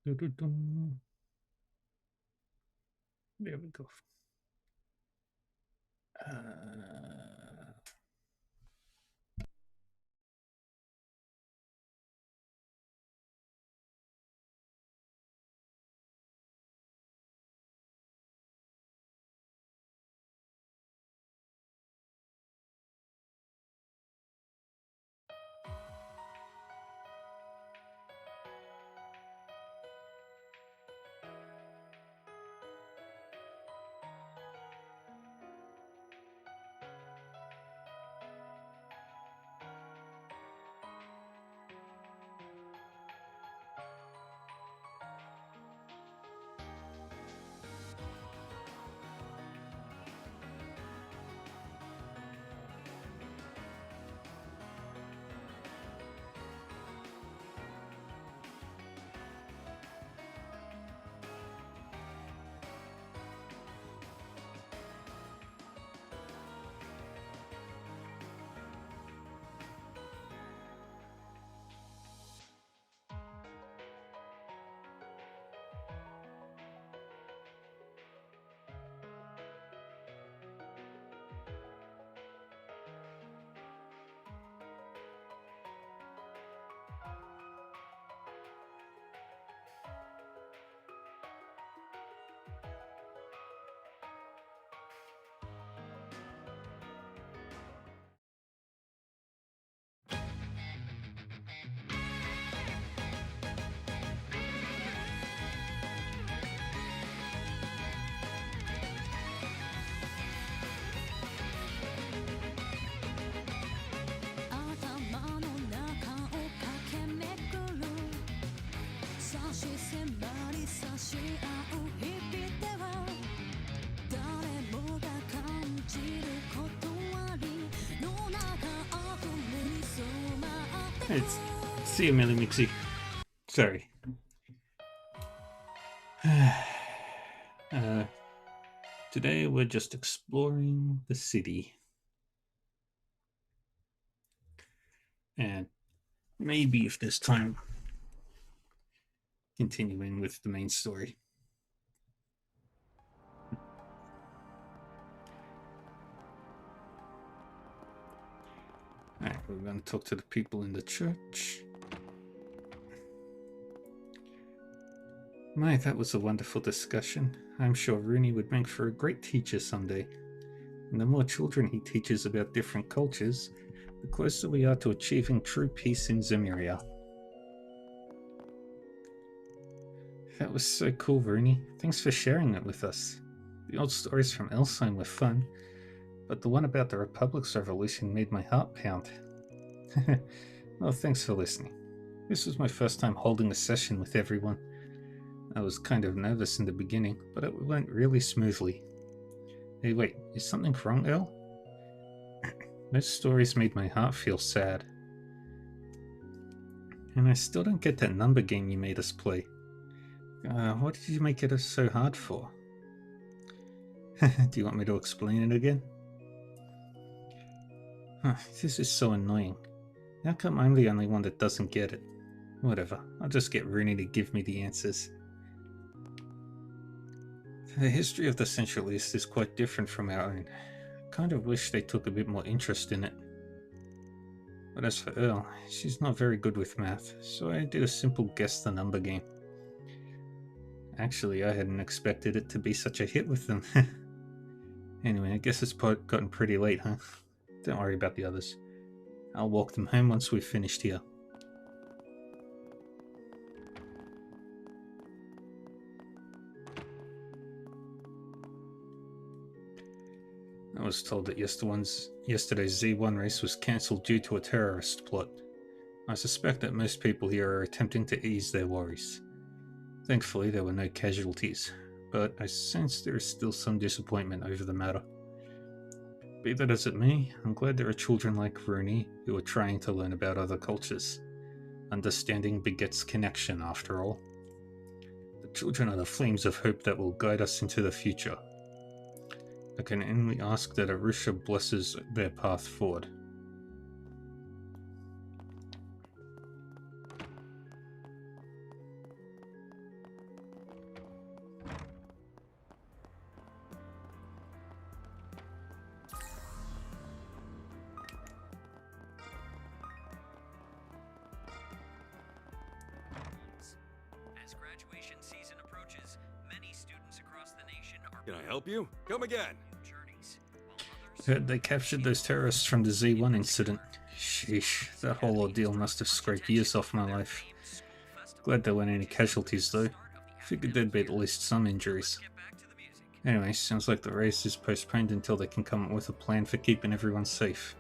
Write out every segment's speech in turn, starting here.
Doo-doo-doo. There we go. Uh, it's see you, Millie Mixie. Sorry. Today we're just exploring the city. And maybe if there's time, continuing with the main story. Alright, we're going to talk to the people in the church. My, that was a wonderful discussion. I'm sure Rooney would make for a great teacher someday. And the more children he teaches about different cultures, the closer we are to achieving true peace in Zemuria. That was so cool, Rooney. Thanks for sharing it with us. The old stories from Elsine were fun, but the one about the Republic's revolution made my heart pound. Well, thanks for listening. This was my first time holding a session with everyone. I was kind of nervous in the beginning, but it went really smoothly. Hey, wait, is something wrong, Earl? Those stories made my heart feel sad. And I still don't get that number game you made us play. What did you make it so hard for? Do you want me to explain it again? This is so annoying. How come I'm the only one that doesn't get it? Whatever, I'll just get Rooney to give me the answers. The history of the Central East is quite different from our own. I kind of wish they took a bit more interest in it. But as for Earl, she's not very good with math, so I did a simple guess the number game. Actually, I hadn't expected it to be such a hit with them. Anyway, I guess it's gotten pretty late, huh? Don't worry about the others. I'll walk them home once we've finished here. I was told that yesterday's Z1 race was cancelled due to a terrorist plot. I suspect that most people here are attempting to ease their worries. Thankfully, there were no casualties, but I sense there is still some disappointment over the matter. Be that as it may, I'm glad there are children like Rooney who are trying to learn about other cultures. Understanding begets connection, after all. The children are the flames of hope that will guide us into the future. I can only ask that Arusha blesses their path forward. Can I help you? Come again. Heard they captured those terrorists from the Z1 incident. Sheesh, that whole ordeal must have scraped years off my life. Glad there weren't any casualties though. Figured there'd be at least some injuries. Anyway, sounds like the race is postponed until they can come up with a plan for keeping everyone safe.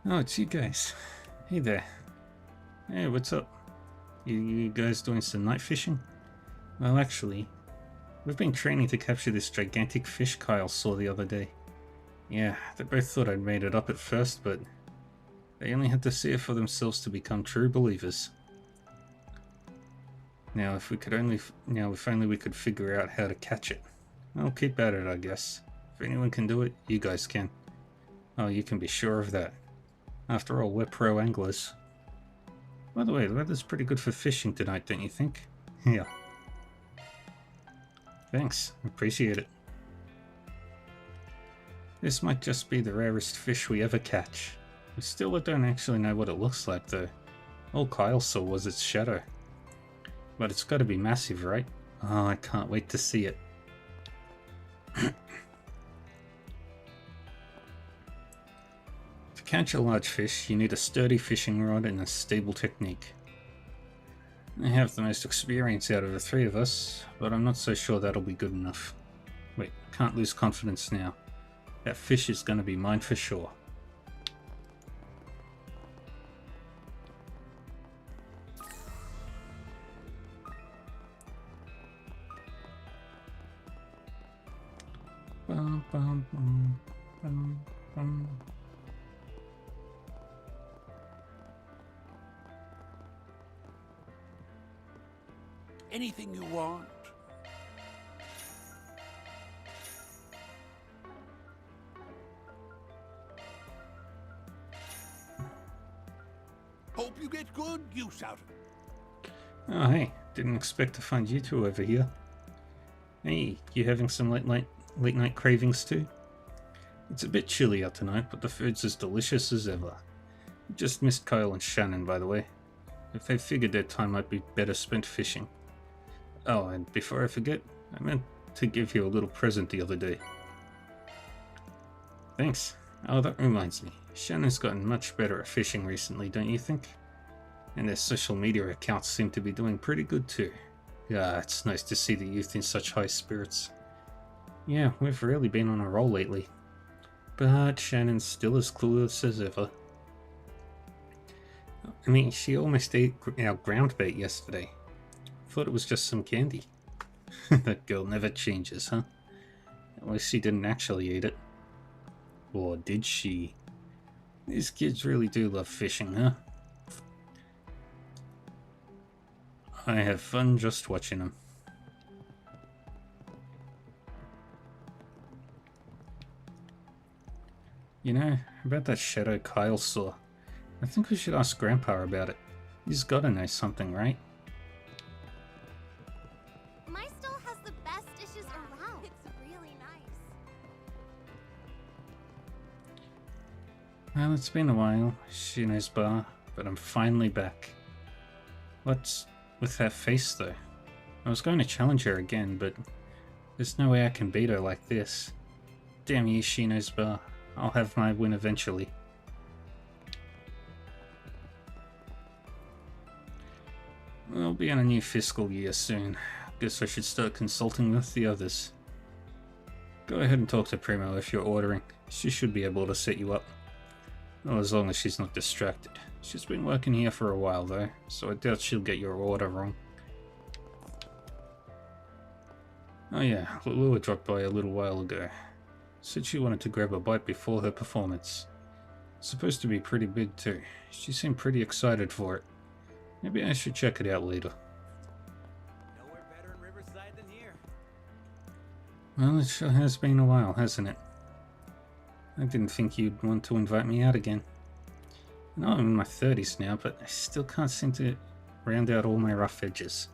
Oh, it's you guys. Hey there. Hey, what's up? You guys doing some night fishing? Well, actually, we've been training to capture this gigantic fish Kyle saw the other day. Yeah, they both thought I'd made it up at first, but they only had to see it for themselves to become true believers. Now, if only we could figure out how to catch it. I'll keep at it, I guess. If anyone can do it, you guys can. Oh, you can be sure of that. After all, we're pro anglers. By the way, the weather's pretty good for fishing tonight, don't you think? Yeah. Thanks, appreciate it. This might just be the rarest fish we ever catch. We still don't actually know what it looks like though. All Kyle saw was its shadow. But it's gotta be massive, right? Oh, I can't wait to see it. To catch a large fish, you need a sturdy fishing rod and a stable technique. I have the most experience out of the three of us, but I'm not so sure that'll be good enough. Wait, can't lose confidence now. That fish is gonna be mine for sure. Bum, bum, bum, bum, bum. Anything you want. Hope you get good use out of it. Oh hey, didn't expect to find you two over here. Hey, you having some late night cravings too? It's a bit chilly out tonight, but the food's as delicious as ever. Just missed Kyle and Shannon, by the way. If they figured their time might be better spent fishing. Oh, and before I forget, I meant to give you a little present the other day. Thanks. Oh, that reminds me. Shannon's gotten much better at fishing recently, don't you think? And their social media accounts seem to be doing pretty good too. Yeah, it's nice to see the youth in such high spirits. Yeah, we've really been on a roll lately. But Shannon's still as clueless as ever. I mean, she almost ate our ground bait yesterday. Thought it was just some candy. That girl never changes, huh? At least she didn't actually eat it. Or did she? These kids really do love fishing, huh? I have fun just watching them. You know, about that shadow Kyle saw, I think we should ask Grandpa about it. He's gotta know something, right? My stall has the best dishes around. It's really nice. Well, it's been a while, Shino's bar, but I'm finally back. What's with that face, though? I was going to challenge her again, but there's no way I can beat her like this. Damn you, Shino's bar. I'll have my win eventually. We'll be in a new fiscal year soon. Guess I should start consulting with the others. Go ahead and talk to Primo if you're ordering. She should be able to set you up. Well, as long as she's not distracted. She's been working here for a while though, so I doubt she'll get your order wrong. Oh yeah, Lua dropped by a little while ago. Said she wanted to grab a bite before her performance. Supposed to be pretty big too. She seemed pretty excited for it. Maybe I should check it out later. Nowhere better in Riverside than here. Well, it sure has been a while, hasn't it? I didn't think you'd want to invite me out again. I know I'm in my 30s now, but I still can't seem to round out all my rough edges.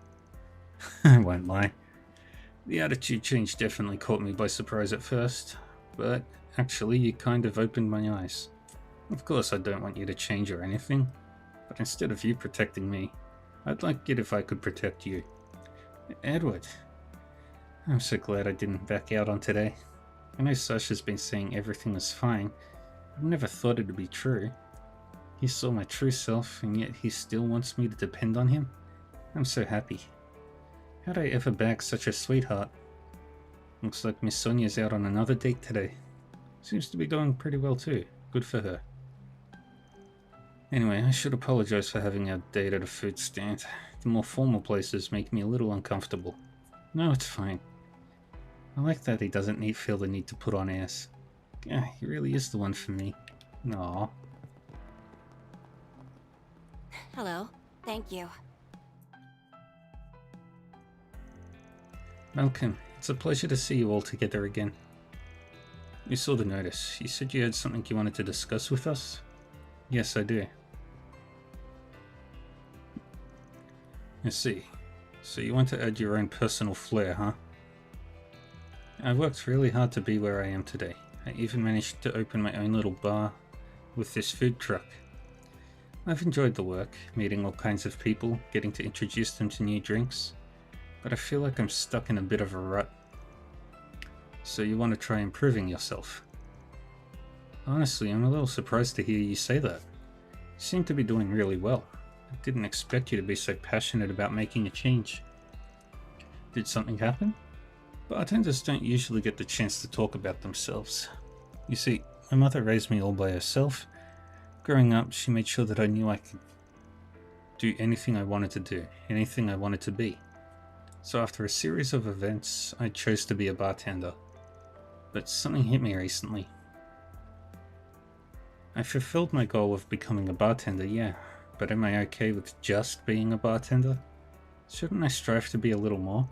I won't lie. The attitude change definitely caught me by surprise at first, but actually you kind of opened my eyes. Of course I don't want you to change or anything, but instead of you protecting me, I'd like it if I could protect you. Edward, I'm so glad I didn't back out on today. I know Sasha's been saying everything was fine. I've never thought it to be true. He saw my true self, and yet he still wants me to depend on him. I'm so happy. How'd I ever bag such a sweetheart? Looks like Miss Sonia's out on another date today. Seems to be going pretty well too. Good for her. Anyway, I should apologize for having our date at a food stand. The more formal places make me a little uncomfortable. No, it's fine. I like that he doesn't feel the need to put on airs. Yeah, he really is the one for me. Aww. Hello. Thank you. Malcolm, it's a pleasure to see you all together again. You saw the notice. You said you had something you wanted to discuss with us? Yes, I do. I see. So you want to add your own personal flair, huh? I worked really hard to be where I am today. I even managed to open my own little bar with this food truck. I've enjoyed the work, meeting all kinds of people, getting to introduce them to new drinks, but I feel like I'm stuck in a bit of a rut. So you want to try improving yourself? Honestly, I'm a little surprised to hear you say that. You seem to be doing really well. I didn't expect you to be so passionate about making a change. Did something happen? Bartenders don't usually get the chance to talk about themselves. You see, my mother raised me all by herself. Growing up, she made sure that I knew I could do anything I wanted to do, anything I wanted to be. So after a series of events, I chose to be a bartender. But something hit me recently. I fulfilled my goal of becoming a bartender, yeah, but am I okay with just being a bartender? Shouldn't I strive to be a little more?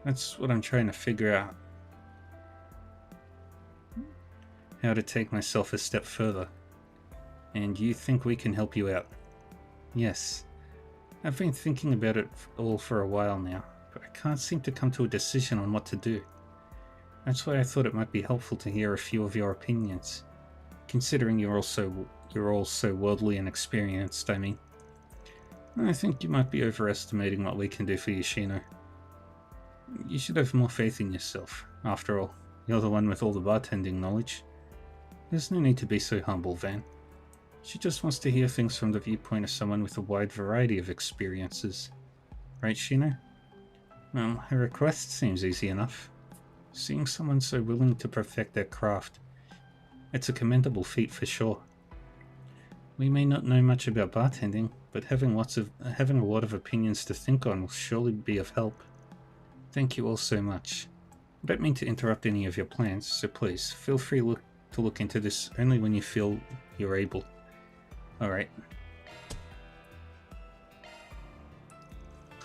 That's what I'm trying to figure out. How to take myself a step further. And you think we can help you out? Yes. I've been thinking about it all for a while now, but I can't seem to come to a decision on what to do. That's why I thought it might be helpful to hear a few of your opinions. Considering you're all so worldly and experienced, I mean. I think you might be overestimating what we can do for you, Shino. You should have more faith in yourself. After all, you're the one with all the bartending knowledge. There's no need to be so humble, Van. She just wants to hear things from the viewpoint of someone with a wide variety of experiences. Right, Shino? Well, her request seems easy enough. Seeing someone so willing to perfect their craft, it's a commendable feat for sure. We may not know much about bartending, but having a lot of opinions to think on will surely be of help. Thank you all so much. I don't mean to interrupt any of your plans, so please, feel free to look into this only when you feel you're able. Alright.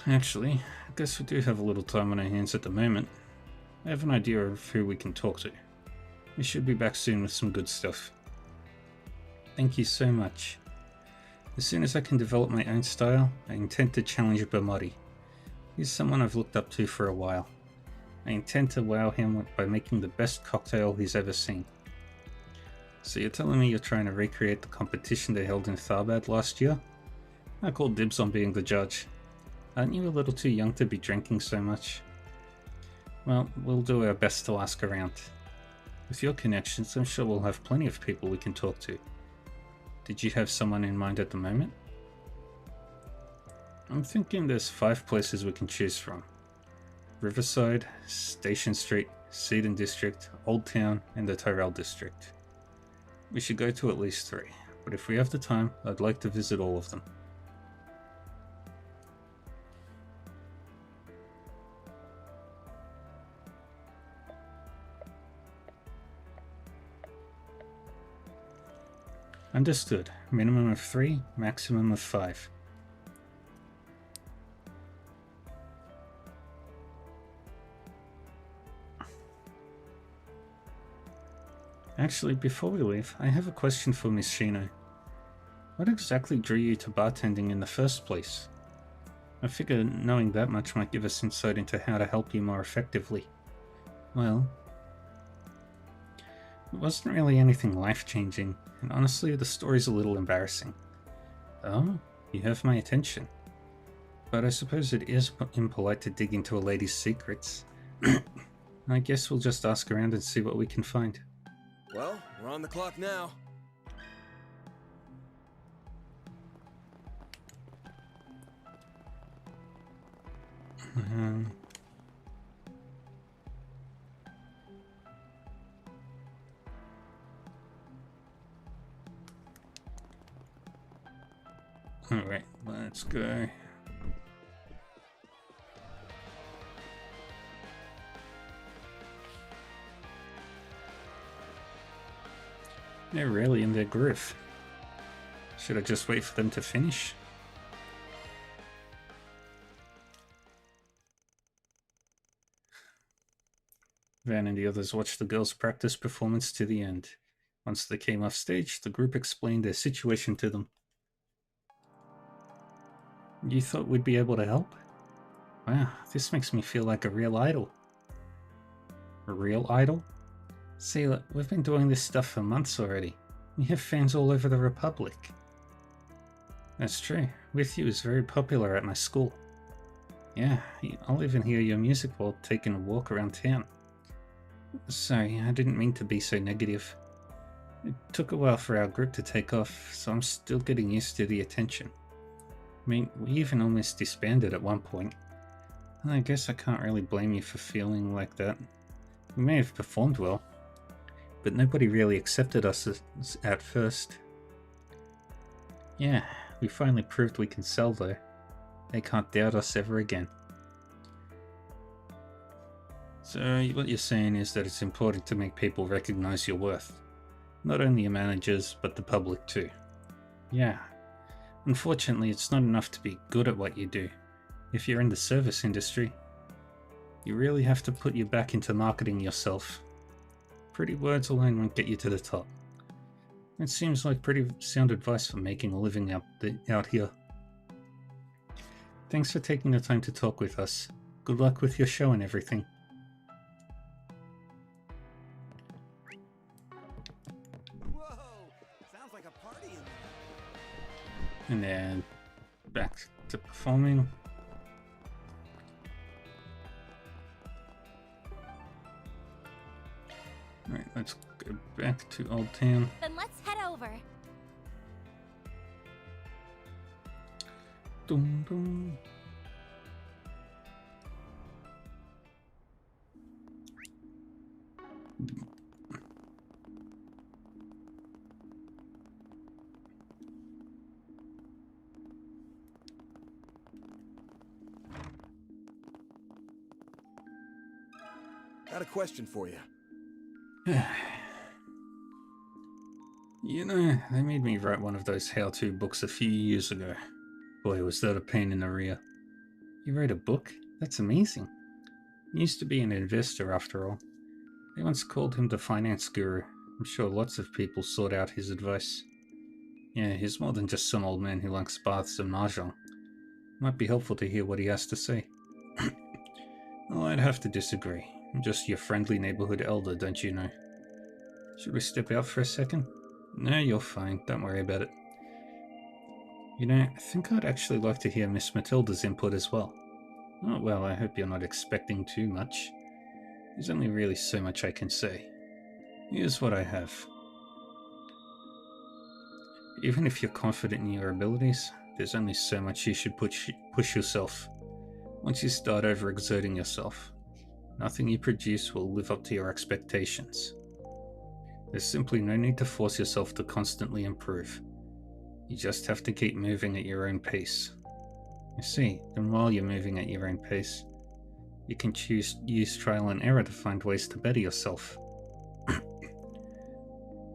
Actually, I guess we do have a little time on our hands at the moment. I have an idea of who we can talk to. We should be back soon with some good stuff. Thank you so much. As soon as I can develop my own style, I intend to challenge Bamari. He's someone I've looked up to for a while. I intend to wow him by making the best cocktail he's ever seen. So you're telling me you're trying to recreate the competition they held in Tharbad last year? I call dibs on being the judge. Aren't you a little too young to be drinking so much? Well, we'll do our best to ask around. With your connections, I'm sure we'll have plenty of people we can talk to. Did you have someone in mind at the moment? I'm thinking there's 5 places we can choose from. Riverside, Station Street, Seaton District, Old Town, and the Tyrell District. We should go to at least 3, but if we have the time, I'd like to visit all of them. Understood. Minimum of 3, maximum of 5. Actually, before we leave, I have a question for Miss Shino. What exactly drew you to bartending in the first place? I figure knowing that much might give us insight into how to help you more effectively. Well, it wasn't really anything life-changing, and honestly, the story's a little embarrassing. Oh, you have my attention. But I suppose it is impolite to dig into a lady's secrets. I guess we'll just ask around and see what we can find. Well, we're on the clock now. Alright, let's go. They're really in their groove. Should I just wait for them to finish? Van and the others watched the girls' practice performance to the end. Once they came off stage, the group explained their situation to them. You thought we'd be able to help? Wow, this makes me feel like a real idol. A real idol? See, look, we've been doing this stuff for months already. We have fans all over the Republic. That's true. With You is very popular at my school. Yeah, I'll even hear your music while taking a walk around town. Sorry, I didn't mean to be so negative. It took a while for our group to take off, so I'm still getting used to the attention. I mean, we even almost disbanded at one point. And I guess I can't really blame you for feeling like that. We may have performed well, but nobody really accepted us at first. Yeah, we finally proved we can sell though. They can't doubt us ever again. So what you're saying is that it's important to make people recognize your worth. Not only your managers, but the public too. Yeah. Unfortunately, it's not enough to be good at what you do. If you're in the service industry, you really have to put your back into marketing yourself. Pretty words alone won't get you to the top. It seems like pretty sound advice for making a living out here. Thanks for taking the time to talk with us. Good luck with your show and everything. Whoa! Sounds like a party in there. And then back to performing. Alright, let's go back to Old Town. Then let's head over. Dum dum. Got a question for you. You know, they made me write one of those how-to books a few years ago. Boy, was that a pain in the rear. You wrote a book? That's amazing. He used to be an investor after all. They once called him the finance guru. I'm sure lots of people sought out his advice. Yeah, he's more than just some old man who likes baths and mahjong. Might be helpful to hear what he has to say. Well, I'd have to disagree. I'm just your friendly neighborhood elder, don't you know? Should we step out for a second? No, you're fine. Don't worry about it. You know, I think I'd actually like to hear Miss Matilda's input as well. Oh, well, I hope you're not expecting too much. There's only really so much I can say. Here's what I have. Even if you're confident in your abilities, there's only so much you should push yourself. Once you start overexerting yourself, nothing you produce will live up to your expectations. There's simply no need to force yourself to constantly improve. You just have to keep moving at your own pace. You see, then while you're moving at your own pace, you can use trial and error to find ways to better yourself.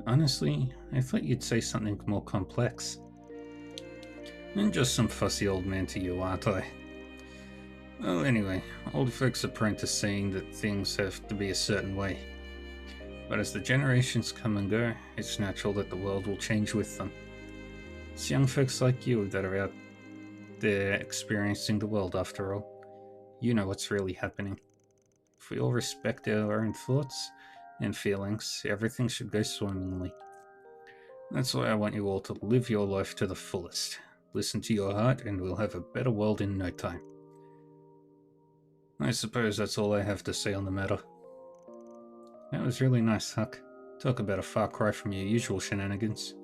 Honestly, I thought you'd say something more complex. I'm just some fussy old man to you, aren't I? Well, anyway, old folks are prone to saying that things have to be a certain way. But as the generations come and go, it's natural that the world will change with them. It's young folks like you that are out They're experiencing the world after all. You know what's really happening. If we all respect our own thoughts and feelings, everything should go swimmingly. That's why I want you all to live your life to the fullest. Listen to your heart, and we'll have a better world in no time. I suppose that's all I have to say on the matter. That was really nice, Huck. Talk about a far cry from your usual shenanigans.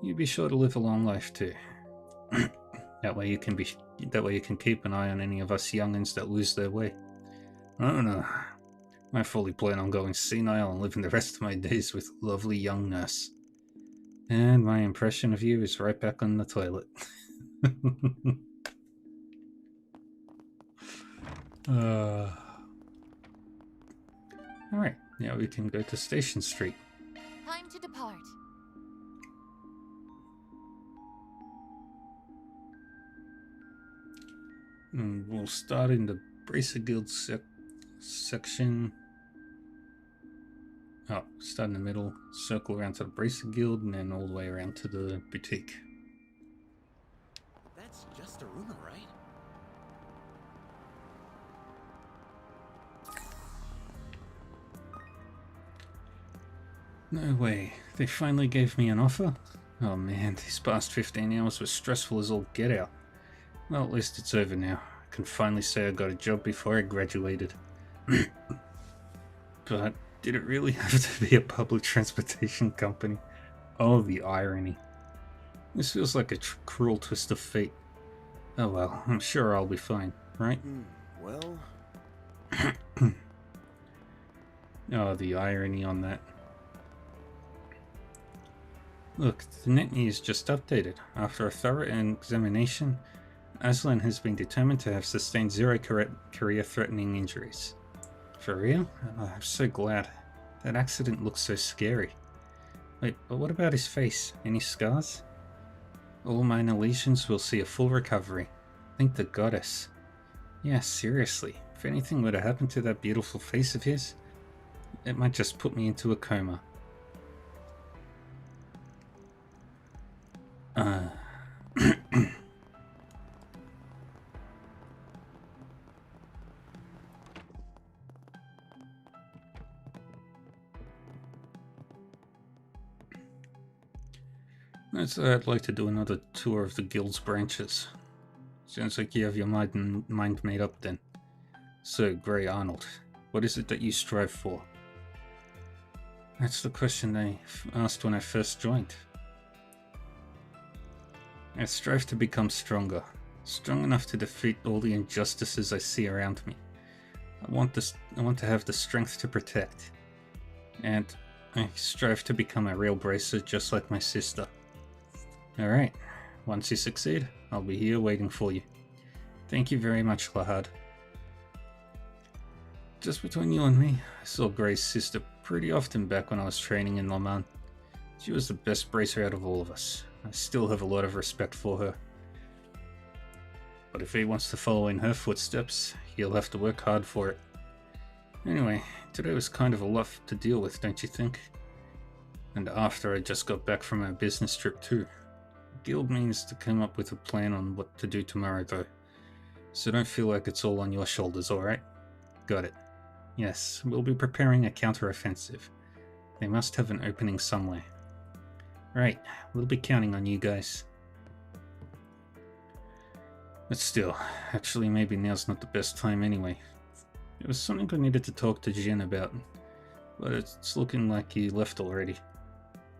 You be sure to live a long life too. That way you can keep an eye on any of us youngins that lose their way. I don't know. I fully plan on going senile and living the rest of my days with a lovely young nurse. And my impression of you is right back on the toilet. Alright, now we can go to Station Street. Time to depart. And we'll start in the Bracer Guild section. Oh, start in the middle, circle around to the Bracer Guild, and then all the way around to the boutique. That's just a rumor, right? No way. They finally gave me an offer? Oh man, these past 15 hours were stressful as all get out. Well, at least it's over now. I can finally say I got a job before I graduated. But did it really have to be a public transportation company? Oh, the irony. This feels like a cruel twist of fate. Oh well, I'm sure I'll be fine, right? Well... Oh, the irony on that. Look, the net news just updated. After a thorough examination, Aslan has been determined to have sustained 0 career-threatening injuries. For real? Oh, I'm so glad. That accident looks so scary. Wait, but what about his face? Any scars? All minor lesions will see a full recovery. Thank the goddess. Yeah, seriously. If anything were to happen to that beautiful face of his, it might just put me into a coma. I'd like to do another tour of the guild's branches. Sounds like you have your mind made up then. So, Grey Arnold, what is it that you strive for? That's the question I asked when I first joined. I strive to become stronger. Strong enough to defeat all the injustices I see around me. I want to have the strength to protect. And I strive to become a real bracer just like my sister. Alright, once you succeed, I'll be here waiting for you. Thank you very much, Lahad. Just between you and me, I saw Gray's sister pretty often back when I was training in Le Mans. She was the best bracer out of all of us. I still have a lot of respect for her. But if he wants to follow in her footsteps, he'll have to work hard for it. Anyway, today was kind of a lot to deal with, don't you think? And after I just got back from our business trip too. Guild means to come up with a plan on what to do tomorrow though. So don't feel like it's all on your shoulders, alright? Got it. Yes, we'll be preparing a counter-offensive. They must have an opening somewhere. Right, we'll be counting on you guys. But still, actually maybe now's not the best time anyway. It was something I needed to talk to Jin about, but it's looking like he left already.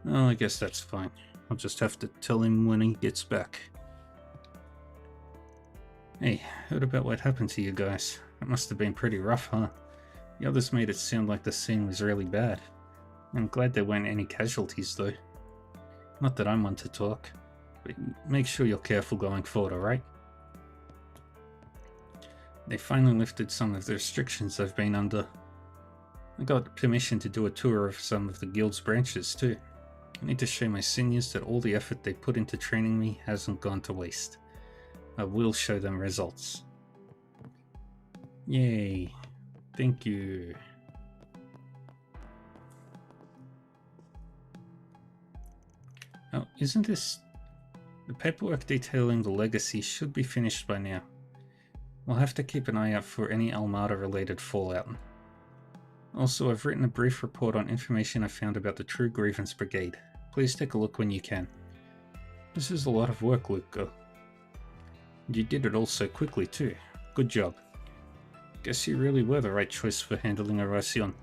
Well, I guess that's fine. I'll just have to tell him when he gets back. Hey, heard about what happened to you guys. It must have been pretty rough, huh? The others made it sound like the scene was really bad. I'm glad there weren't any casualties though. Not that I'm one to talk, but make sure you're careful going forward, alright? They finally lifted some of the restrictions I've been under. I got permission to do a tour of some of the guild's branches too. I need to show my seniors that all the effort they put into training me hasn't gone to waste. I will show them results. Yay. Thank you. Oh, isn't this The paperwork detailing the legacy should be finished by now. We'll have to keep an eye out for any Almada-related fallout. Also, I've written a brief report on information I found about the True Grievance Brigade. Please take a look when you can. This is a lot of work, Luca. You did it all so quickly too. Good job. Guess you really were the right choice for handling Erasion.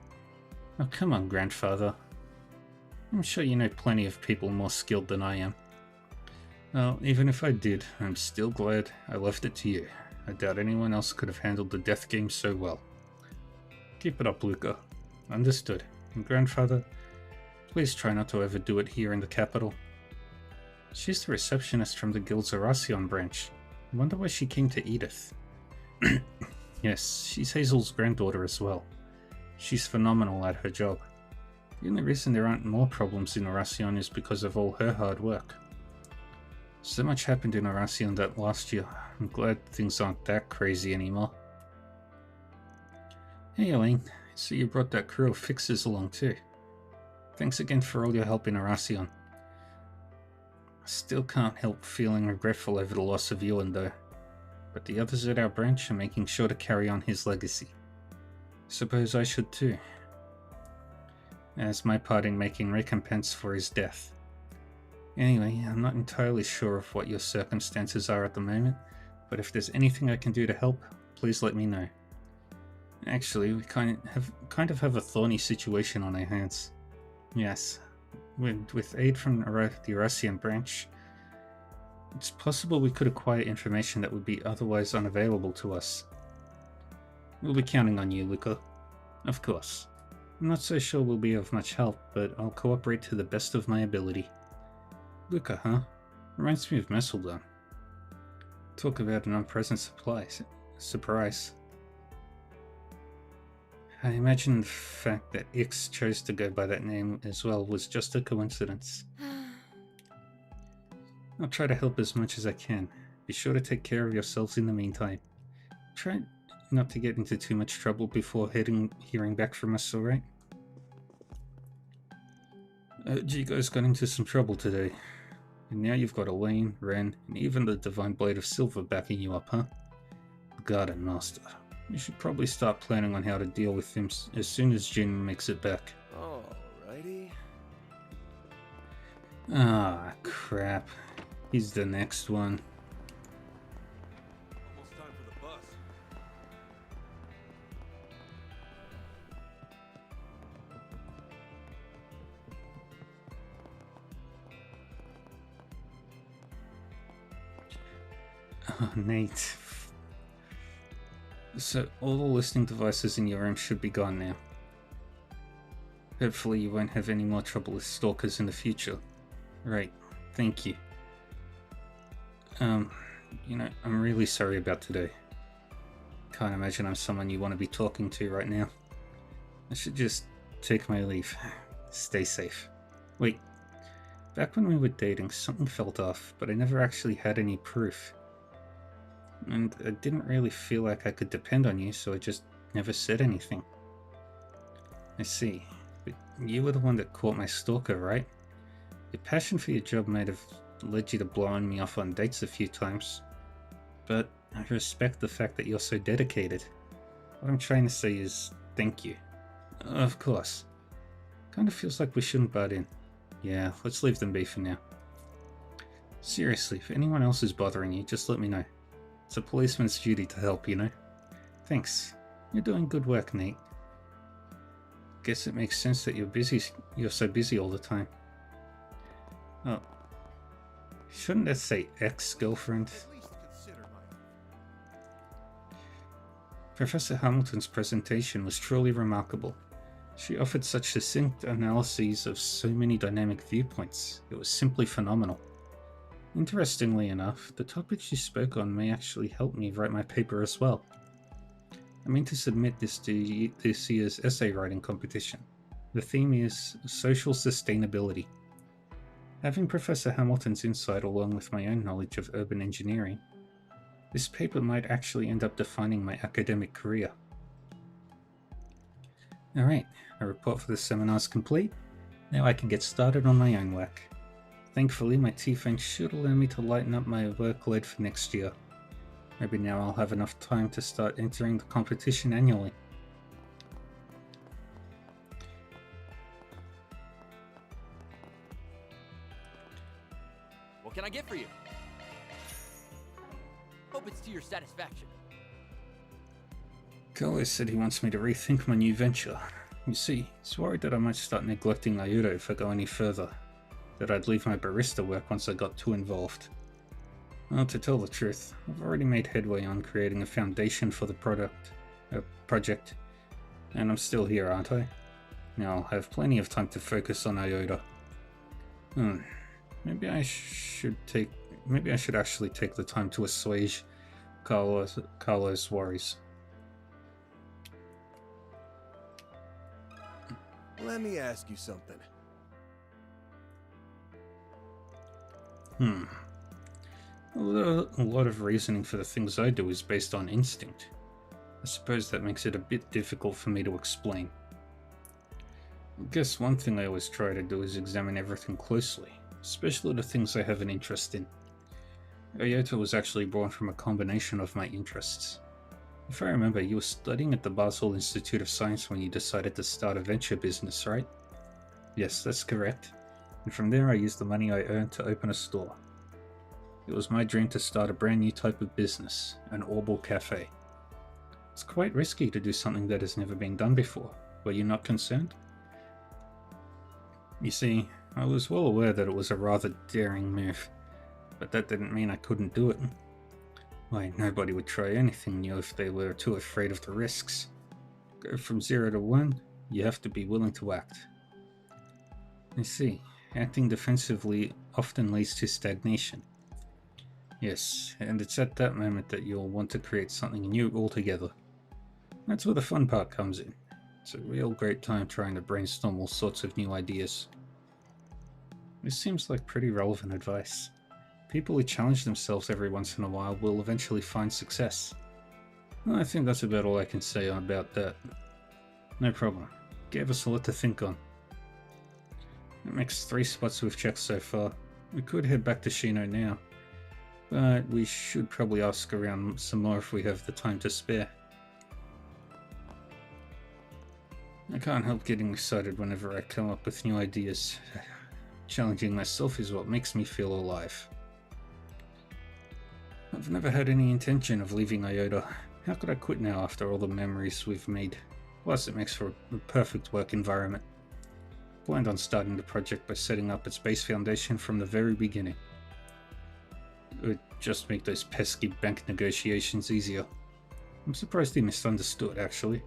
Oh, come on, grandfather. I'm sure you know plenty of people more skilled than I am. Well, even if I did, I'm still glad I left it to you. I doubt anyone else could have handled the death game so well. Keep it up, Luca. Understood. And grandfather, please try not to overdo it here in the capital. She's the receptionist from the guild's Erasion branch. I wonder why she came to Edith. Yes, she's Hazel's granddaughter as well. She's phenomenal at her job. The only reason there aren't more problems in Erasion is because of all her hard work. So much happened in Erasion that last year. I'm glad things aren't that crazy anymore. Hey Elaine, so you brought that crew of fixers along too. Thanks again for all your help in Erasion. I still can't help feeling regretful over the loss of Ewan though. But the others at our branch are making sure to carry on his legacy. Suppose I should too. As my part in making recompense for his death. Anyway, I'm not entirely sure of what your circumstances are at the moment, but if there's anything I can do to help, please let me know. Actually, we kind of have a thorny situation on our hands. Yes, with aid from the Erasion branch, it's possible we could acquire information that would be otherwise unavailable to us. We'll be counting on you, Luca. Of course. I'm not so sure we'll be of much help, but I'll cooperate to the best of my ability. Luca, huh? Reminds me of Messeldon. Talk about an unpleasant surprise. I imagine the fact that Ix chose to go by that name as well was just a coincidence. I'll try to help as much as I can. Be sure to take care of yourselves in the meantime. Try not to get into too much trouble before hearing back from us, alright? You guys got into some trouble today. And now you've got Elaine, Ren, and even the Divine Blade of Silver backing you up, huh? Garden Master. You should probably start planning on how to deal with him as soon as Jin makes it back. Alrighty. Ah, crap. He's the next one. Almost time for the bus. Oh, Nate. So, all the listening devices in your room should be gone now. Hopefully you won't have any more trouble with stalkers in the future. Right, thank you. You know, I'm really sorry about today. Can't imagine I'm someone you want to be talking to right now. I should just take my leave. Stay safe. Wait, back when we were dating, something felt off, but I never actually had any proof. And I didn't really feel like I could depend on you, so I just never said anything. I see. But you were the one that caught my stalker, right? Your passion for your job might have led you to blowing me off on dates a few times. But I respect the fact that you're so dedicated. What I'm trying to say is, thank you. Of course. Kinda feels like we shouldn't butt in. Yeah, let's leave them be for now. Seriously, if anyone else is bothering you, just let me know. It's a policeman's duty to help, you know? Thanks. You're doing good work, Nate. Guess it makes sense that you're so busy all the time. Oh. Shouldn't that say ex-girlfriend? At least consider my Professor Hamilton's presentation was truly remarkable. She offered such succinct analyses of so many dynamic viewpoints. It was simply phenomenal. Interestingly enough, the topic she spoke on may actually help me write my paper as well. I mean to submit this to this year's essay writing competition. The theme is social sustainability. Having Professor Hamilton's insight along with my own knowledge of urban engineering, this paper might actually end up defining my academic career. Alright, my report for the seminar is complete. Now I can get started on my own work. Thankfully, my T-Fang should allow me to lighten up my workload for next year. Maybe now I'll have enough time to start entering the competition annually. What can I get for you? Hope it's to your satisfaction. Carlos said he wants me to rethink my new venture. You see, he's worried that I might start neglecting Naruto if I go any further. That I'd leave my barista work once I got too involved. Well, to tell the truth, I've already made headway on creating a foundation for the project, and I'm still here, aren't I? Now I'll have plenty of time to focus on Iota. Maybe I should actually take the time to assuage Carlos' worries. Let me ask you something. A lot of reasoning for the things I do is based on instinct. I suppose that makes it a bit difficult for me to explain. I guess one thing I always try to do is examine everything closely, especially the things I have an interest in. Iota was actually born from a combination of my interests. If I remember, you were studying at the Basel Institute of Science when you decided to start a venture business, right? Yes, that's correct. And from there I used the money I earned to open a store. It was my dream to start a brand new type of business, an Orbal Cafe. It's quite risky to do something that has never been done before. Were you not concerned? You see, I was well aware that it was a rather daring move, but that didn't mean I couldn't do it. Why, nobody would try anything new if they were too afraid of the risks. Go from 0 to 1, you have to be willing to act. I see, acting defensively often leads to stagnation. Yes, and it's at that moment that you'll want to create something new altogether. That's where the fun part comes in. It's a real great time trying to brainstorm all sorts of new ideas. This seems like pretty relevant advice. People who challenge themselves every once in a while will eventually find success. Well, I think that's about all I can say about that. No problem. Gave us a lot to think on. That makes 3 spots we've checked so far. We could head back to Shino now, but we should probably ask around some more if we have the time to spare. I can't help getting excited whenever I come up with new ideas. Challenging myself is what makes me feel alive. I've never had any intention of leaving Iota. How could I quit now after all the memories we've made? Plus, it makes for a perfect work environment. I planned on starting the project by setting up its base foundation from the very beginning. It would just make those pesky bank negotiations easier. I'm surprised he misunderstood, actually.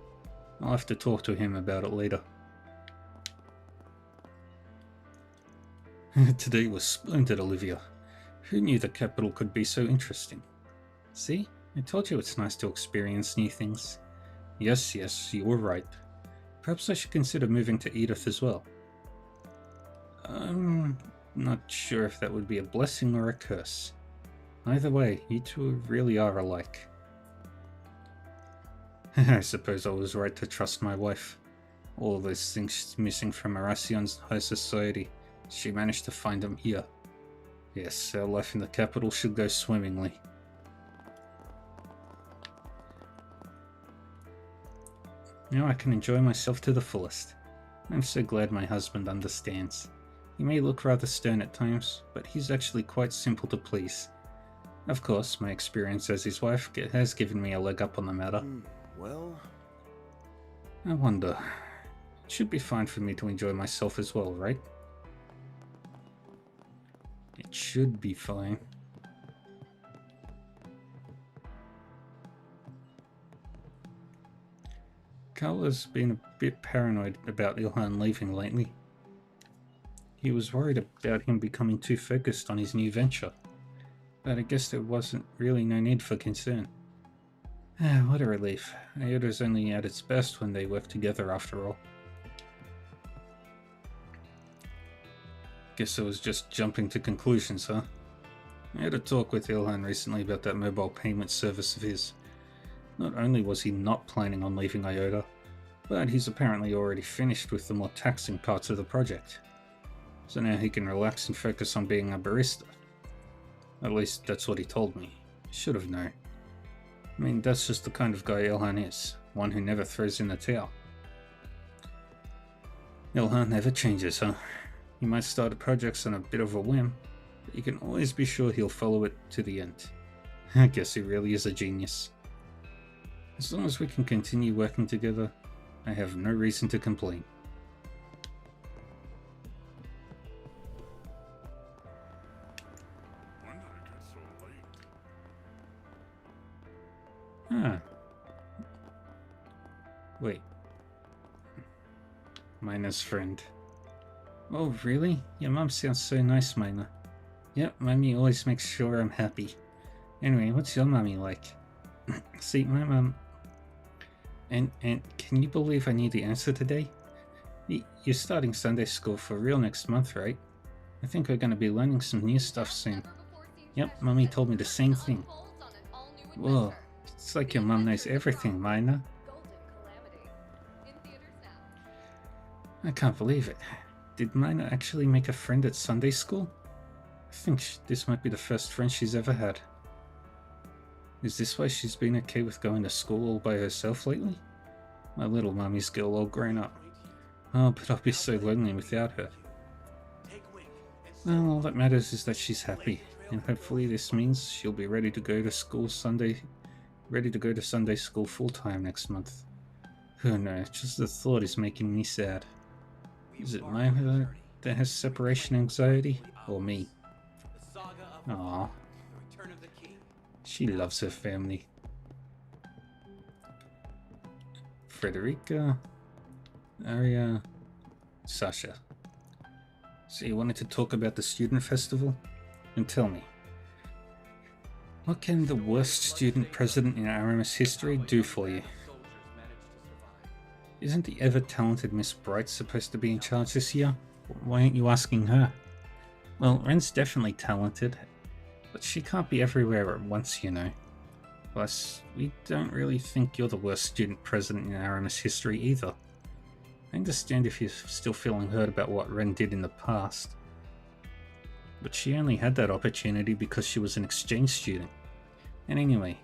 I'll have to talk to him about it later. Today was splendid, Olivia. Who knew the capital could be so interesting? See? I told you it's nice to experience new things. Yes, you were right. Perhaps I should consider moving to Edith as well. I'm not sure if that would be a blessing or a curse. Either way, you two really are alike. I suppose I was right to trust my wife. All those things missing from Arasion's high society, she managed to find them here. Yes, our life in the capital should go swimmingly. Now I can enjoy myself to the fullest. I'm so glad my husband understands. He may look rather stern at times, but he's actually quite simple to please. Of course, my experience as his wife has given me a leg up on the matter. Well... I wonder... It should be fine for me to enjoy myself as well, right? It should be fine. Carla's been a bit paranoid about Ilhan leaving lately. He was worried about him becoming too focused on his new venture, but I guess there wasn't really no need for concern. What a relief. Iota's only at its best when they work together after all. Guess I was just jumping to conclusions, huh? I had a talk with Ilhan recently about that mobile payment service of his. Not only was he not planning on leaving Iota, but he's apparently already finished with the more taxing parts of the project. So now he can relax and focus on being a barista. At least that's what he told me. Should have known. I mean, that's just the kind of guy Ilhan is. One who never throws in the towel. Ilhan never changes, huh? He might start projects on a bit of a whim, but you can always be sure he'll follow it to the end. I guess he really is a genius. As long as we can continue working together, I have no reason to complain. Ah. Wait. Mina's friend. Oh, really? Your mum sounds so nice, Mina. Yep, Mummy always makes sure I'm happy. Anyway, what's your mummy like? See, my mum... And can you believe I knew the answer today? You're starting Sunday school for real next month, right? I think we're going to be learning some new stuff soon. Yep, Mummy told me the same thing. Whoa, it's like your mum knows everything, Mina. I can't believe it. Did Mina actually make a friend at Sunday school? I think this might be the first friend she's ever had. Is this why she's been okay with going to school all by herself lately? My little mummy's girl all grown up. Oh, but I'll be so lonely without her. Well, all that matters is that she's happy, and hopefully this means she'll be ready to go to Sunday school full-time next month. Oh no, just the thought is making me sad. Is it Mina that has separation anxiety, or me? Aww. She loves her family. Frederica, Aria, Sasha. So you wanted to talk about the student festival? And tell me, what can the worst student president in Aramis history do for you? Isn't the ever-talented Miss Bright supposed to be in charge this year? Why aren't you asking her? Well, Ren's definitely talented, but she can't be everywhere at once, you know. Plus, we don't really think you're the worst student president in Aramis history either. I understand if you're still feeling hurt about what Ren did in the past, but she only had that opportunity because she was an exchange student. And anyway,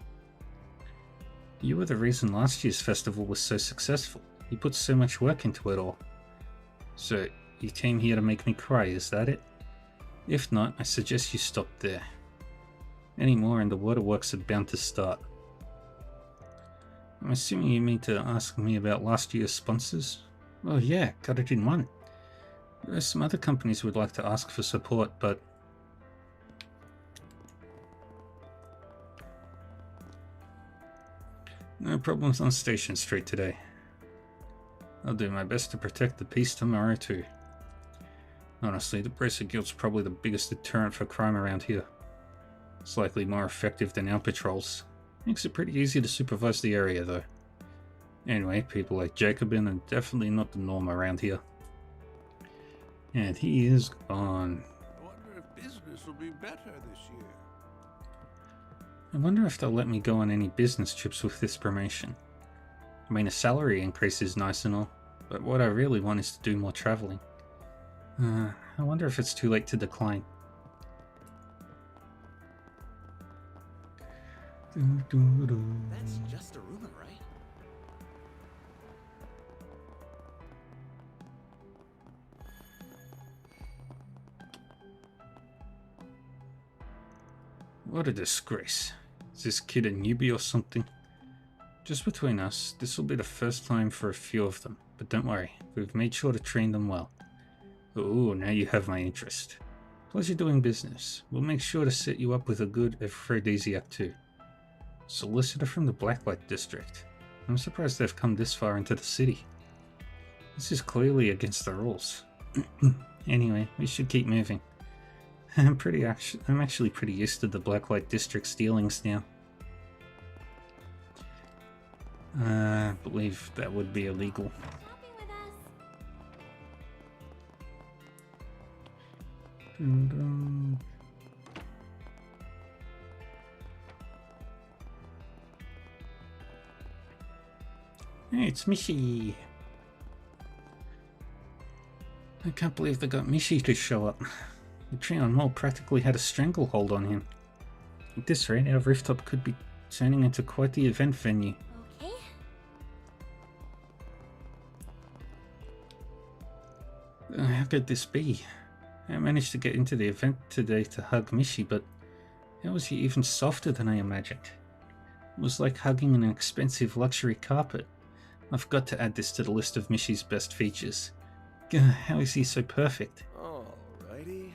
you were the reason last year's festival was so successful. You put so much work into it all. So, you came here to make me cry, is that it? If not, I suggest you stop there. Any more and the waterworks are bound to start. I'm assuming you mean to ask me about last year's sponsors? Well, yeah, got it in one. There are some other companies would like to ask for support, but... no problems on Station Street today. I'll do my best to protect the peace tomorrow too. Honestly, the Bracer Guild's probably the biggest deterrent for crime around here. It's likely more effective than our patrols. Makes it pretty easy to supervise the area though. Anyway, people like Jacobin are definitely not the norm around here. And he is gone. I wonder if business will be better this year. I wonder if they'll let me go on any business trips with this promotion. I mean, a salary increase is nice and all, but what I really want is to do more traveling. I wonder if it's too late to decline. That's just a rumor, right? What a disgrace. Is this kid a newbie or something? Just between us, this will be the first time for a few of them, but don't worry, we've made sure to train them well. Ooh, now you have my interest. Pleasure doing business. We'll make sure to set you up with a good aphrodisiac too. Solicitor from the Blacklight District. I'm surprised they've come this far into the city. This is clearly against the rules. Anyway, we should keep moving. I'm actually pretty used to the Blacklight District's dealings now. I believe that would be illegal. Shopping with us. Dun dun. Hey, it's Missy. I can't believe they got Mishi to show up. The Treon Mole practically had a stranglehold on him. At this rate, our rooftop could be turning into quite the event venue. Okay. How could this be? I managed to get into the event today to hug Mishi, but how was he even softer than I imagined? It was like hugging an expensive luxury carpet. I've got to add this to the list of Mishi's best features. How is he so perfect? Alrighty.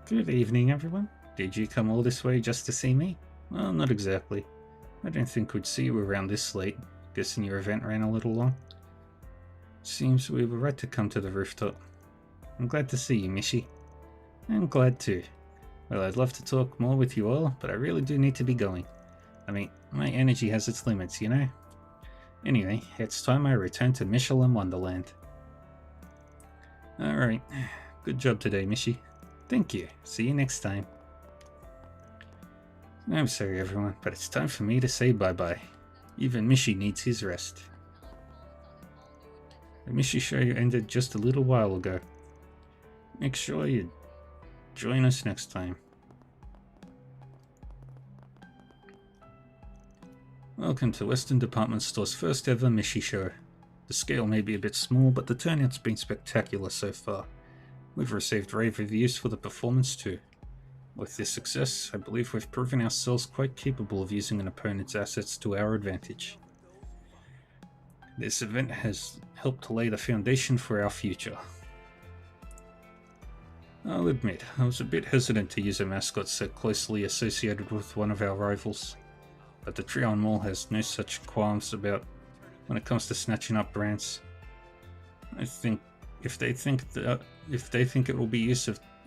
Good evening, everyone. Did you come all this way just to see me? Well, not exactly. I don't think we'd see you around this late. Guessing your event ran a little long. Seems we were right to come to the rooftop. I'm glad to see you, Mishi. I'm glad too. Well, I'd love to talk more with you all, but I really do need to be going. I mean, my energy has its limits, you know? Anyway, it's time I return to Michelin Wonderland. Alright, good job today, Mishi. Thank you. See you next time. I'm sorry everyone, but it's time for me to say bye-bye. Even Mishi needs his rest. The Mishi show ended just a little while ago. Make sure you join us next time. Welcome to Western Department Store's first ever Mishi show. The scale may be a bit small, but the turnout's been spectacular so far. We've received rave reviews for the performance too. With this success, I believe we've proven ourselves quite capable of using an opponent's assets to our advantage. This event has helped to lay the foundation for our future. I'll admit, I was a bit hesitant to use a mascot so closely associated with one of our rivals, but the Treon Mall has no such qualms about when it comes to snatching up brands. I think if they think it will be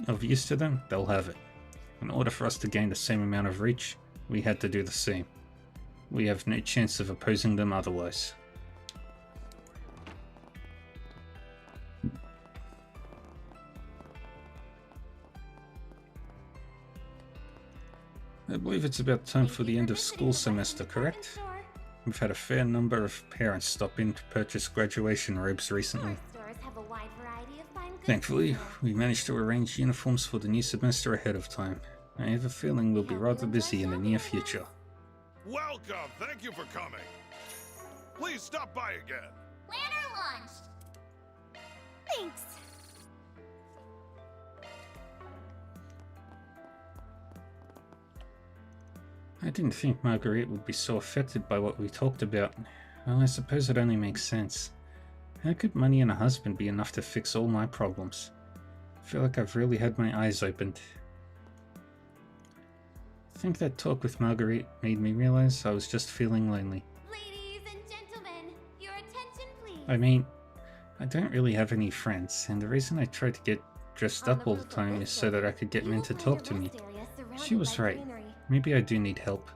of use to them, they'll have it. In order for us to gain the same amount of reach, we had to do the same. We have no chance of opposing them otherwise. I believe it's about time for the end of school semester, correct? We've had a fair number of parents stop in to purchase graduation robes recently. Thankfully, we managed to arrange uniforms for the new semester ahead of time. I have a feeling we'll be rather busy in the near future. Welcome! Thank you for coming. Please stop by again. Planner launched. Thanks. I didn't think Marguerite would be so affected by what we talked about. Well, I suppose it only makes sense. How could money and a husband be enough to fix all my problems? I feel like I've really had my eyes opened. I think that talk with Marguerite made me realize I was just feeling lonely. Ladies and gentlemen, your attention please. I mean, I don't really have any friends, and the reason I try to get dressed up all the time is so that I could get men to talk to me. She was right. Maybe I do need help.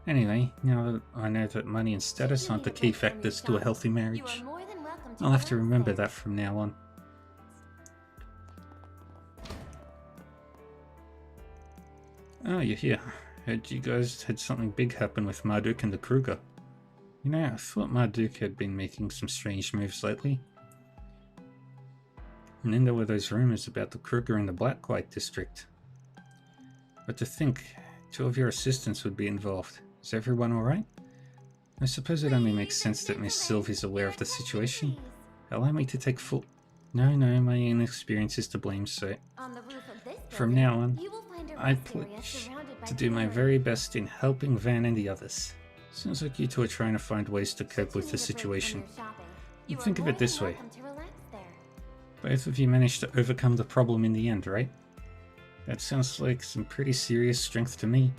Anyway, now that I know that money and status aren't the key factors to a healthy marriage, I'll have to remember that from now on. Oh, you're here. Heard you guys had something big happen with Marduk and the Kruger. You know, I thought Marduk had been making some strange moves lately. And then there were those rumors about the Kruger in the Blacklight district. But to think, 2 of your assistants would be involved. Is everyone alright? I suppose it only makes sense that Miss Sylvie's aware of the situation. Allow me to take full... No, my inexperience is to blame, so... From now on, I pledge to do my very best in helping Van and the others. Sounds like you two are trying to find ways to cope with the situation. Think of it this way. Both of you managed to overcome the problem in the end, right? That sounds like some pretty serious strength to me.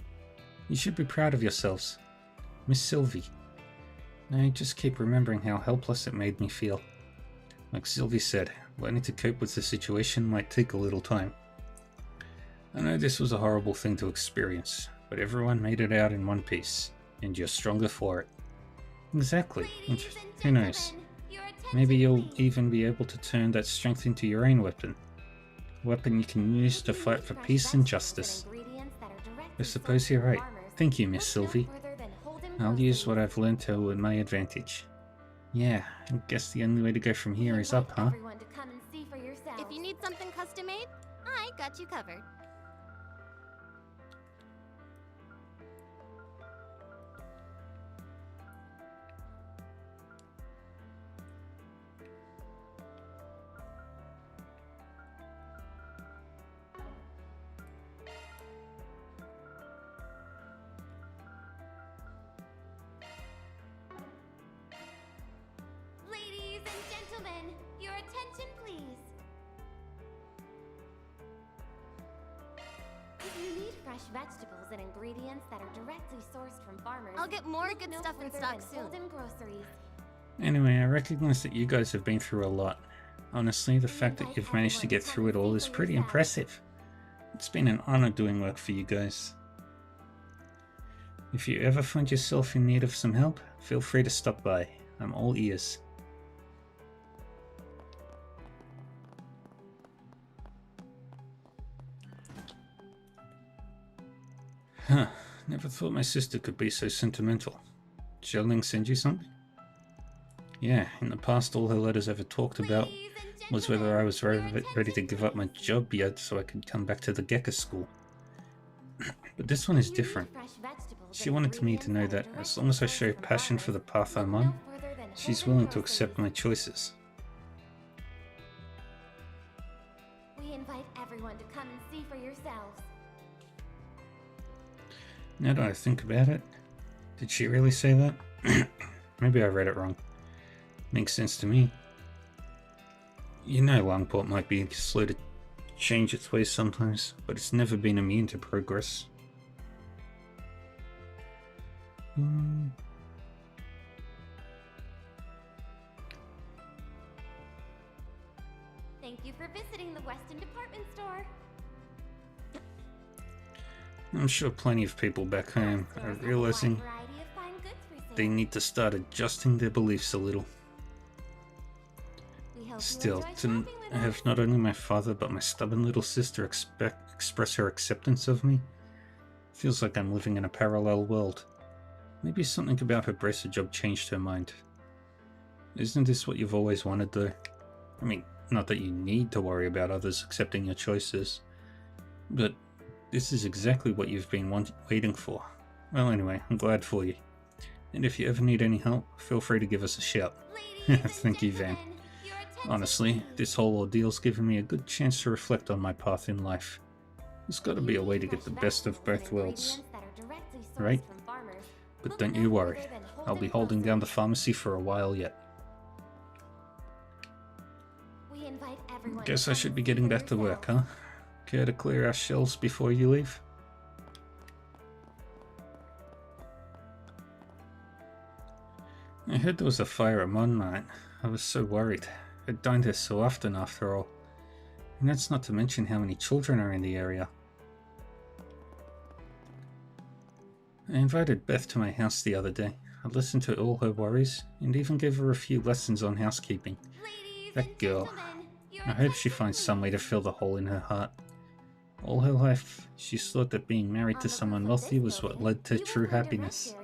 You should be proud of yourselves. Miss Sylvie. I just keep remembering how helpless it made me feel. Like Sylvie said, learning to cope with the situation might take a little time. I know this was a horrible thing to experience, but everyone made it out in one piece, and you're stronger for it. Exactly, and who knows, maybe you'll even be able to turn that strength into your own weapon. A weapon you can use to fight for peace and justice. I suppose you're right. Thank you, Miss Sylvie. I'll use what I've learned to my advantage. Yeah, I guess the only way to go from here is up, huh? Everyone to come and see for yourselves. If you need something custom made, I got you covered. Ladies and gentlemen, your attention please. If you need fresh vegetables and ingredients that are directly sourced from farmers, I'll get more look good no stuff in further stock than soon. Holden Groceries. Anyway, I recognize that you guys have been through a lot. Honestly, the fact that you've managed to get through it all is pretty impressive. It's been an honor doing work for you guys. If you ever find yourself in need of some help, feel free to stop by. I'm all ears. Huh, never thought my sister could be so sentimental. Xiaoling send you something? Yeah, in the past all her letters ever talked about Ladies and was whether I was gentlemen, ready to give up my job yet so I could come back to the Gecko school. But this one is different. She wanted me to know that as long as I show passion for the path I'm on, she's willing to accept my choices. We invite everyone to come and see for yourselves. Now that I think about it, did she really say that? Maybe I read it wrong. Makes sense to me. You know Longport might be slow to change its ways sometimes, but it's never been immune to progress. Thank you for visiting the Weston Department Store. I'm sure plenty of people back home are realizing they need to start adjusting their beliefs a little. Still, to have not only my father but my stubborn little sister express her acceptance of me feels like I'm living in a parallel world. Maybe something about her bracer job changed her mind. Isn't this what you've always wanted though? I mean, not that you need to worry about others accepting your choices, but this is exactly what you've been waiting for. Well anyway, I'm glad for you. And if you ever need any help, feel free to give us a shout. Thank you, Van. Honestly, this whole ordeal's given me a good chance to reflect on my path in life. There's gotta be a way to get the best of both worlds, right? But don't you worry, I'll be holding down the pharmacy for a while yet. Guess I should be getting back to work, huh? Care to clear our shelves before you leave? I heard there was a fire at Monmouth. I was so worried. I dined there so often after all. And that's not to mention how many children are in the area. I invited Beth to my house the other day. I listened to all her worries and even gave her a few lessons on housekeeping. That girl. I hope she finds some way to fill the hole in her heart. All her life, she's thought that being married to someone wealthy was what led to true happiness.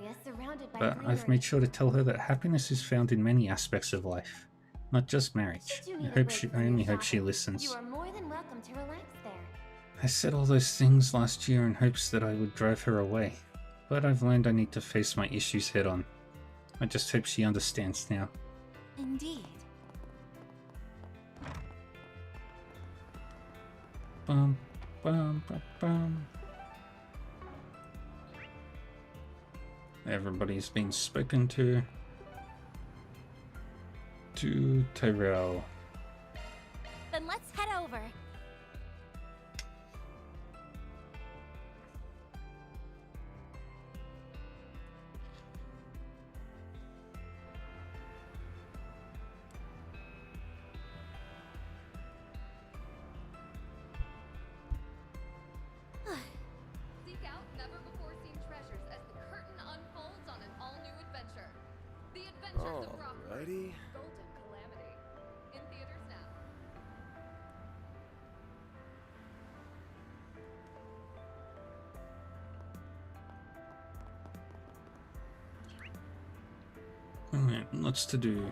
But I've made sure to tell her that happiness is found in many aspects of life, not just marriage. I only hope she listens. I said all those things last year in hopes that I would drive her away, but I've learned I need to face my issues head on. I just hope she understands now. Indeed. Bum, bum, bum, bum. Everybody's been spoken to Tyrell. Then let's head over. Seek out never-before-seen treasures as the curtain unfolds on an all-new adventure. The Adventures of Rock Alrighty. Golden Calamity. In theaters now. Right, lots to do.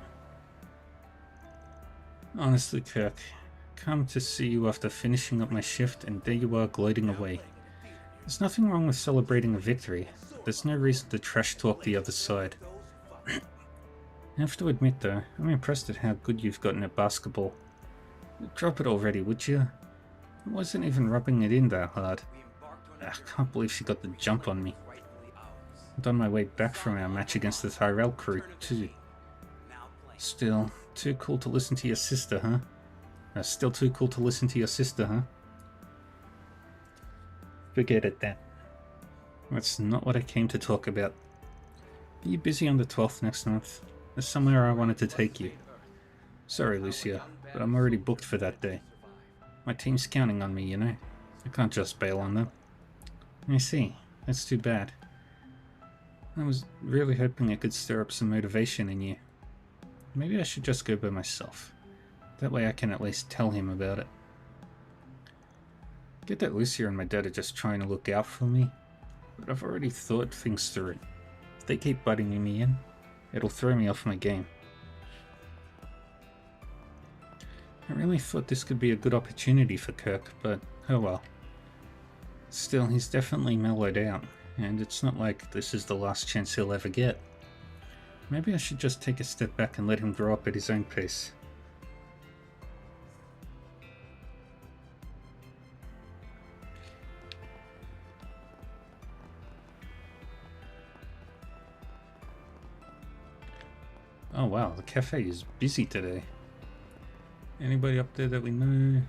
Honestly, Kirk, come to see you after finishing up my shift, and there you are gloating away. There's nothing wrong with celebrating a victory. There's no reason to trash talk the other side. I have to admit though, I'm impressed at how good you've gotten at basketball. Drop it already, would you? I wasn't even rubbing it in that hard. I can't believe she got the jump on me. And on my way back from our match against the Tyrell crew, too. Still, too cool to listen to your sister, huh? Still too cool to listen to your sister, huh? Forget it then. That's not what I came to talk about. Are you busy on the 12th next month? There's somewhere I wanted to take you. Sorry, Lucia, but I'm already booked for that day. My team's counting on me, you know. I can't just bail on them. I see. That's too bad. I was really hoping I could stir up some motivation in you. Maybe I should just go by myself. That way I can at least tell him about it. Get that Lucia and my dad are just trying to look out for me, but I've already thought things through. If they keep butting me in, it'll throw me off my game. I really thought this could be a good opportunity for Kirk, but oh well. Still, he's definitely mellowed out, and it's not like this is the last chance he'll ever get. Maybe I should just take a step back and let him grow up at his own pace. Oh wow, the cafe is busy today. Anybody up there that we know?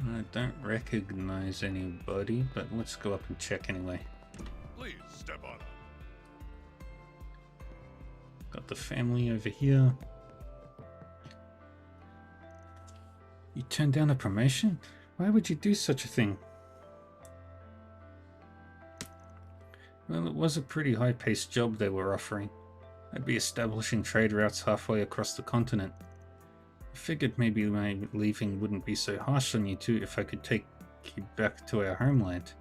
I don't recognize anybody, but let's go up and check anyway. Please step on up. Got the family over here. You turned down a promotion? Why would you do such a thing? Well, it was a pretty high-paced job they were offering. I'd be establishing trade routes halfway across the continent. I figured maybe my leaving wouldn't be so harsh on you two if I could take you back to our homeland.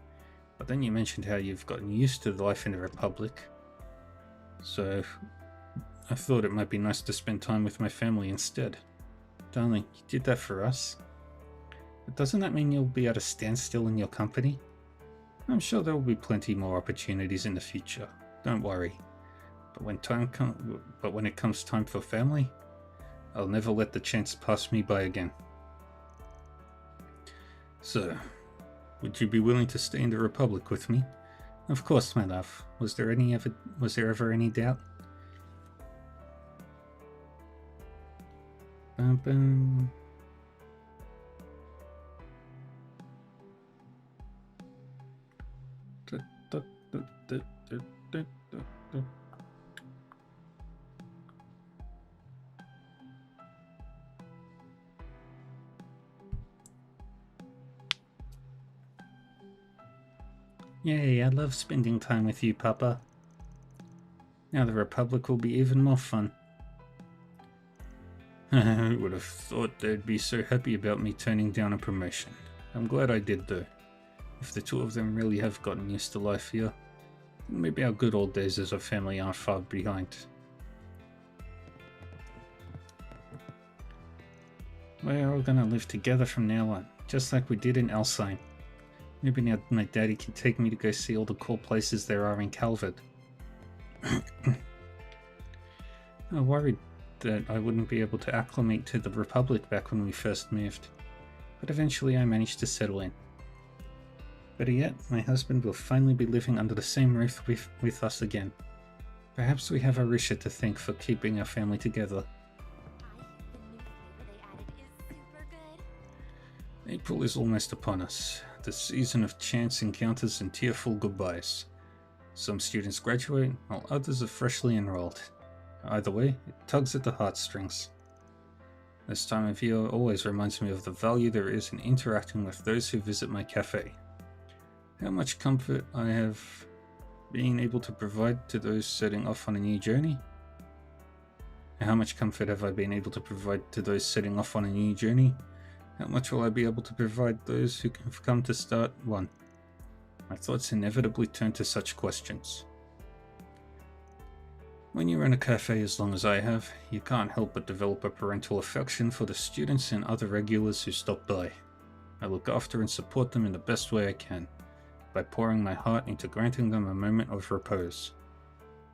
But then you mentioned how you've gotten used to the life in the Republic. So I thought it might be nice to spend time with my family instead. Darling, you did that for us. But doesn't that mean you'll be at a standstill in your company? I'm sure there will be plenty more opportunities in the future. Don't worry. But when it comes time for family, I'll never let the chance pass me by again. So, would you be willing to stay in the Republic with me? Of course, my love. Was there ever any doubt? Bum, bum. Yay, I love spending time with you, Papa. Now the Republic will be even more fun. I would have thought they'd be so happy about me turning down a promotion. I'm glad I did though. If the two of them really have gotten used to life here, then maybe our good old days as a family aren't far behind. We're all gonna live together from now on, just like we did in Alcine. Maybe now my daddy can take me to go see all the cool places there are in Calvert. I worried that I wouldn't be able to acclimate to the Republic back when we first moved, but eventually I managed to settle in. Better yet, my husband will finally be living under the same roof with us again. Perhaps we have Arisha to thank for keeping our family together. April is almost upon us, the season of chance encounters and tearful goodbyes. Some students graduate, while others are freshly enrolled. Either way, it tugs at the heartstrings. This time of year always reminds me of the value there is in interacting with those who visit my cafe. How much comfort I have been able to provide to those setting off on a new journey? How much comfort have I been able to provide to those setting off on a new journey? How much will I be able to provide those who have come to start one? My thoughts inevitably turn to such questions. When you run a cafe as long as I have, you can't help but develop a parental affection for the students and other regulars who stop by. I look after and support them in the best way I can, by pouring my heart into granting them a moment of repose.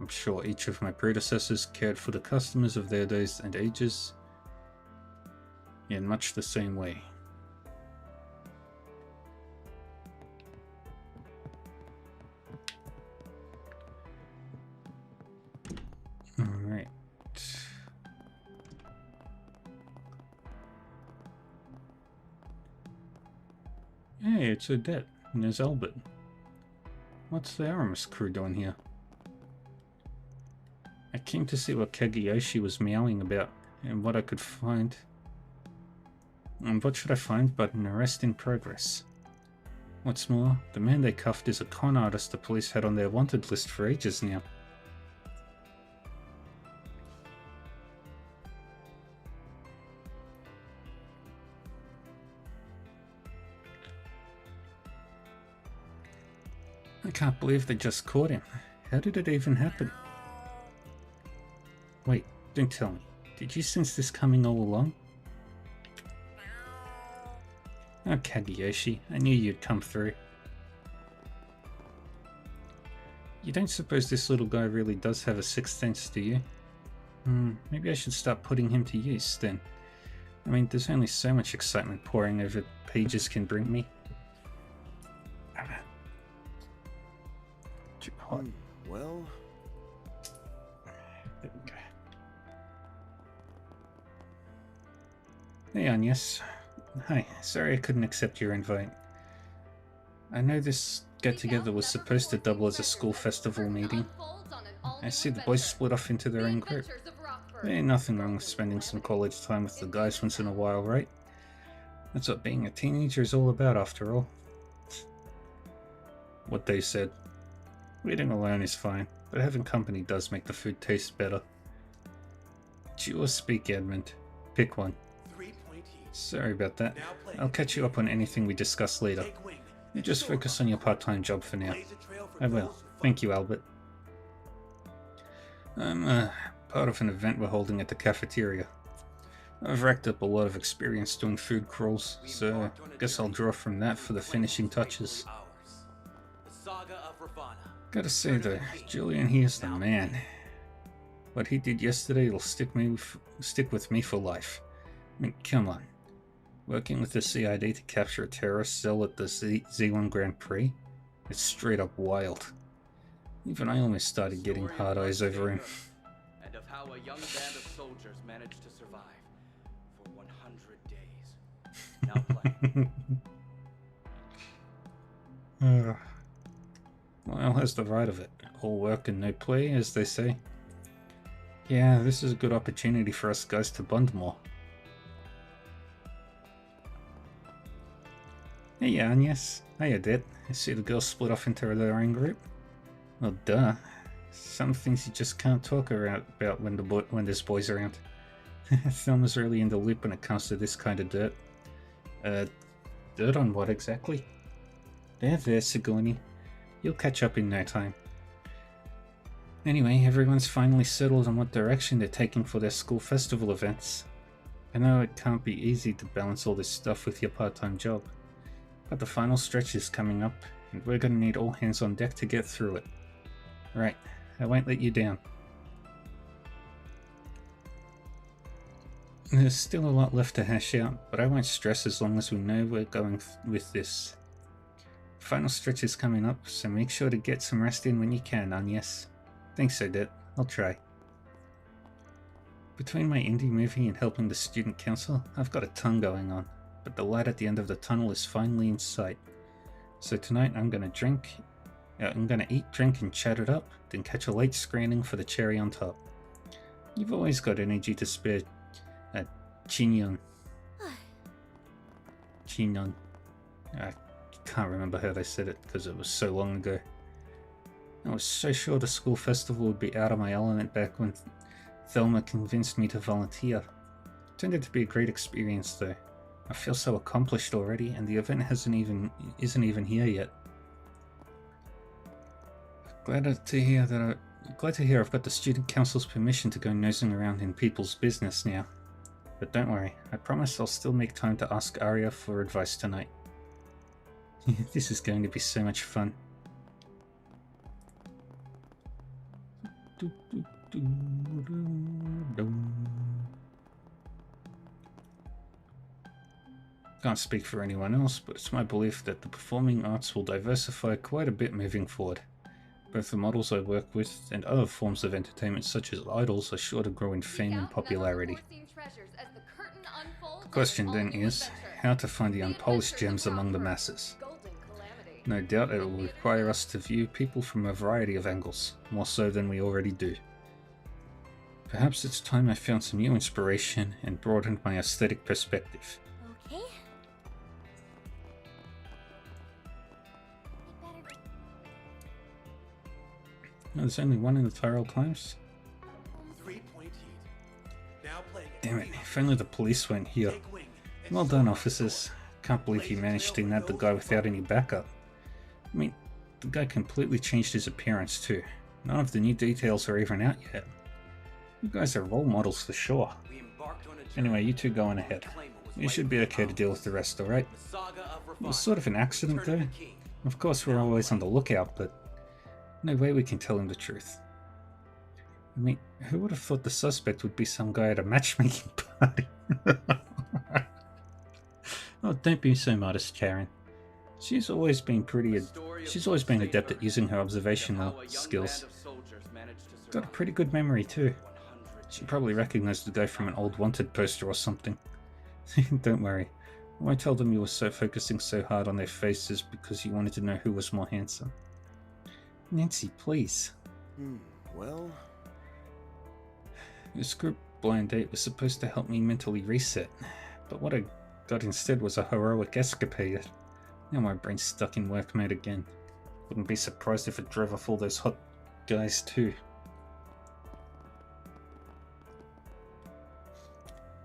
I'm sure each of my predecessors cared for the customers of their days and ages in much the same way. Alright. Hey, it's Odette, and there's Albert. What's the Aramis crew doing here? I came to see what Kageyoshi was meowing about, and what I could find. And what should I find but an arrest in progress? What's more, the man they cuffed is a con artist the police had on their wanted list for ages now. I can't believe they just caught him. How did it even happen? Wait, don't tell me. Did you sense this coming all along? Oh, Kageyoshi, I knew you'd come through. You don't suppose this little guy really does have a sixth sense, do you? Maybe I should start putting him to use, then. I mean, there's only so much excitement pouring over pages can bring me. Too hot. Well, There we go. Hey, Agnes. Hi, sorry I couldn't accept your invite. I know this get-together was supposed to double as a school festival meeting. I see the boys split off into their own group. There ain't nothing wrong with spending some college time with the guys once in a while, right? That's what being a teenager is all about, after all. What they said. Eating alone is fine, but having company does make the food taste better. Chew or speak, Edmund. Pick one. 3 point each. Sorry about that. Now play. I'll catch you up on anything we discuss later. Take wing. You just focus on your part-time job for now. Blaze a trail for I those will. who Thank you, Albert. I'm part of an event we're holding at the cafeteria. I've racked up a lot of experience doing food crawls, so guess I'll draw from that for the finishing touches. The saga of Ravana. Gotta say though, Julian here's the man. What he did yesterday will stick with me for life. I mean, come on. Working with the CID to capture a terrorist cell at the Z1 Grand Prix? It's straight up wild. Even I almost started getting hard eyes over him. And of how a young band of soldiers managed to survive for 100 days. Now play. Well, has the right of it. All work and no play, as they say. Yeah, this is a good opportunity for us guys to bond more. Hey, Agnes. Hey, Odette. I see the girls split off into their own group. Well, duh. Some things you just can't talk about when there's boys around. Thelma's really in the loop when it comes to this kind of dirt. Dirt on what exactly? There, Sigourney. You'll catch up in no time. Anyway, everyone's finally settled on what direction they're taking for their school festival events. I know it can't be easy to balance all this stuff with your part-time job, but the final stretch is coming up, and we're gonna need all hands on deck to get through it. Right, I won't let you down. There's still a lot left to hash out, but I won't stress as long as we know we're going with this. Final stretch is coming up, so make sure to get some rest in when you can, Agnes. Thanks, Odette. I'll try. Between my indie movie and helping the student council, I've got a ton going on, but the light at the end of the tunnel is finally in sight. So tonight I'm gonna eat, drink, and chat it up, then catch a late screening for the cherry on top. You've always got energy to spare, Chinyon. Chinyon. I can't remember how they said it because it was so long ago. I was so sure the school festival would be out of my element back when Thelma convinced me to volunteer. It turned out to be a great experience though. I feel so accomplished already, and the event isn't even here yet. Glad to hear that Glad to hear I've got the student council's permission to go nosing around in people's business now. But don't worry, I promise I'll still make time to ask Arya for advice tonight. This is going to be so much fun. Can't speak for anyone else, but it's my belief that the performing arts will diversify quite a bit moving forward. Both the models I work with and other forms of entertainment such as idols are sure to grow in fame and popularity. The question then is, how to find the unpolished gems among the masses. No doubt it will require us to view people from a variety of angles, more so than we already do. Perhaps it's time I found some new inspiration and broadened my aesthetic perspective. Okay. There's only one in the Tyrell Times? 3-point heat. Now playing it. Damn it, if only the police weren't here. Well done, officers. Can't believe you managed to nab the guy without any backup. I mean, the guy completely changed his appearance too. None of the new details are even out yet. You guys are role models for sure. Anyway, you two go on ahead. You should be okay to deal with the rest, alright? It was sort of an accident though. Of course we're always on the lookout, but no way we can tell him the truth. I mean, who would have thought the suspect would be some guy at a matchmaking party? Oh, don't be so modest, Karen. She's always been adept at using her observational skills. Got a pretty good memory too. She probably recognized the guy from an old wanted poster or something. Don't worry, I won't tell them you were focusing so hard on their faces because you wanted to know who was more handsome. Nancy, please. Well... This group blind date was supposed to help me mentally reset, but what I got instead was a heroic escapade. Now my brain's stuck in work mode again. Wouldn't be surprised if it drove off all those hot guys too.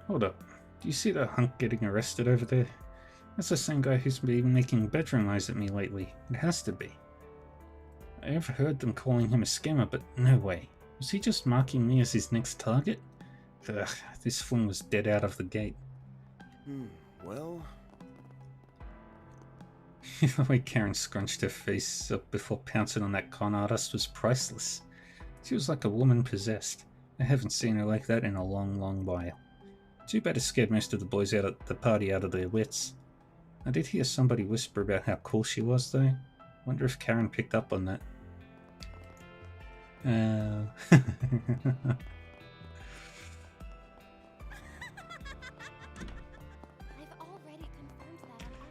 Hold up, do you see that hunk getting arrested over there? That's the same guy who's been making bedroom eyes at me lately. It has to be. I overheard them calling him a scammer, but no way. Was he just marking me as his next target? Ugh, this fling was dead out of the gate. Well... The way Karen scrunched her face up before pouncing on that con artist was priceless. She was like a woman possessed. I haven't seen her like that in a long, long while. Too bad it scared most of the boys out at the party out of their wits. I did hear somebody whisper about how cool she was though. Wonder if Karen picked up on that. I've already confirmed that on our end, though.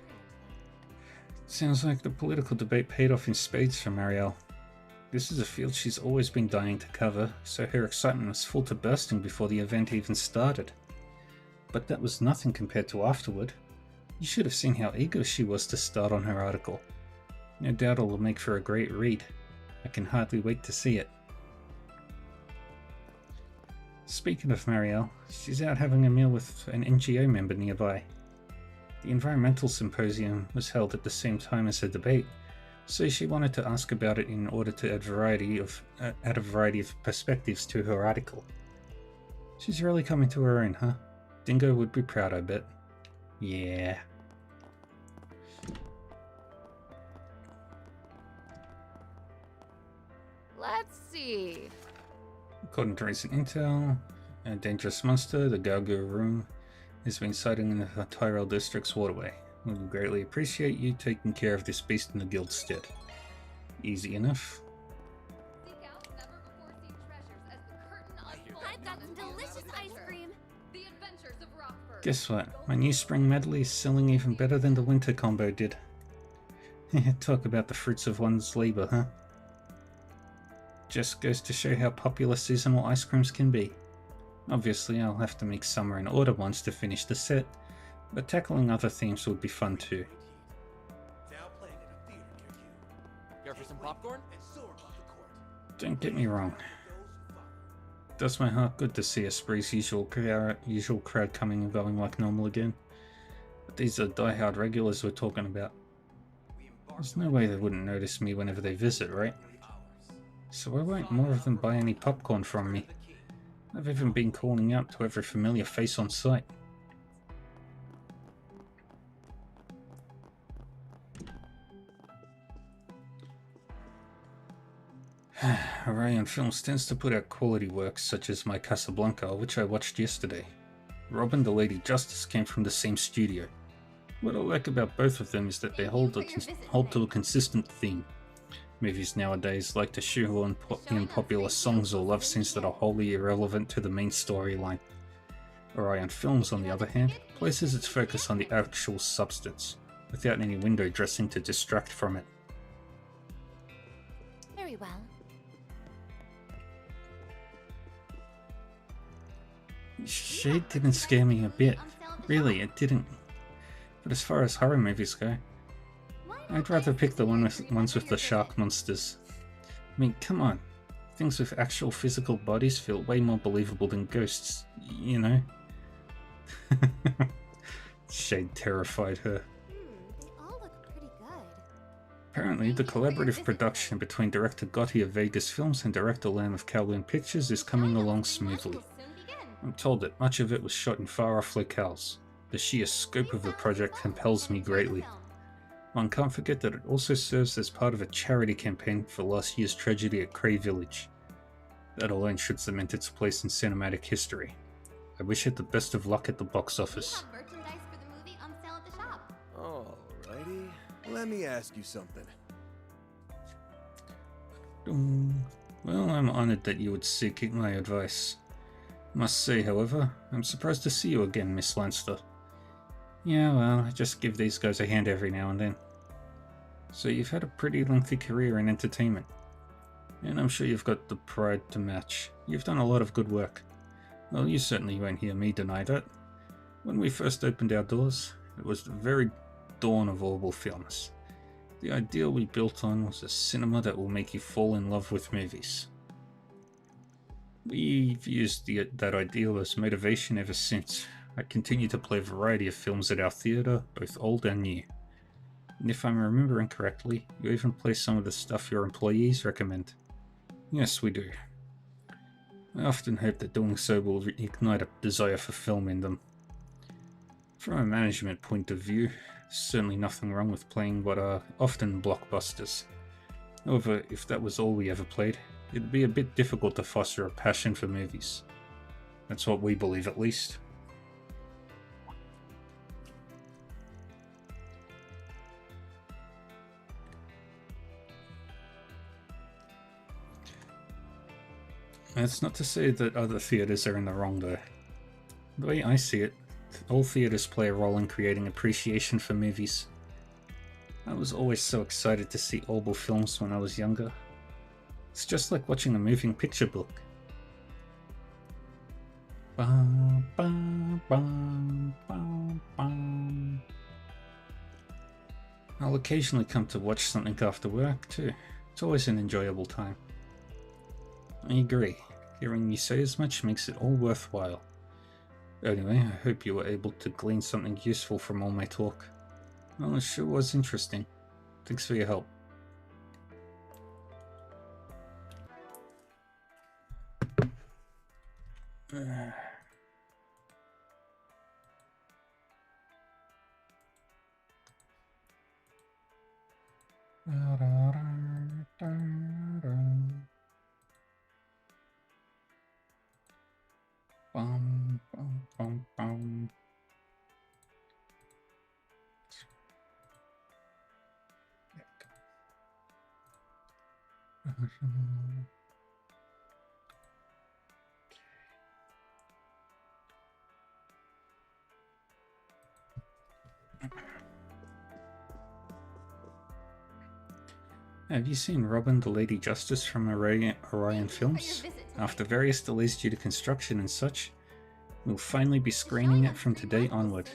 Sounds like the political debate paid off in spades for Marielle. This is a field she's always been dying to cover, so her excitement was full to bursting before the event even started. But that was nothing compared to afterward. You should have seen how eager she was to start on her article. No doubt it will make for a great read. I can hardly wait to see it. Speaking of Marielle, she's out having a meal with an NGO member nearby. The environmental symposium was held at the same time as the debate, so she wanted to ask about it in order to add a variety of perspectives to her article. She's really coming to her own, huh? Dingo would be proud, I bet. Yeah. Let's see. According to recent intel, a dangerous monster, the Gargoyle Room, has been sighted in the Tyrell District's waterway. We would greatly appreciate you taking care of this beast in the guild's stead. Easy enough. Seek out never-before-seen treasures as the curtain unfolds I've got on some an all-new delicious ice adventure. cream. The Adventures of Rockford. Guess what? My new spring medley is selling even better than the winter combo did. Talk about the fruits of one's labor, huh? Just goes to show how popular seasonal ice creams can be. Obviously, I'll have to make summer and autumn ones to finish the set, but tackling other themes would be fun too. Now playing at a theater near you. Care for some popcorn? And soar above the court. Don't get me wrong. It does my heart good to see Esprit's usual crowd coming and going like normal again. But these are diehard regulars we're talking about. There's no way they wouldn't notice me whenever they visit, right? so why won't more of them buy any popcorn from me? I've even been calling out to every familiar face on site. Orion Films tends to put out quality works such as my Casablanca, which I watched yesterday. Robin the Lady Justice came from the same studio. What I like about both of them is that they hold to a consistent theme. Movies nowadays like to shoehorn in popular songs or love scenes that are wholly irrelevant to the main storyline. Orion Films, on the other hand, places its focus on the actual substance, without any window dressing to distract from it. Very well. Shade didn't scare me a bit. Really, it didn't. But as far as horror movies go, I'd rather pick the ones with the shark monsters. I mean, come on. Things with actual physical bodies feel way more believable than ghosts, you know? Shade terrified her. They all look pretty good. Apparently, the collaborative production between director Gotti of Vegas Films and director Lamb of Kowloon Pictures is coming along smoothly. I'm told that much of it was shot in far-off locales. The sheer scope of the project compels me greatly. One can't forget that it also serves as part of a charity campaign for last year's tragedy at Cray Village. That alone should cement its place in cinematic history. I wish it the best of luck at the box office. We have merchandise for the movie on sale at the shop. Alrighty. Let me ask you something. Well, I'm honored that you would seek my advice. Must say, however, I'm surprised to see you again, Miss Lanster. Yeah, well, I just give these guys a hand every now and then. So you've had a pretty lengthy career in entertainment. And I'm sure you've got the pride to match. You've done a lot of good work. Well, you certainly won't hear me deny that. When we first opened our doors, it was the very dawn of Orbital Films. The ideal we built on was a cinema that will make you fall in love with movies. We've used that ideal as motivation ever since. I continue to play a variety of films at our theatre, both old and new. And if I'm remembering correctly, you even play some of the stuff your employees recommend. Yes, we do. I often hope that doing so will ignite a desire for film in them. From a management point of view, there's certainly nothing wrong with playing what are often blockbusters. However, if that was all we ever played, it'd be a bit difficult to foster a passion for movies. That's what we believe, at least. That's not to say that other theatres are in the wrong though. The way I see it, all theatres play a role in creating appreciation for movies. I was always so excited to see Orbital Films when I was younger. It's just like watching a moving picture book. Bum, bum, bum, bum, bum. I'll occasionally come to watch something after work too. It's always an enjoyable time. I agree. Hearing you say as much makes it all worthwhile. Anyway, I hope you were able to glean something useful from all my talk. Well, it sure was interesting. Thanks for your help. Bum, bum, bum, bum. Have you seen Robin the Lady Justice from Orion Films? After various delays due to construction and such, we'll finally be screening it from today onward.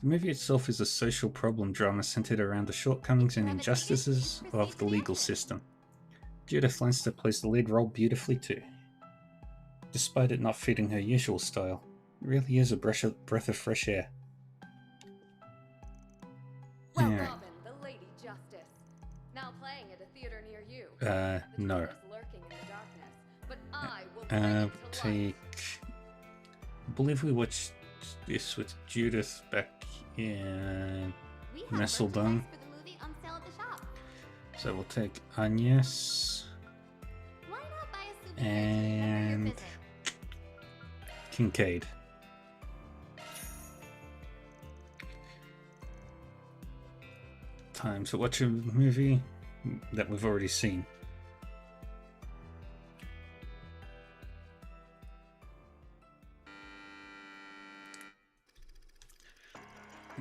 The movie itself is a social problem drama centered around the shortcomings and injustices of the legal system. Judith Lanster plays the lead role beautifully too. Despite it not fitting her usual style, it really is a breath of fresh air. Well, Robin, the Lady Justice. Now playing at a theater near you. No. The Take. I believe we watched this with Judith back in We have Messeldon. merchandise for the movie on sale at the shop. So we'll take Agnes Why not buy a souvenir to remember your and visit? Kincaid. Time to watch a movie that we've already seen.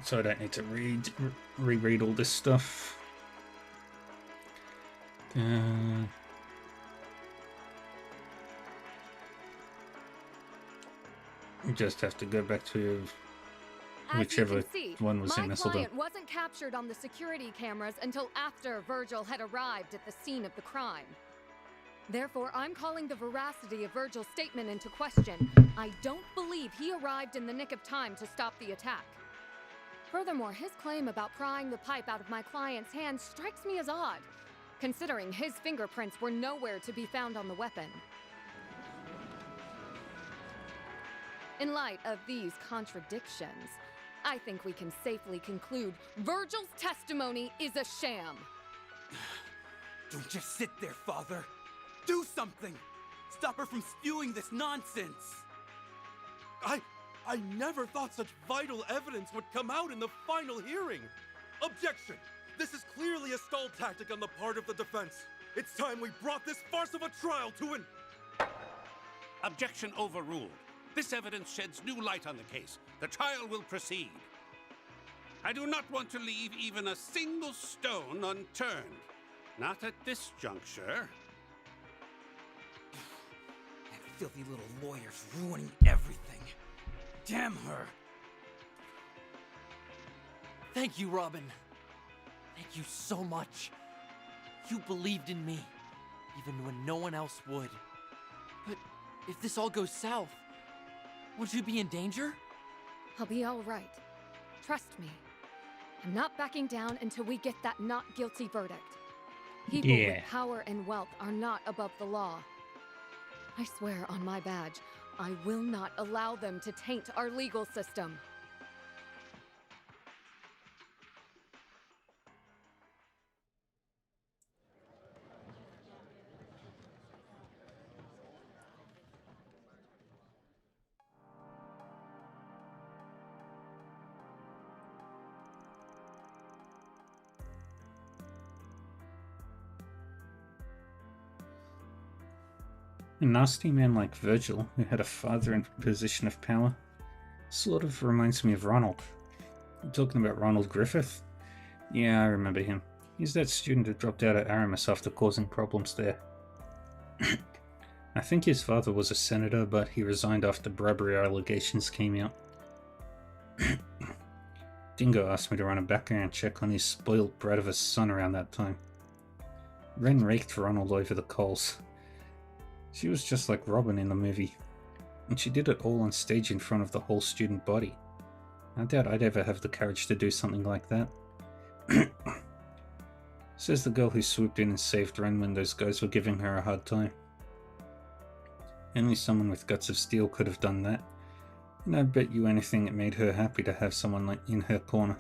So I don't need to reread all this stuff. You just have to go back to whichever one was in my Messeldon. client wasn't captured on the security cameras until after Virgil had arrived at the scene of the crime. Therefore, I'm calling the veracity of Virgil's statement into question. I don't believe he arrived in the nick of time to stop the attack. Furthermore, his claim about prying the pipe out of my client's hand strikes me as odd, considering his fingerprints were nowhere to be found on the weapon. In light of these contradictions, I think we can safely conclude Virgil's testimony is a sham. Don't just sit there, Father. Do something! Stop her from spewing this nonsense! I never thought such vital evidence would come out in the final hearing! Objection! This is clearly a stall tactic on the part of the defense. It's time we brought this farce of a trial to an... Objection overruled. This evidence sheds new light on the case. The trial will proceed. I do not want to leave even a single stone unturned. Not at this juncture. That filthy little lawyer's ruining everything. Damn her! Thank you, Robin. Thank you so much. You believed in me, even when no one else would. But if this all goes south, would you be in danger? I'll be all right. Trust me. I'm not backing down until we get that not guilty verdict. People with power and wealth are not above the law. I swear on my badge, I will not allow them to taint our legal system. A nasty man like Virgil, who had a father in a position of power, sort of reminds me of Ronald. You talking about Ronald Griffith? Yeah, I remember him. He's that student who dropped out at Aramis after causing problems there. I think his father was a senator, but he resigned after bribery allegations came out. Dingo asked me to run a background check on his spoiled brat of a son around that time. Ren raked Ronald over the coals. She was just like Robin in the movie, and she did it all on stage in front of the whole student body. I doubt I'd ever have the courage to do something like that. Says the girl who swooped in and saved Ren when those guys were giving her a hard time. Only someone with guts of steel could have done that, and I bet you anything it made her happy to have someone like in her corner.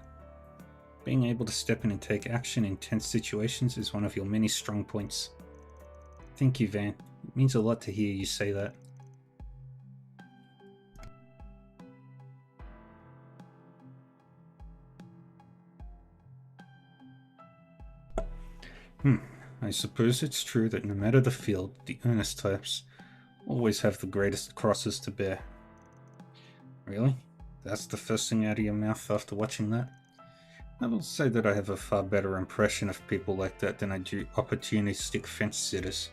Being able to step in and take action in tense situations is one of your many strong points. Thank you, Van. It means a lot to hear you say that. I suppose it's true that no matter the field, the earnest types always have the greatest crosses to bear. Really? That's the first thing out of your mouth after watching that? I will say that I have a far better impression of people like that than I do opportunistic fence sitters.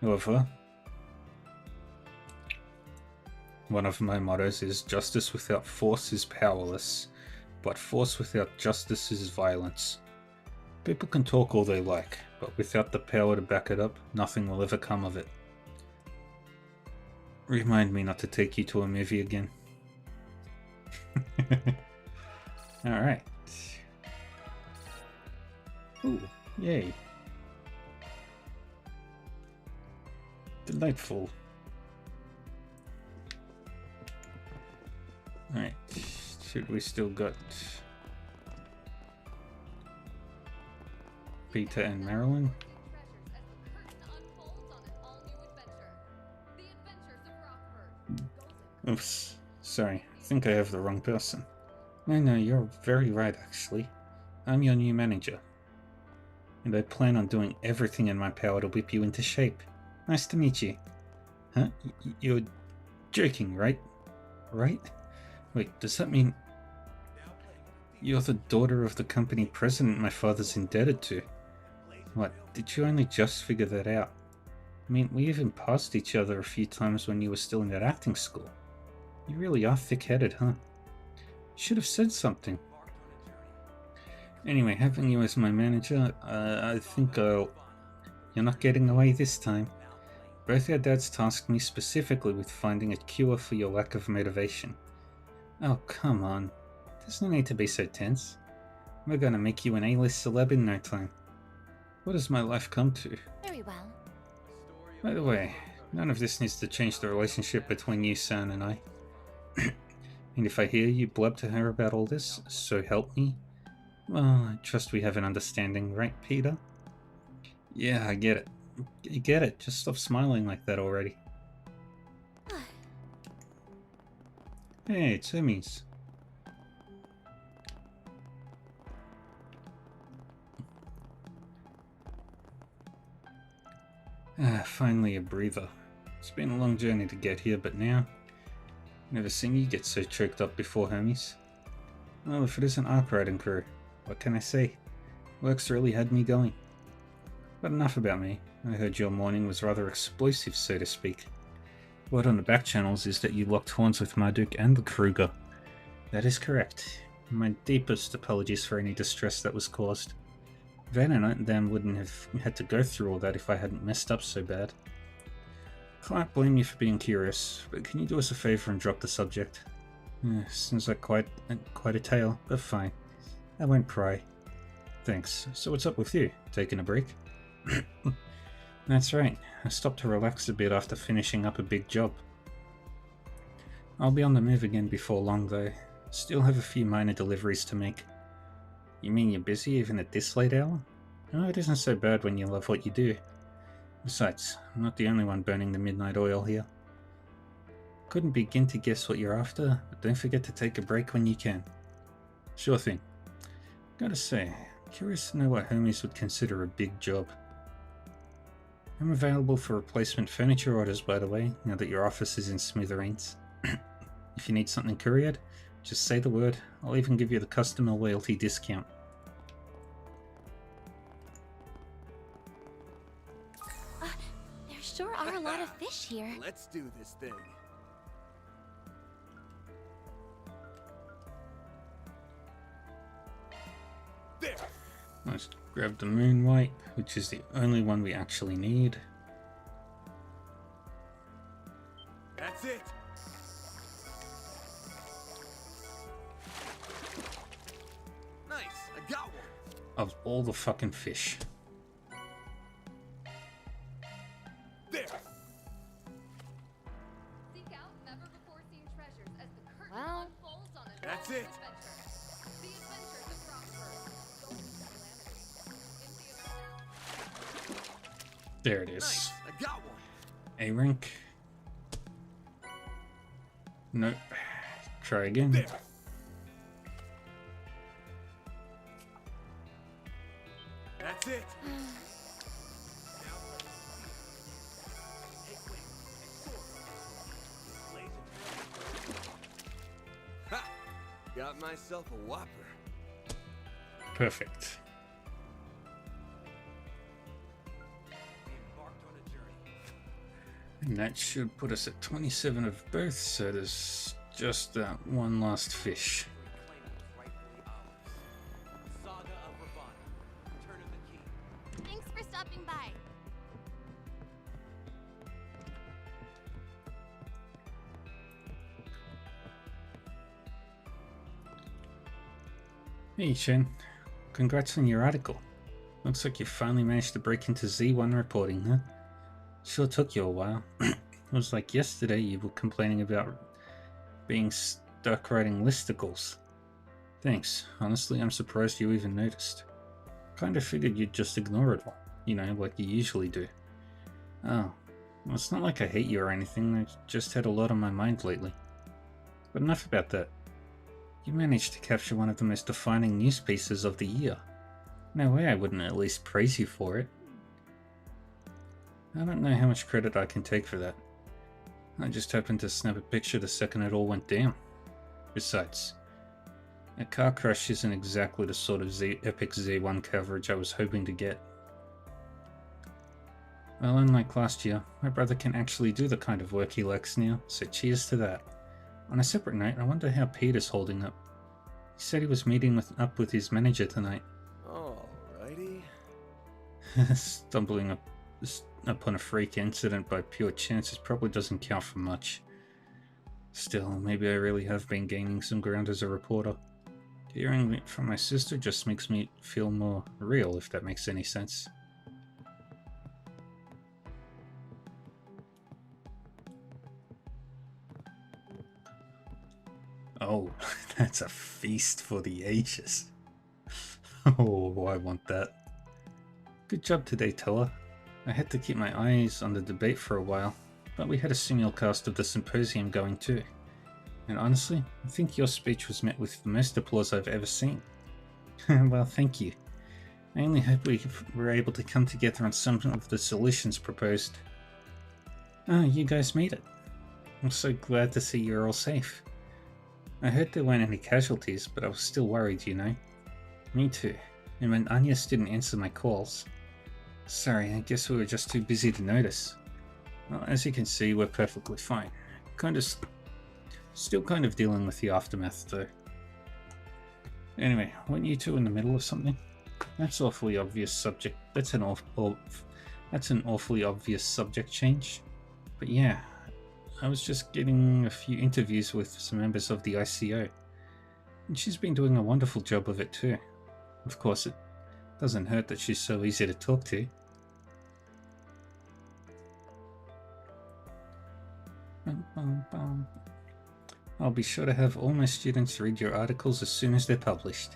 However, one of my mottos is justice without force is powerless, but force without justice is violence. People can talk all they like, but without the power to back it up, nothing will ever come of it. Remind me not to take you to a movie again. Alright. Ooh, yay. Delightful. Should we still got Peter and Marilyn? Oops, sorry, I think I have the wrong person. No, you're very right actually. I'm your new manager. And I plan on doing everything in my power to whip you into shape. Nice to meet you. Huh? You're joking, right? Right? Wait, does that mean you're the daughter of the company president my father's indebted to? What, did you only just figure that out? I mean, we even passed each other a few times when you were still in that acting school. You really are thick-headed, huh? Should have said something. Anyway, having you as my manager, I think you're not getting away this time. Both our dads tasked me specifically with finding a cure for your lack of motivation. Oh, come on. There's no need to be so tense. We're gonna make you an A-list celeb in no time. What has my life come to? Very well. By the way, none of this needs to change the relationship between you, San, and I. And if I hear you blub to her about all this, so help me, well, I trust we have an understanding, right, Peter? Yeah, I get it. I get it. Just stop smiling like that already. Hey, it's Hermes. Finally a breather. It's been a long journey to get here, but now... Never seen you get so choked up before, Hermes. Well, if it isn't Arc Riding Crew, what can I say? Work's really had me going. But enough about me. I heard your morning was rather explosive, so to speak. Word on the back channels is that you locked horns with Marduk and the Kruger. That is correct. My deepest apologies for any distress that was caused. Van and them wouldn't have had to go through all that if I hadn't messed up so bad. Can't blame you for being curious, but can you do us a favor and drop the subject? Seems like quite a tale, but fine. I won't pry. Thanks. So what's up with you? Taking a break? That's right. I stopped to relax a bit after finishing up a big job. I'll be on the move again before long though. Still have a few minor deliveries to make. You mean you're busy even at this late hour? No, it isn't so bad when you love what you do. Besides, I'm not the only one burning the midnight oil here. Couldn't begin to guess what you're after, but don't forget to take a break when you can. Sure thing. Gotta say, curious to know what Hermes would consider a big job. I'm available for replacement furniture orders, by the way, now that your office is in smithereens. If you need something couriered, just say the word. I'll even give you the customer loyalty discount. There sure are a lot of fish here. Let's do this thing. There. Let's grab the Moonwipe, which is the only one we actually need. That's it. Nice, I got one. Of all the fucking fish. There. Seek out never-before-seen treasures as the curtain Well, unfolds on an that's all-new it. adventure. The adventures of Rockford. Golden Calamity. There it is. Nice, I got one. A rank. Nope. Try again. There. That's it. Ha! Got myself a whopper. Perfect. And that should put us at 27 of both, so there's just that one last fish. Thanks for stopping by. Hey Shen, congrats on your article. Looks like you finally managed to break into Z1 reporting, huh? Sure took you a while. It was like yesterday you were complaining about being stuck writing listicles. Thanks. Honestly, I'm surprised you even noticed. Kinda figured you'd just ignore it all, you know, like you usually do. Oh, well, it's not like I hate you or anything, I just had a lot on my mind lately. But enough about that. You managed to capture one of the most defining news pieces of the year. No way I wouldn't at least praise you for it. I don't know how much credit I can take for that. I just happened to snap a picture the second it all went down. Besides, a car crash isn't exactly the sort of epic Z1 coverage I was hoping to get. Well, unlike last year, my brother can actually do the kind of work he likes now, so cheers to that. On a separate note, I wonder how Peter's holding up. He said he was meeting up with his manager tonight. Alrighty. Stumbling upon a freak incident by pure chance probably doesn't count for much. Still, maybe I really have been gaining some ground as a reporter. Hearing it from my sister just makes me feel more real, if that makes any sense. Oh, that's a feast for the ages. Oh, I want that. Good job today, Teller. I had to keep my eyes on the debate for a while, but we had a simulcast of the symposium going too. And honestly, I think your speech was met with the most applause I've ever seen. Well, thank you. I only hope we were able to come together on some of the solutions proposed. Oh, you guys made it. I'm so glad to see you're all safe. I heard there weren't any casualties, but I was still worried, you know. Me too. And when Agnes didn't answer my calls... Sorry, I guess we were just too busy to notice. Well, as you can see, we're perfectly fine. Still kind of dealing with the aftermath, though. Anyway, weren't you two in the middle of something? That's awfully obvious subject. That's an awfully obvious subject change. But yeah, I was just getting a few interviews with some members of the ICO. And she's been doing a wonderful job of it too. Of course, it doesn't hurt that she's so easy to talk to. I'll be sure to have all my students read your articles as soon as they're published.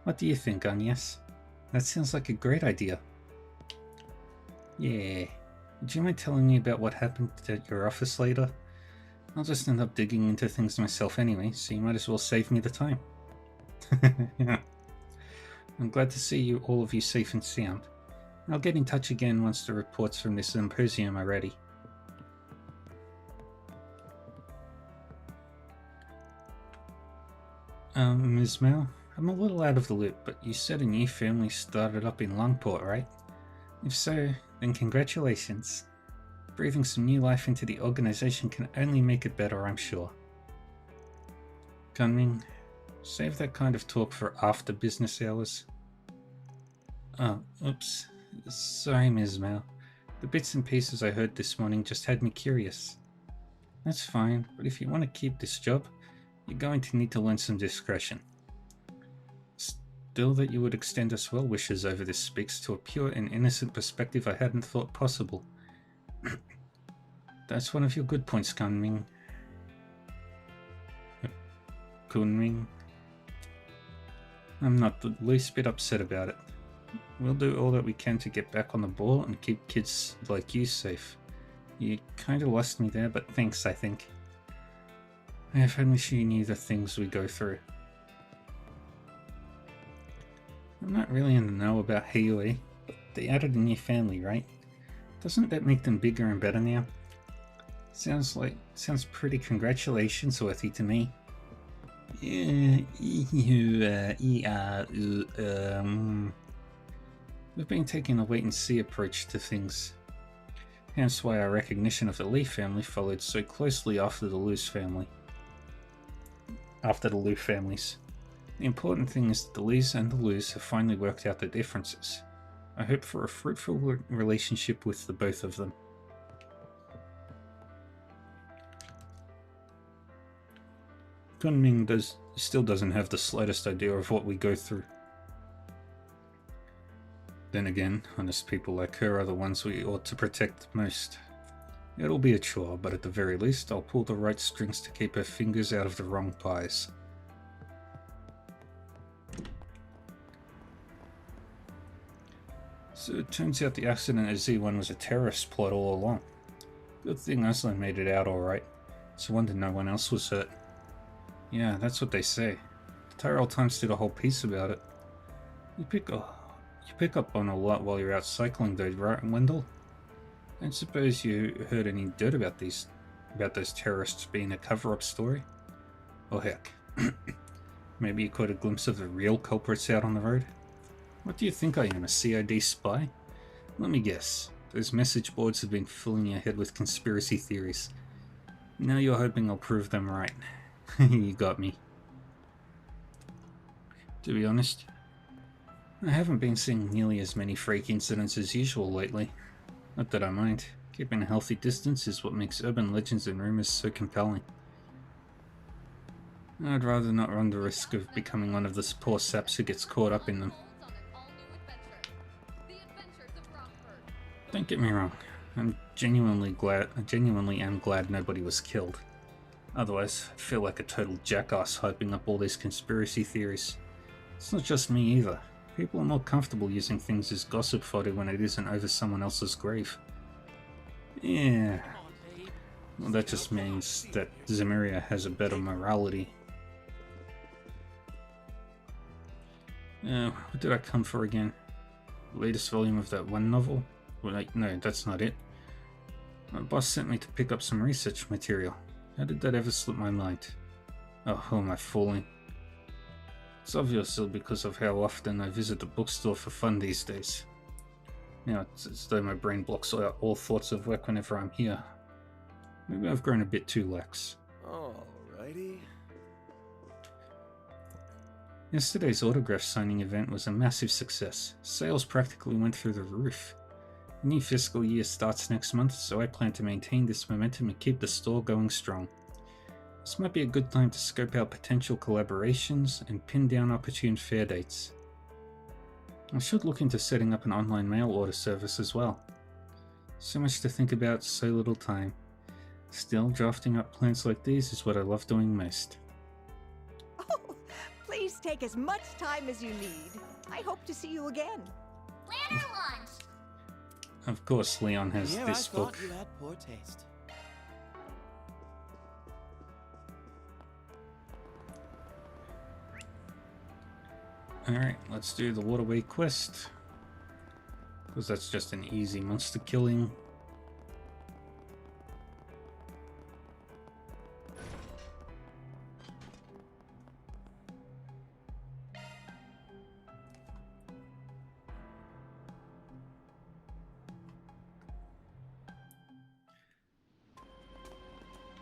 What do you think, Agnes? That sounds like a great idea. Yeah. Would you mind telling me about what happened at your office later? I'll just end up digging into things myself anyway, so you might as well save me the time. Yeah. I'm glad to see all of you safe and sound. I'll get in touch again once the reports from this symposium are ready. Ms. Mao, I'm a little out of the loop, but you said a new family started up in Longport, right? If so, then congratulations. Breathing some new life into the organization can only make it better, I'm sure. Gunming, save that kind of talk for after business hours. Oh, oops. Sorry, Ms. Mao. The bits and pieces I heard this morning just had me curious. That's fine, but if you want to keep this job, you're going to need to learn some discretion. Still, that you would extend us well wishes over this speaks to a pure and innocent perspective I hadn't thought possible. That's one of your good points, Kunming. Kunming. I'm not the least bit upset about it. We'll do all that we can to get back on the ball and keep kids like you safe. You kinda lost me there, but thanks, I think. If only she knew the things we go through. I'm not really in the know about Heiyue, but they added a new family, right? Doesn't that make them bigger and better now? Sounds pretty congratulations worthy to me. We've been taking a wait-and-see approach to things. Hence why our recognition of the Lee family followed so closely after the Liu families. The important thing is that the Lees and the Lus have finally worked out their differences. I hope for a fruitful relationship with the both of them. Kunming still doesn't have the slightest idea of what we go through. Then again, honest people like her are the ones we ought to protect most. It'll be a chore, but at the very least I'll pull the right strings to keep her fingers out of the wrong pies. So it turns out the accident at Z1 was a terrorist plot all along. Good thing Aslan made it out alright. It's a wonder no one else was hurt. Yeah, that's what they say. The Tyrell Times did a whole piece about it. You pick up on a lot while you're out cycling though, right, Wendell? Don't suppose you heard any dirt about those terrorists being a cover-up story? Or heck, maybe you caught a glimpse of the real culprits out on the road? What do you think I am, a CID spy? Let me guess. Those message boards have been filling your head with conspiracy theories. Now you're hoping I'll prove them right. You got me. To be honest, I haven't been seeing nearly as many freak incidents as usual lately. Not that I mind. Keeping a healthy distance is what makes urban legends and rumors so compelling. I'd rather not run the risk of becoming one of those poor saps who gets caught up in them. Don't get me wrong, I genuinely am glad nobody was killed. Otherwise, I feel like a total jackass hyping up all these conspiracy theories. It's not just me either. People are more comfortable using things as gossip fodder when it isn't over someone else's grave. Yeah. Well, that just means that Zemuria has a better morality. What did I come for again? Latest volume of that one novel? Wait, no, that's not it. My boss sent me to pick up some research material. How did that ever slip my mind? Oh, who am I fooling? It's obviously because of how often I visit the bookstore for fun these days. Now it's as though my brain blocks out all thoughts of work whenever I'm here. Maybe I've grown a bit too lax. Alrighty. Yesterday's autograph signing event was a massive success. Sales practically went through the roof. The new fiscal year starts next month, so I plan to maintain this momentum and keep the store going strong. This might be a good time to scope out potential collaborations and pin down opportune fair dates. I should look into setting up an online mail order service as well. So much to think about, so little time. Still, drafting up plans like these is what I love doing most. Oh, please take as much time as you need. I hope to see you again. Plan our lunch. Of course, Leon has Yeah, this I book. thought you had poor taste. Alright, let's do the Waterway quest. Because that's just an easy monster killing.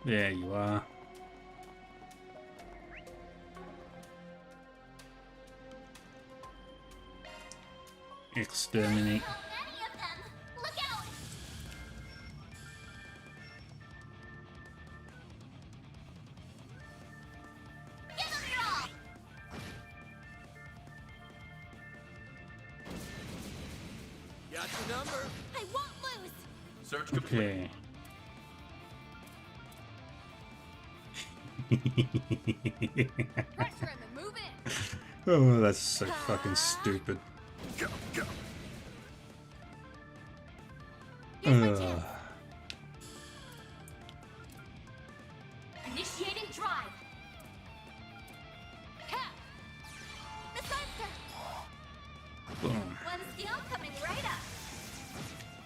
There you are. Exterminate. So many of them. Look out! Give them your all. Got your number. I won't lose. Search complete. Okay. Pressure him and move in. Oh, that's so fucking stupid. Go, go. Here's my Ugh. chance. Initiating drive. Ha! Misunster. Boom. One skill coming right up.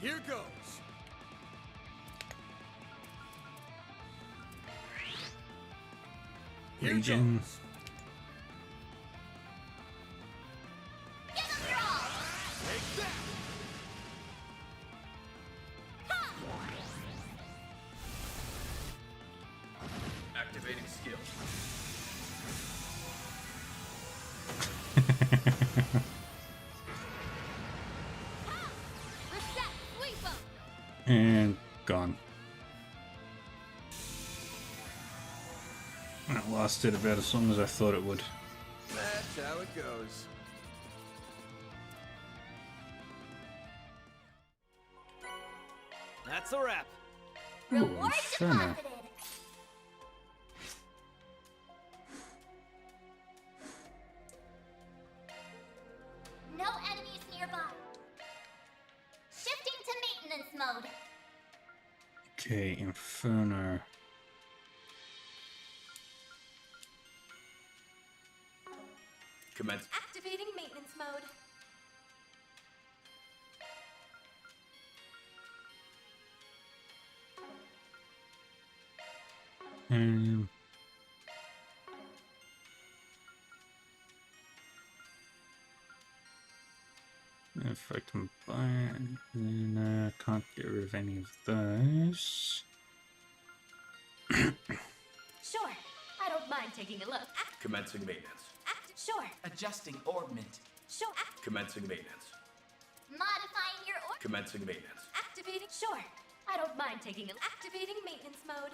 Here goes. Here Regen. goes. Give them your all. Take that. Ha! Activating skill. Ha! Reset. Sweep 'em. And gone. That lasted about as long as I thought it would. That's how it goes. That's a wrap. Ooh, Reward Inferno. deposited. No enemies nearby. Okay, Inferno. Commence. Activating maintenance mode. If I can buy it, then I can't get rid of any of those. Sure. I don't mind taking a look. Commencing maintenance. Sure. Adjusting orbment. Sure. Commencing maintenance. Modifying your order. Commencing maintenance. Activating. Sure. I don't mind taking a activating maintenance mode.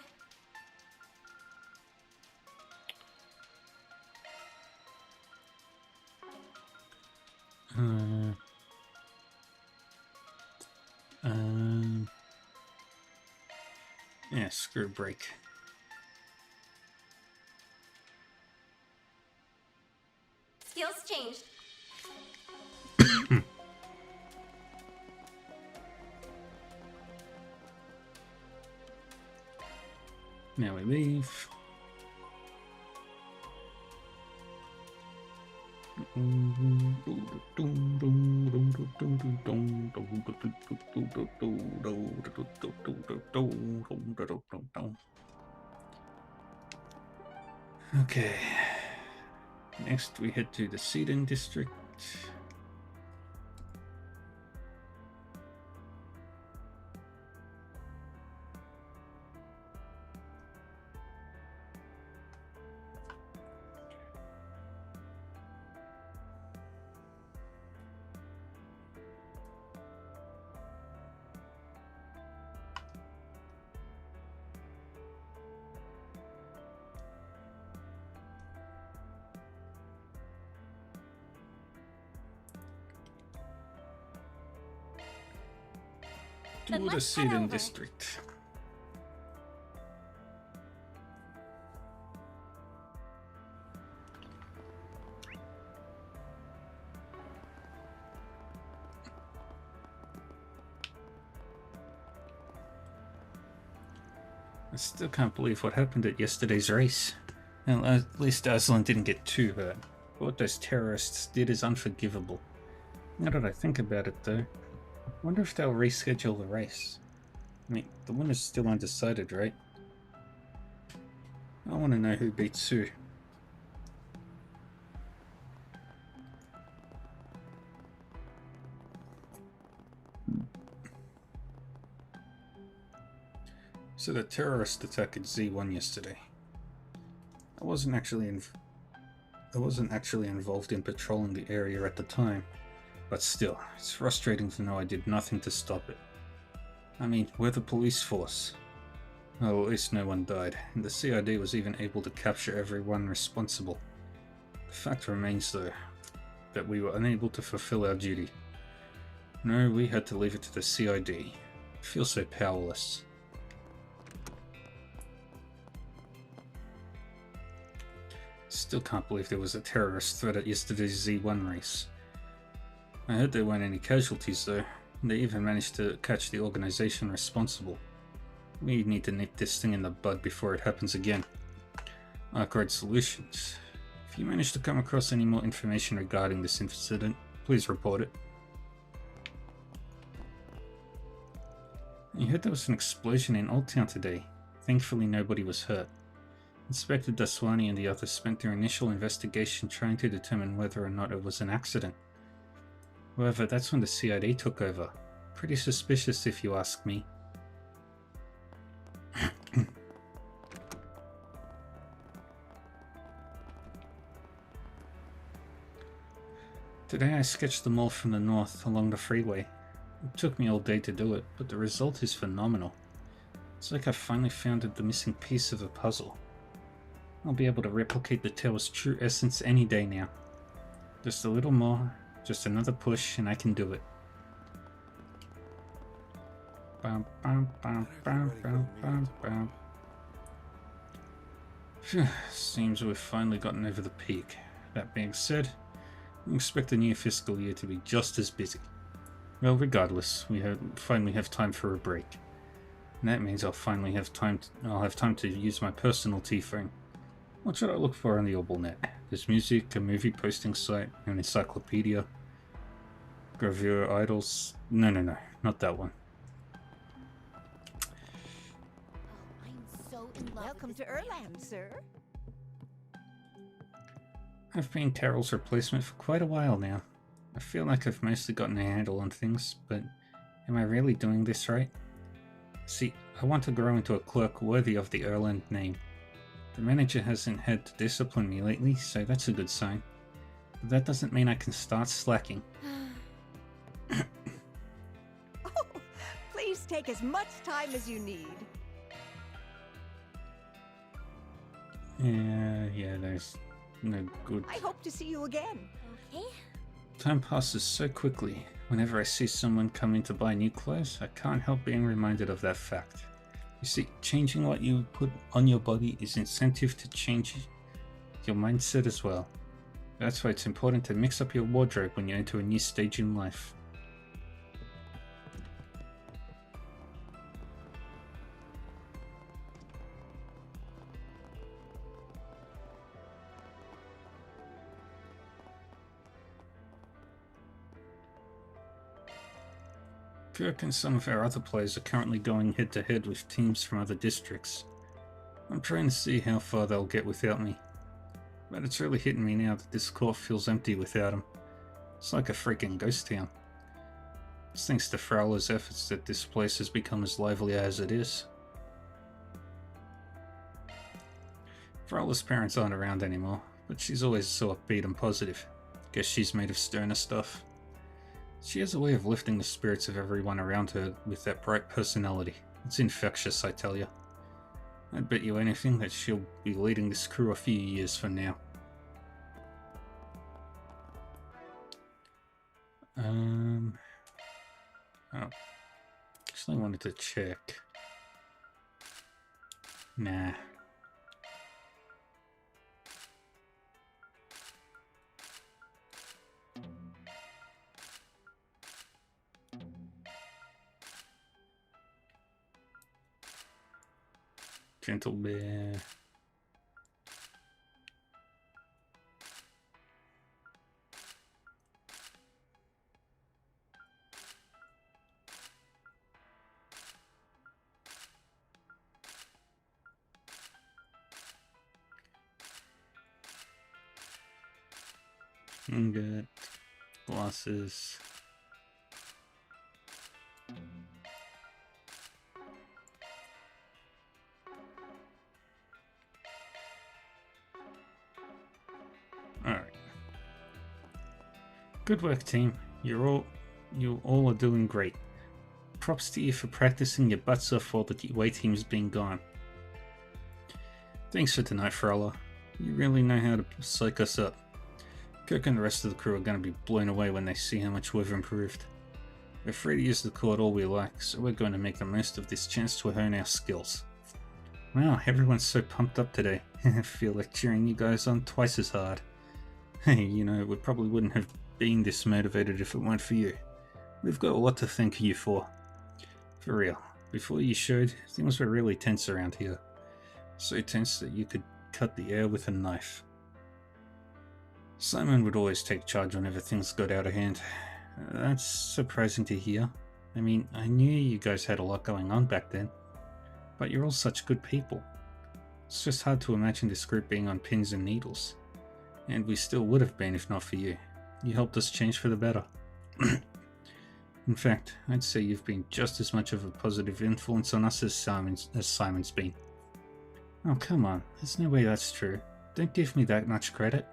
Yeah, screw break. Skills changed. Now we leave. Okay. Next we head to the Seeding District. To the Seeding District. I still can't believe what happened at yesterday's race. Well, at least Aslan didn't get too hurt. What those terrorists did is unforgivable. Now that I think about it though, I wonder if they'll reschedule the race. I mean, the winner's still undecided, right? I want to know who beats who. So the terrorist attack at Z1 yesterday. I wasn't actually involved in patrolling the area at the time, but still, it's frustrating to know I did nothing to stop it. I mean, we're the police force. Well, at least no one died, and the CID was even able to capture everyone responsible. The fact remains, though, that we were unable to fulfill our duty. No, we had to leave it to the CID. I feel so powerless. Still can't believe there was a terrorist threat at yesterday's Z1 race. I heard there weren't any casualties though. They even managed to catch the organization responsible. We need to nip this thing in the bud before it happens again. Arcade Solutions. If you manage to come across any more information regarding this incident, please report it. I heard there was an explosion in Old Town today. Thankfully nobody was hurt. Inspector Daswani and the others spent their initial investigation trying to determine whether or not it was an accident. However, that's when the CID took over. Pretty suspicious if you ask me. Today I sketched them all from the north along the freeway. It took me all day to do it, but the result is phenomenal. It's like I finally found the missing piece of a puzzle. I'll be able to replicate the tower's true essence any day now. Just a little more, just another push, and I can do it. Bum, bum, bum, bum, bum, bum, bum. Phew, seems we've finally gotten over the peak. That being said, we expect the new fiscal year to be just as busy. Well, regardless, we finally have time for a break. And that means I'll finally have time to use my personal T-phone. What should I look for on the OrbleNet? There's music, a movie posting site, an encyclopedia, gravure idols. No, not that one. I'm so in love. Welcome to Erland, sir. I've been Carol's replacement for quite a while now. I feel like I've mostly gotten a handle on things, but am I really doing this right? See, I want to grow into a clerk worthy of the Erland name. The manager hasn't had to discipline me lately, so that's a good sign. But that doesn't mean I can start slacking. Oh, please take as much time as you need. Yeah, there's no good. I hope to see you again. Okay. Time passes so quickly. Whenever I see someone come in to buy new clothes, I can't help being reminded of that fact. You see, changing what you put on your body is incentive to change your mindset as well. That's why it's important to mix up your wardrobe when you enter a new stage in life. Kirk and some of our other players are currently going head-to-head with teams from other districts. I'm trying to see how far they'll get without me. But it's really hitting me now that this court feels empty without him. It's like a freaking ghost town. It's thanks to Frowler's efforts that this place has become as lively as it is. Frowler's parents aren't around anymore, but she's always so upbeat and positive. Guess she's made of sterner stuff. She has a way of lifting the spirits of everyone around her with that bright personality. It's infectious, I tell you. I'd bet you anything that she'll be leading this crew a few years from now. Oh. Actually, I wanted to check. Nah. Gentle bear. Good. Glasses. Alright. Good work, team. You all are doing great. Props to you for practicing your butts off while the away team's been gone. Thanks for tonight, Frowler. You really know how to psych us up. Kirk and the rest of the crew are going to be blown away when they see how much we've improved. We're free to use the court all we like, so we're going to make the most of this chance to hone our skills. Wow, everyone's so pumped up today. I feel like cheering you guys on twice as hard. Hey, you know, we probably wouldn't have been this motivated if it weren't for you. We've got a lot to thank you for. For real, before you showed, things were really tense around here. So tense that you could cut the air with a knife. Simon would always take charge whenever things got out of hand. That's surprising to hear. I mean, I knew you guys had a lot going on back then, but you're all such good people. It's just hard to imagine this group being on pins and needles. And we still would have been if not for you. You helped us change for the better. In fact, I'd say you've been just as much of a positive influence on us as Simon's been. Oh, come on. There's no way that's true. Don't give me that much credit.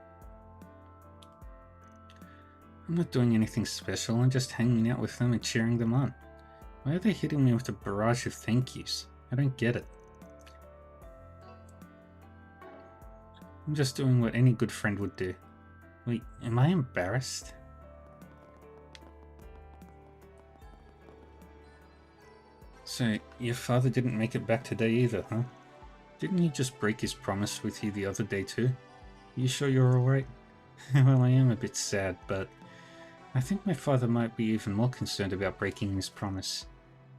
I'm not doing anything special, I'm just hanging out with them and cheering them on. Why are they hitting me with a barrage of thank yous? I don't get it. I'm just doing what any good friend would do. Wait, am I embarrassed? So, your father didn't make it back today either, huh? Didn't he just break his promise with you the other day too? You sure you're alright? Well, I am a bit sad, but I think my father might be even more concerned about breaking his promise.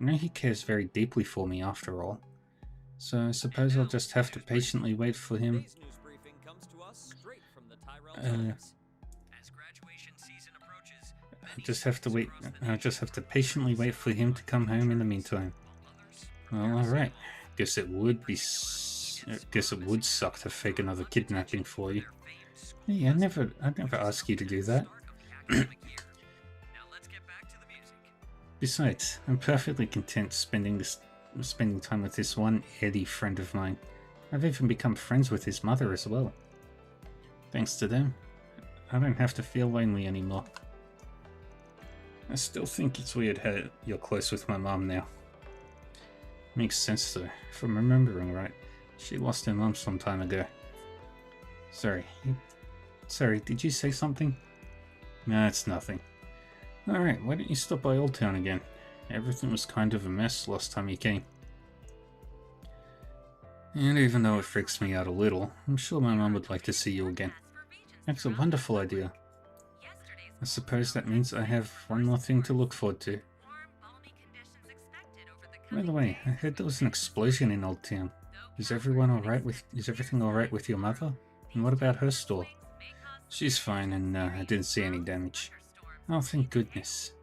I know he cares very deeply for me after all. So I suppose I'll just have to patiently wait for him. I just have to wait. I just have to patiently wait for him to come home in the meantime. Well, alright. Guess it would suck to fake another kidnapping for you. Hey, I'd never ask you to do that. Besides, I'm perfectly content spending time with this one Eddie friend of mine. I've even become friends with his mother as well. Thanks to them, I don't have to feel lonely anymore. I still think it's weird how you're close with my mom now. Makes sense though, if I'm remembering right. She lost her mom some time ago. Sorry, did you say something? Nah, it's nothing. Alright, why don't you stop by Old Town again? Everything was kind of a mess last time you came. And even though it freaks me out a little, I'm sure my mom would like to see you again. That's a wonderful idea. I suppose that means I have one more thing to look forward to. By the way, I heard there was an explosion in Old Town. Is everything alright with your mother? And what about her store? She's fine, and I didn't see any damage. Oh, thank goodness.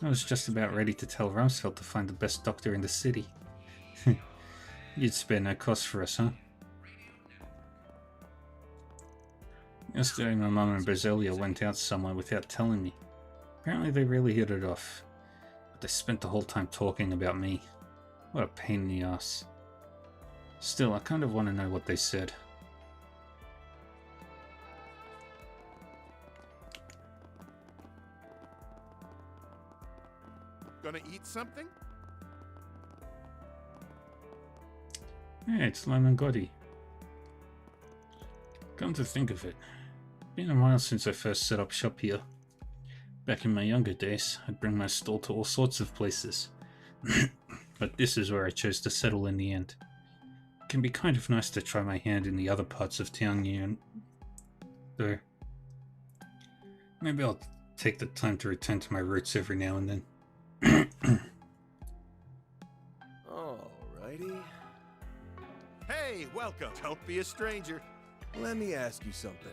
I was just about ready to tell Rumsfeld to find the best doctor in the city. You'd spare no cost for us, huh? Yesterday my mum and Brasilia went out somewhere without telling me. Apparently they really hit it off. But they spent the whole time talking about me. What a pain in the ass. Still, I kind of want to know what they said. Gonna eat something? Hey, it's Lemon Gotti. Come to think of it, been a while since I first set up shop here. Back in my younger days, I'd bring my stall to all sorts of places. But this is where I chose to settle in the end. It can be kind of nice to try my hand in the other parts of town, though. Maybe I'll take the time to return to my roots every now and then. Alrighty. Hey, welcome. Don't be a stranger. Let me ask you something.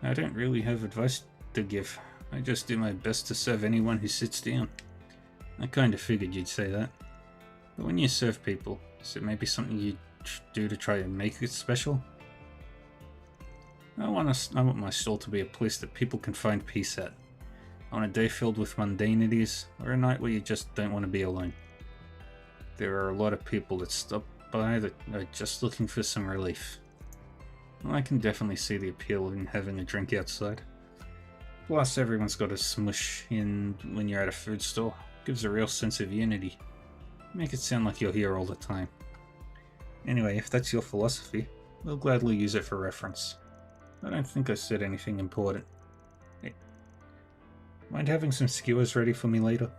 I don't really have advice to give. I just do my best to serve anyone who sits down. I kind of figured you'd say that. But when you serve people, is it maybe something you do to try and make it special? I want my stall to be a place that people can find peace at. On a day filled with mundanities, or a night where you just don't want to be alone. There are a lot of people that stop by that are just looking for some relief. Well, I can definitely see the appeal in having a drink outside. Plus, everyone's got a smush in when you're at a food store. Gives a real sense of unity. Make it sound like you're here all the time. Anyway, if that's your philosophy, we'll gladly use it for reference. I don't think I said anything important. Hey, mind having some skewers ready for me later?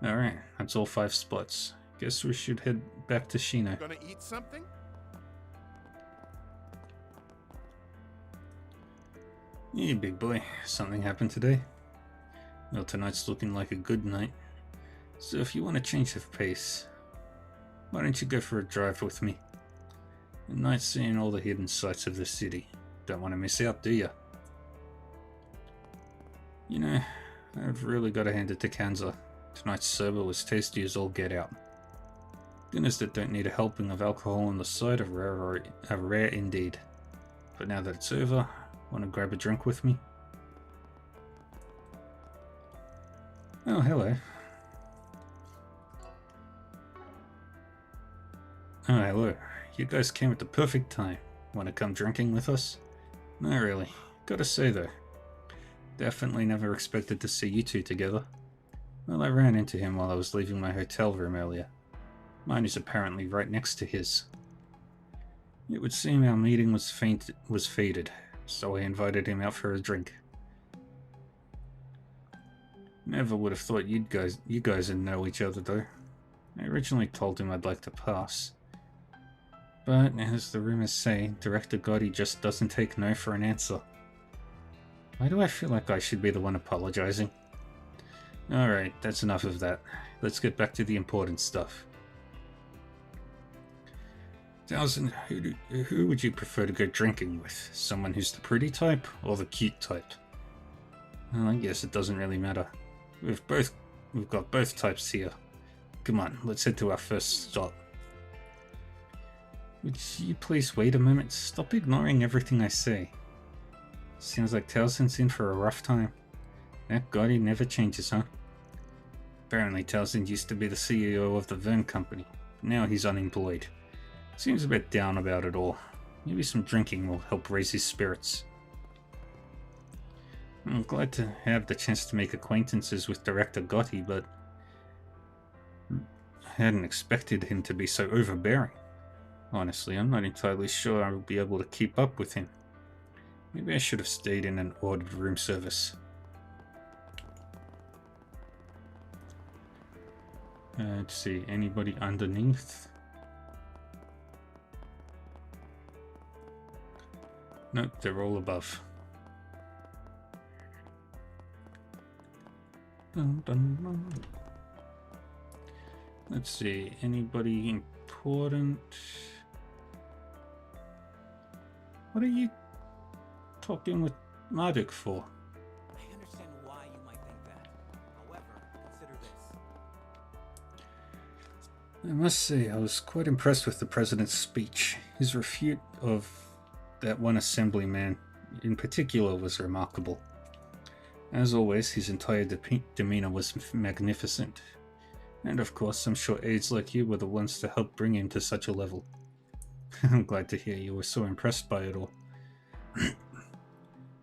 Alright, that's all 5 spots. Guess we should head back to Shino. Gonna eat something? Yeah, big boy. Something happened today? Well, tonight's looking like a good night. So if you want to change of pace, why don't you go for a drive with me? A night seeing all the hidden sights of the city. Don't want to miss out, do ya? You know, I've really got to hand it to Kanza. Tonight's soba was tasty as all get out. Dinners that don't need a helping of alcohol on the side are rare indeed. But now that it's over, want to grab a drink with me? Oh, hello. Oh, hello. You guys came at the perfect time. Want to come drinking with us? No, really. Gotta say though, definitely never expected to see you two together. Well, I ran into him while I was leaving my hotel room earlier. Mine is apparently right next to his. It would seem our meeting was faded, so I invited him out for a drink. Never would have thought you guys would know each other though. I originally told him I'd like to pass. But, as the rumors say, Director Gotti just doesn't take no for an answer. Why do I feel like I should be the one apologizing? Alright, that's enough of that. Let's get back to the important stuff. Thousand, who would you prefer to go drinking with? Someone who's the pretty type or the cute type? Well, I guess it doesn't really matter. We've got both types here. Come on, let's head to our first stop. Would you please wait a moment? Stop ignoring everything I say. Sounds like Towson's in for a rough time. That god, he never changes, huh? Apparently Towson used to be the CEO of the Vern Company. Now he's unemployed. Seems a bit down about it all. Maybe some drinking will help raise his spirits. I'm glad to have the chance to make acquaintances with Director Gotti, but I hadn't expected him to be so overbearing. Honestly, I'm not entirely sure I'll be able to keep up with him. Maybe I should have stayed in and ordered room service. Let's see, anybody underneath? Nope, they're all above. Dun, dun, dun. Let's see, anybody important? What are you talking with Marduk for? I understand why you might think that. However, consider this. I must say, I was quite impressed with the president's speech. His refute of that one assemblyman in particular was remarkable. As always, his entire demeanor was magnificent. And of course, I'm sure aides like you were the ones to help bring him to such a level. I'm glad to hear you were so impressed by it all.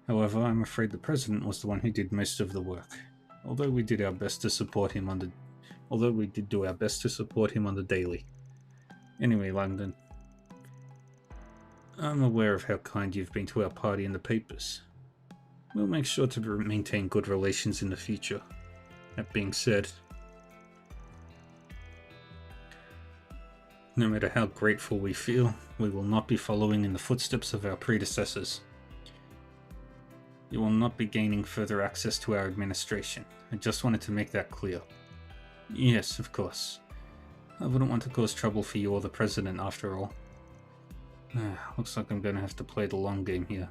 However, I'm afraid the president was the one who did most of the work. Although we did our best to support him on the daily. Anyway, Langdon, I'm aware of how kind you've been to our party and the papers. We'll make sure to maintain good relations in the future. That being said, no matter how grateful we feel, we will not be following in the footsteps of our predecessors. You will not be gaining further access to our administration. I just wanted to make that clear. Yes, of course. I wouldn't want to cause trouble for you or the president after all. Looks like I'm going to have to play the long game here.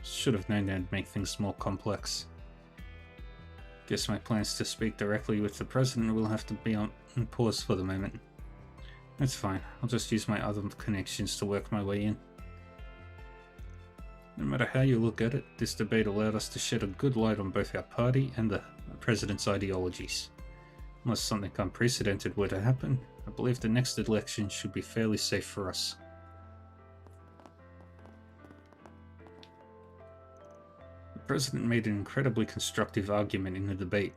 Should have known that'd make things more complex. Guess my plans to speak directly with the president will have to be on pause for the moment. That's fine, I'll just use my other connections to work my way in. No matter how you look at it, this debate allowed us to shed a good light on both our party and the president's ideologies. Unless something unprecedented were to happen, I believe the next election should be fairly safe for us. The president made an incredibly constructive argument in the debate.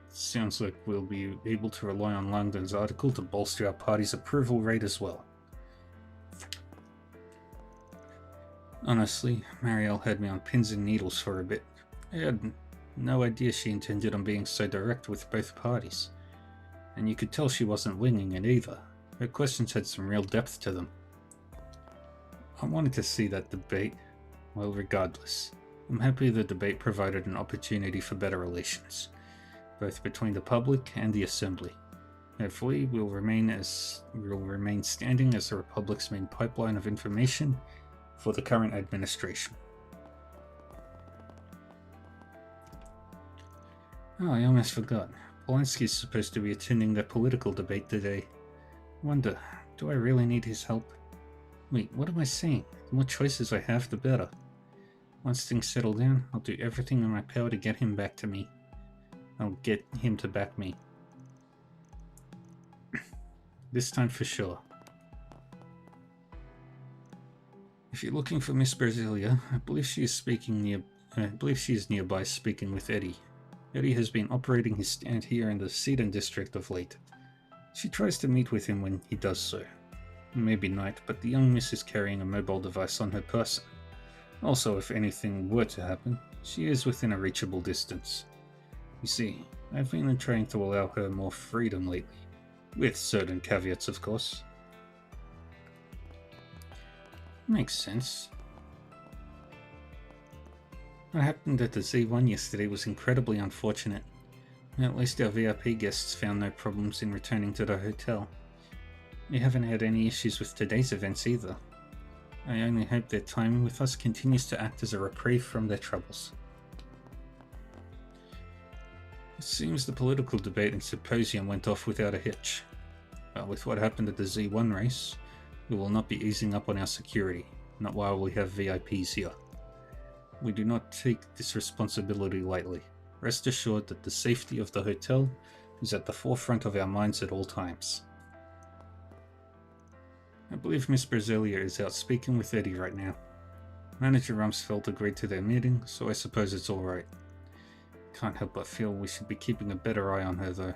Sounds like we'll be able to rely on Langdon's article to bolster our party's approval rate as well. Honestly, Marielle had me on pins and needles for a bit. I had no idea she intended on being so direct with both parties. And you could tell she wasn't winging it either. Her questions had some real depth to them. I wanted to see that debate. Well, regardless, I'm happy the debate provided an opportunity for better relations, both between the public and the Assembly. Hopefully, we'll remain standing as the Republic's main pipeline of information for the current administration. Oh, I almost forgot. Polanski's supposed to be attending the political debate today. Wonder, do I really need his help? Wait, what am I saying? The more choices I have, the better. Once things settle down, I'll do everything in my power to get him back to me. I'll get him to back me. This time for sure. If you're looking for Miss Brasilia, I believe she is nearby speaking with Eddie. Eddie has been operating his stand here in the Seaton district of late. She tries to meet with him when he does so. It may be night, but the young miss is carrying a mobile device on her person. Also, if anything were to happen, she is within a reachable distance. You see, I've been trying to allow her more freedom lately. With certain caveats, of course. Makes sense. What happened at the Z1 yesterday was incredibly unfortunate. At least our VIP guests found no problems in returning to the hotel. We haven't had any issues with today's events either. I only hope their time with us continues to act as a reprieve from their troubles. It seems the political debate and symposium went off without a hitch. But with what happened at the Z1 race, we will not be easing up on our security, not while we have VIPs here. We do not take this responsibility lightly. Rest assured that the safety of the hotel is at the forefront of our minds at all times. I believe Miss Brasilia is out speaking with Eddie right now. Manager Rumsfeld agreed to their meeting, so I suppose it's alright. Can't help but feel we should be keeping a better eye on her though.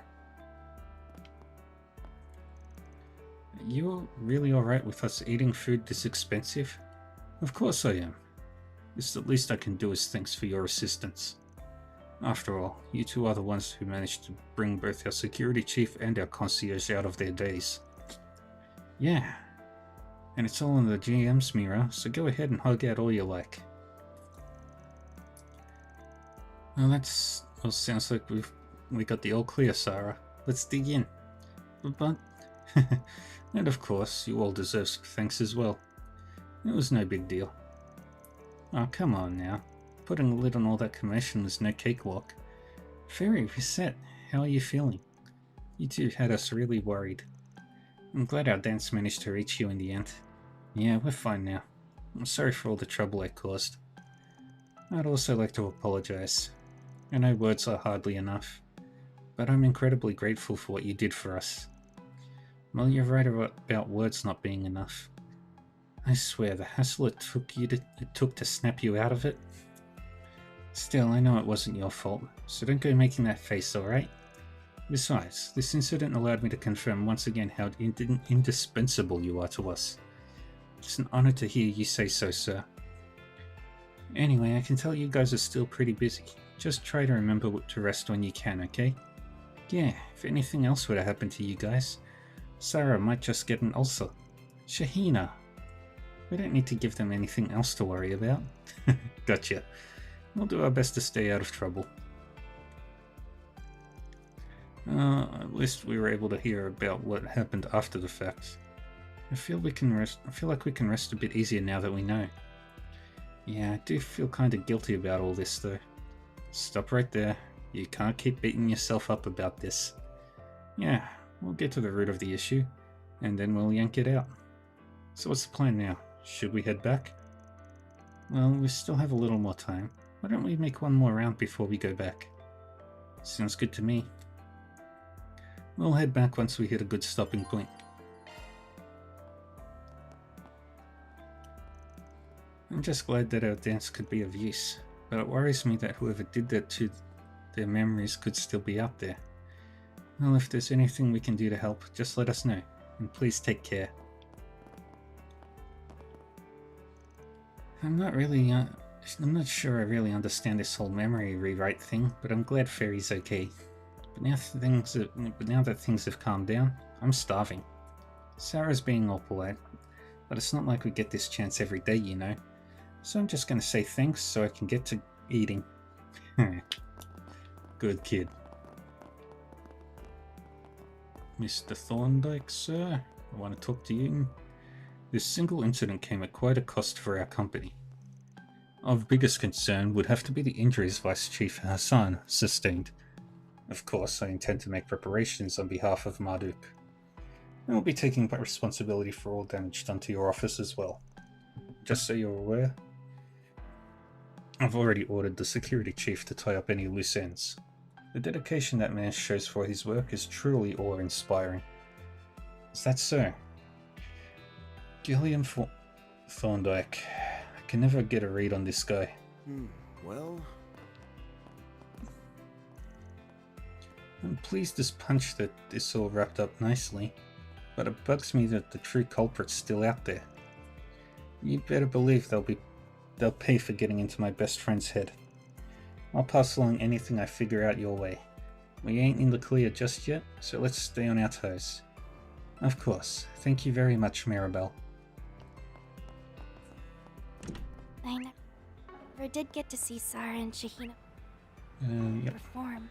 You're really alright with us eating food this expensive? Of course I am. It's the least I can do is thanks for your assistance. After all, you two are the ones who managed to bring both our security chief and our concierge out of their days. Yeah. And it's all in the GM's mirror, so go ahead and hug out all you like. Well, well, sounds like we got the all clear, Sarah. Let's dig in. But and of course, you all deserve some thanks as well. It was no big deal. Oh, come on now. Putting a lid on all that commotion was no cakewalk. Fairy, Reset, how are you feeling? You two had us really worried. I'm glad our dance managed to reach you in the end. Yeah, we're fine now. I'm sorry for all the trouble I caused. I'd also like to apologize. I know words are hardly enough, but I'm incredibly grateful for what you did for us. Well, you're right about words not being enough. I swear, the hassle it took to snap you out of it. Still, I know it wasn't your fault, so don't go making that face, alright? Besides, this incident allowed me to confirm once again how indispensable you are to us. It's an honor to hear you say so, sir. Anyway, I can tell you guys are still pretty busy. Just try to remember to rest when you can, okay? Yeah, if anything else were to happen to you guys, Sarah might just get an ulcer. Shahina! We don't need to give them anything else to worry about. Gotcha. We'll do our best to stay out of trouble. At least we were able to hear about what happened after the fact. I feel like we can rest a bit easier now that we know. Yeah, I do feel kind of guilty about all this though. Stop right there. You can't keep beating yourself up about this. Yeah, we'll get to the root of the issue, and then we'll yank it out. So what's the plan now? Should we head back? Well, we still have a little more time. Why don't we make one more round before we go back? Sounds good to me. We'll head back once we hit a good stopping point. I'm just glad that our dance could be of use, but it worries me that whoever did that to their memories could still be out there. Well, if there's anything we can do to help, just let us know, and please take care. I'm not sure I really understand this whole memory rewrite thing, but I'm glad Fairy's okay. But now that things have calmed down, I'm starving. Sarah's being all polite, but it's not like we get this chance every day, you know. So I'm just gonna say thanks so I can get to eating. Good kid. Mr. Thorndyke, sir, I want to talk to you. This single incident came at quite a cost for our company. Of biggest concern would have to be the injuries Vice Chief Hassan sustained. Of course, I intend to make preparations on behalf of Marduk. I will be taking responsibility for all damage done to your office as well. Just so you're aware, I've already ordered the security chief to tie up any loose ends. The dedication that man shows for his work is truly awe-inspiring. Is that so? Gilliam Thorndyke. I can never get a read on this guy. Well... I'm pleased as punch that this all wrapped up nicely, but it bugs me that the true culprit's still out there. You better believe they'll pay for getting into my best friend's head. I'll pass along anything I figure out your way. We ain't in the clear just yet, so let's stay on our toes. Of course. Thank you very much, Maribel. never did get to see Sarah and Shahina Yep. perform.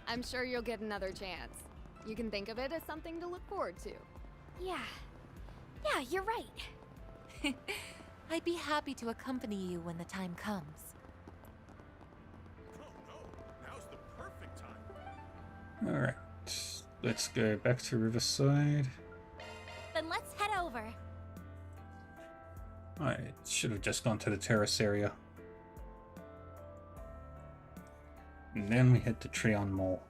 I'm sure you'll get another chance. You can think of it as something to look forward to. Yeah. Yeah, you're right. I'd be happy to accompany you when the time comes. Oh no, now's the perfect time. Alright. Let's go back to Riverside. Then let's head over. I should have just gone to the terrace area. And then we head to Treon Mall.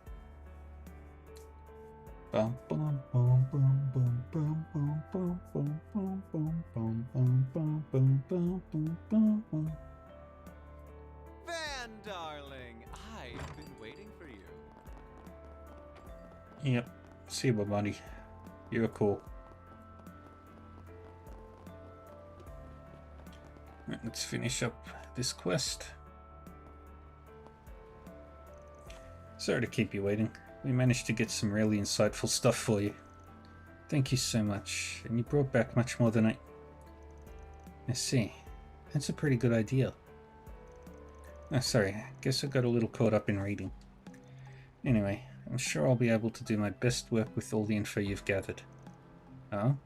Bum, bum, bum, bum, bum, bum, bum, bum, bum, bum, bum, bum, bum, bum, bum, bum, bum, bum, bum. Van, darling, I've been waiting for you. Yep. See you, buddy. You're cool. Right, let's finish up this quest. Sorry to keep you waiting. We managed to get some really insightful stuff for you. Thank you so much. And you brought back much more than I see. That's a pretty good idea. Oh, sorry. I guess I got a little caught up in reading. Anyway, I'm sure I'll be able to do my best work with all the info you've gathered. Oh?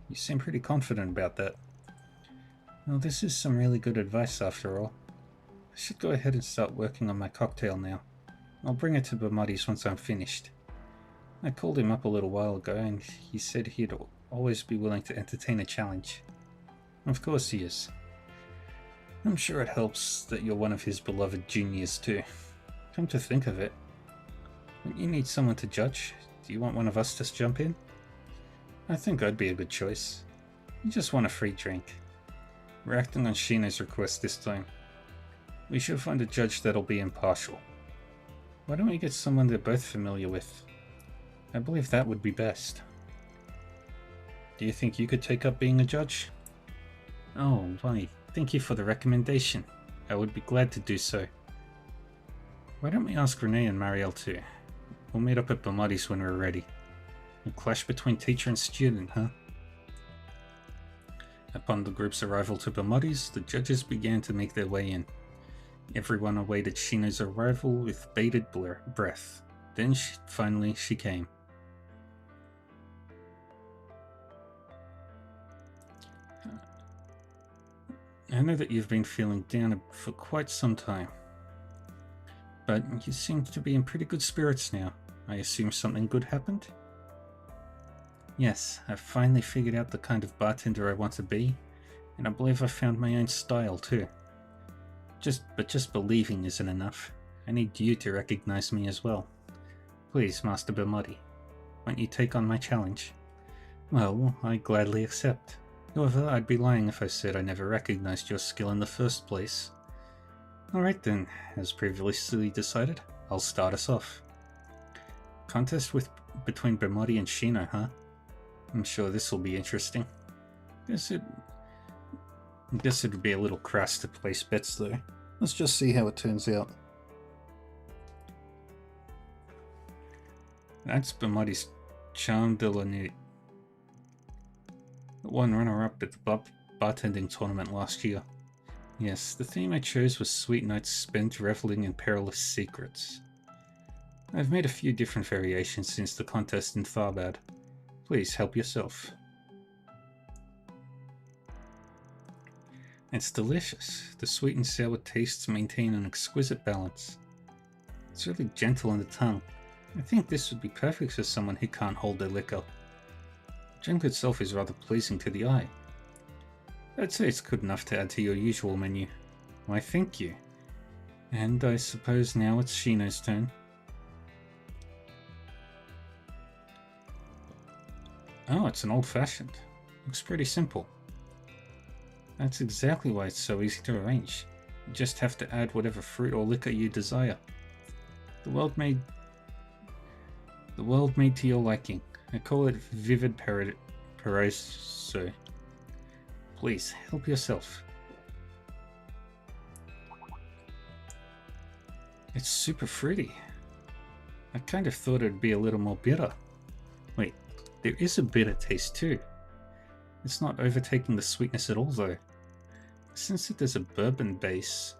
You seem pretty confident about that. Well, this is some really good advice after all. I should go ahead and start working on my cocktail now. I'll bring it to Bamadi's once I'm finished. I called him up a little while ago and he said he'd always be willing to entertain a challenge. Of course he is. I'm sure it helps that you're one of his beloved juniors too. Come to think of it, when you need someone to judge, do you want one of us to jump in? I think I'd be a good choice. You just want a free drink. We're acting on Shino's request this time. We should find a judge that'll be impartial. Why don't we get someone they're both familiar with? I believe that would be best. Do you think you could take up being a judge? Oh, why, thank you for the recommendation. I would be glad to do so. Why don't we ask Renee and Marielle too? We'll meet up at Bamadi's when we're ready. A clash between teacher and student, huh? Upon the group's arrival to Bamadi's, the judges began to make their way in. Everyone awaited Shino's arrival with bated breath. Then finally she came. I know that you've been feeling down for quite some time, but you seem to be in pretty good spirits now. I assume something good happened? Yes, I've finally figured out the kind of bartender I want to be, and I believe I've found my own style too. But just believing isn't enough. I need you to recognize me as well. Please, Master Bamadi, won't you take on my challenge? Well, I gladly accept. However, I'd be lying if I said I never recognized your skill in the first place. Alright then, as previously decided, I'll start us off. Contest between Bamadi and Shino, huh? I'm sure this will be interesting. Guess it'd be a little crass to place bets though. Let's just see how it turns out. That's Bamadi's Charme de la Nuit. The one runner-up at the bartending tournament last year. Yes, the theme I chose was sweet nights spent reveling in perilous secrets. I've made a few different variations since the contest in Tharbad. Please help yourself. It's delicious. The sweet and sour tastes maintain an exquisite balance. It's really gentle on the tongue. I think this would be perfect for someone who can't hold their liquor. The drink itself is rather pleasing to the eye. I'd say it's good enough to add to your usual menu. Why, thank you. And I suppose now it's Shino's turn. Oh, it's an old-fashioned. Looks pretty simple. That's exactly why it's so easy to arrange. You just have to add whatever fruit or liquor you desire. The world made to your liking. I call it vivid paraiso. Please, help yourself. It's super fruity. I kind of thought it'd be a little more bitter. Wait, there is a bitter taste too. It's not overtaking the sweetness at all though. Since it is a bourbon base,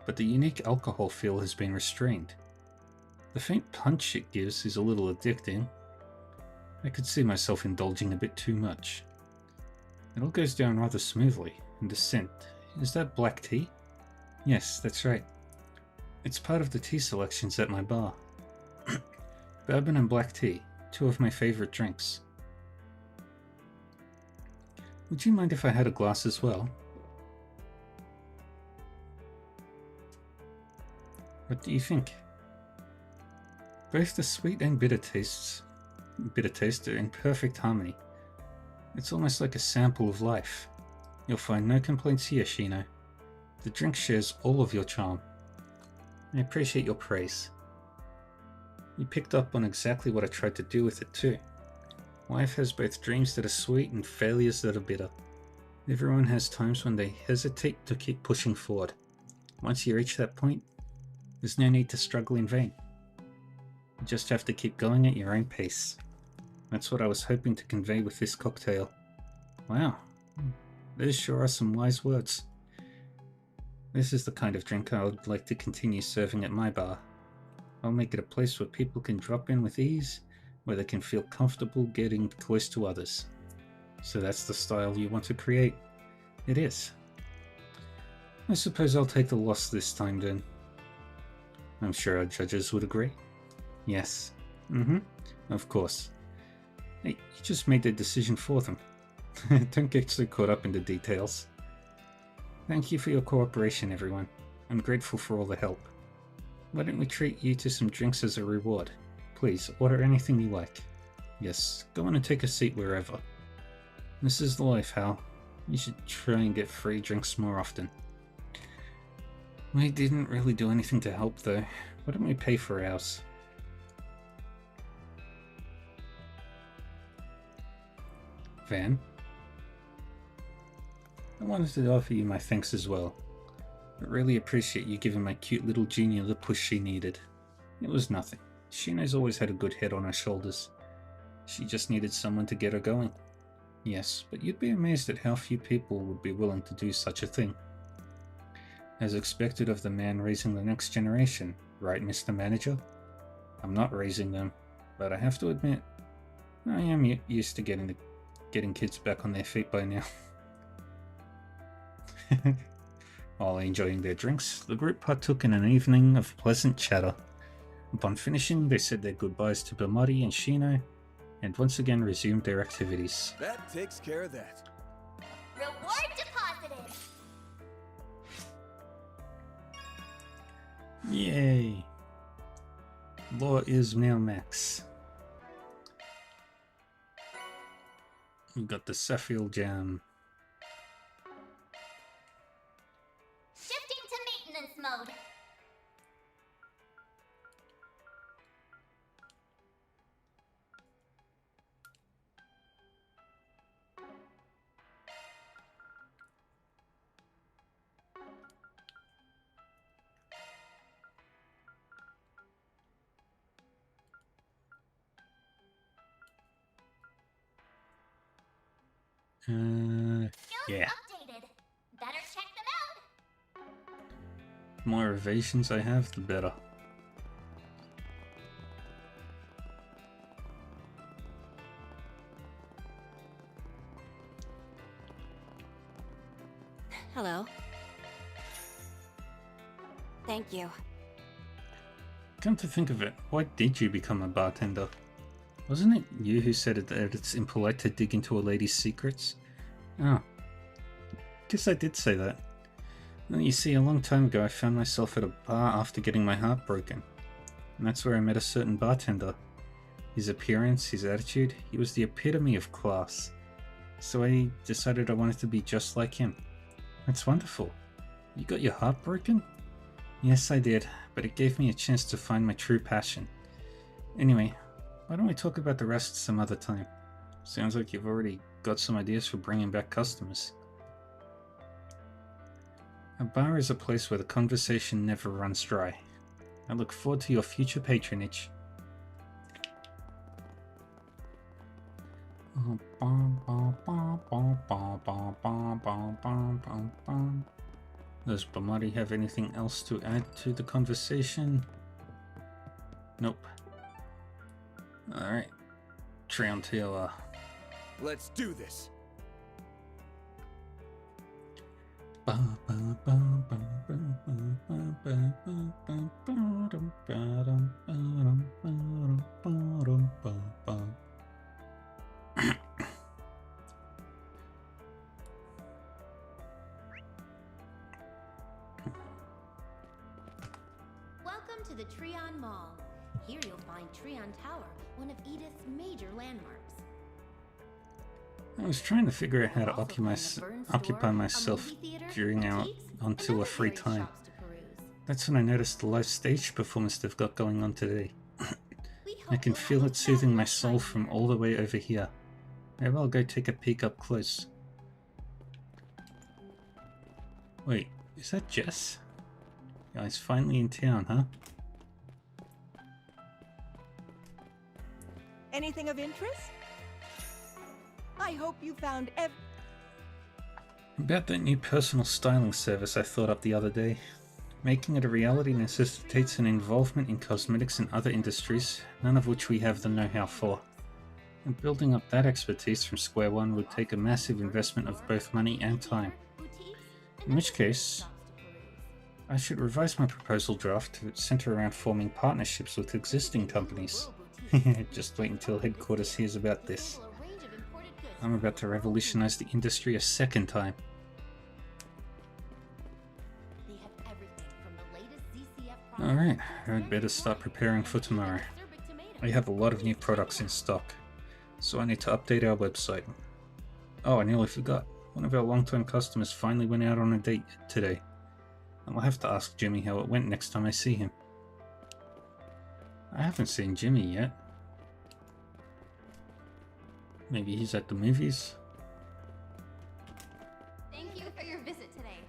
but the unique alcohol feel has been restrained. The faint punch it gives is a little addicting. I could see myself indulging a bit too much. It all goes down rather smoothly, and the scent. Is that black tea? Yes, that's right. It's part of the tea selections at my bar. Bourbon and black tea, two of my favorite drinks. Would you mind if I had a glass as well? What do you think? Both the sweet and bitter taste are in perfect harmony. It's almost like a sample of life. You'll find no complaints here, Shino. The drink shares all of your charm. I appreciate your praise. You picked up on exactly what I tried to do with it too. Life has both dreams that are sweet and failures that are bitter. Everyone has times when they hesitate to keep pushing forward. Once you reach that point, there's no need to struggle in vain. You just have to keep going at your own pace. That's what I was hoping to convey with this cocktail. Wow, those sure are some wise words. This is the kind of drink I would like to continue serving at my bar. I'll make it a place where people can drop in with ease, where they can feel comfortable getting close to others. So that's the style you want to create? It is. I suppose I'll take the loss this time then. I'm sure our judges would agree. Yes. Of course. Hey, you just made the decision for them. Don't get so caught up in the details. Thank you for your cooperation, everyone. I'm grateful for all the help. Why don't we treat you to some drinks as a reward? Please, order anything you like. Yes, go on and take a seat wherever. This is the life, Hal. You should try and get free drinks more often. We didn't really do anything to help, though. Why don't we pay for ours? Van? I wanted to offer you my thanks as well. I really appreciate you giving my cute little junior the push she needed. It was nothing. Shino's always had a good head on her shoulders. She just needed someone to get her going. Yes, but you'd be amazed at how few people would be willing to do such a thing. As expected of the man raising the next generation, right, Mr. Manager? I'm not raising them, but I have to admit, I am used to getting kids back on their feet by now. While enjoying their drinks, the group partook in an evening of pleasant chatter. Upon finishing, they said their goodbyes to Bamari and Shino, and once again resumed their activities. That takes care of that. Reward deposited. Yay! Law is now max. We got the Saffiel Jam. Shifting to maintenance mode. Yeah. Updated. Better check them out. The more evasions I have, the better. Hello. Thank you. Come to think of it, why did you become a bartender? Wasn't it you who said that it's impolite to dig into a lady's secrets? Oh. Guess I did say that. Well, you see, a long time ago I found myself at a bar after getting my heart broken. And that's where I met a certain bartender. His appearance, his attitude, he was the epitome of class. So I decided I wanted to be just like him. That's wonderful. You got your heart broken? Yes, I did, but it gave me a chance to find my true passion. Anyway, why don't we talk about the rest some other time? Sounds like you've already got some ideas for bringing back customers. A bar is a place where the conversation never runs dry. I look forward to your future patronage. Does Bamari have anything else to add to the conversation? Nope. Alright. Treon Taylor. Let's do this. Welcome to the Treon Mall. Here you'll find Treon Tower, one of Edith's major landmarks. I was trying to figure out how to occupy myself during our until a free time. That's when I noticed the live stage performance they've got going on today. I can feel it soothing my soul from all the way over here. Maybe I'll go take a peek up close. Wait, is that Jess? Yeah, he's finally in town, huh? Anything of interest? I hope you found About that new personal styling service I thought up the other day. Making it a reality necessitates an involvement in cosmetics and other industries, none of which we have the know-how for. And building up that expertise from square one would take a massive investment of both money and time. In which case, I should revise my proposal draft to center around forming partnerships with existing companies. Just wait until headquarters hears about this. I'm about to revolutionize the industry a second time. Alright, I'd better start preparing for tomorrow. I have a lot of new products in stock, so I need to update our website. Oh, I nearly forgot. One of our long-term customers finally went out on a date today. I'll have to ask Jimmy how it went next time I see him. I haven't seen Jimmy yet. Maybe he's at the movies? Thank you for your visit today.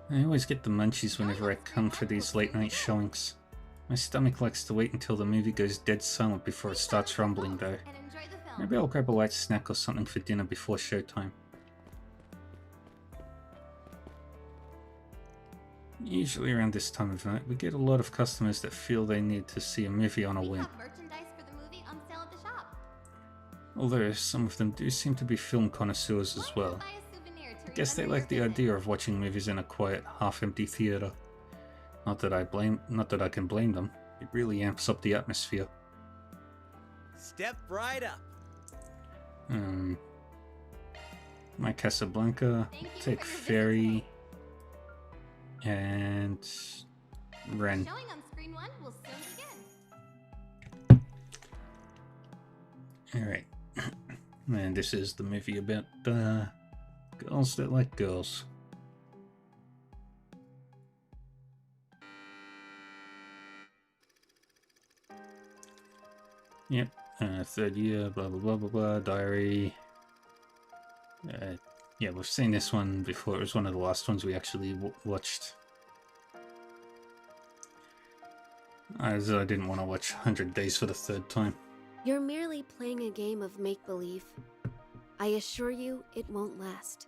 I always get the munchies whenever I come for these late night showings. My stomach likes to wait until the movie goes dead silent before it starts rumbling though. Maybe I'll grab a light snack or something for dinner before showtime. Usually around this time of night, we get a lot of customers that feel they need to see a movie on a whim. Merchandise for the movie on sale at the shop. Although some of them do seem to be film connoisseurs as well. I guess they like the idea of watching movies in a quiet, half-empty theater. Not that I can blame them. It really amps up the atmosphere. Step right up. My Casablanca, take ferry, and Ren. Showing on screen 1 will soon begin. Alright. And this is the movie about girls that like girls. Yep. Third year, blah blah blah blah blah, diary. Yeah, we've seen this one before. It was one of the last ones we actually watched. As I didn't want to watch 100 Days for the third time. You're merely playing a game of make-believe. I assure you, it won't last.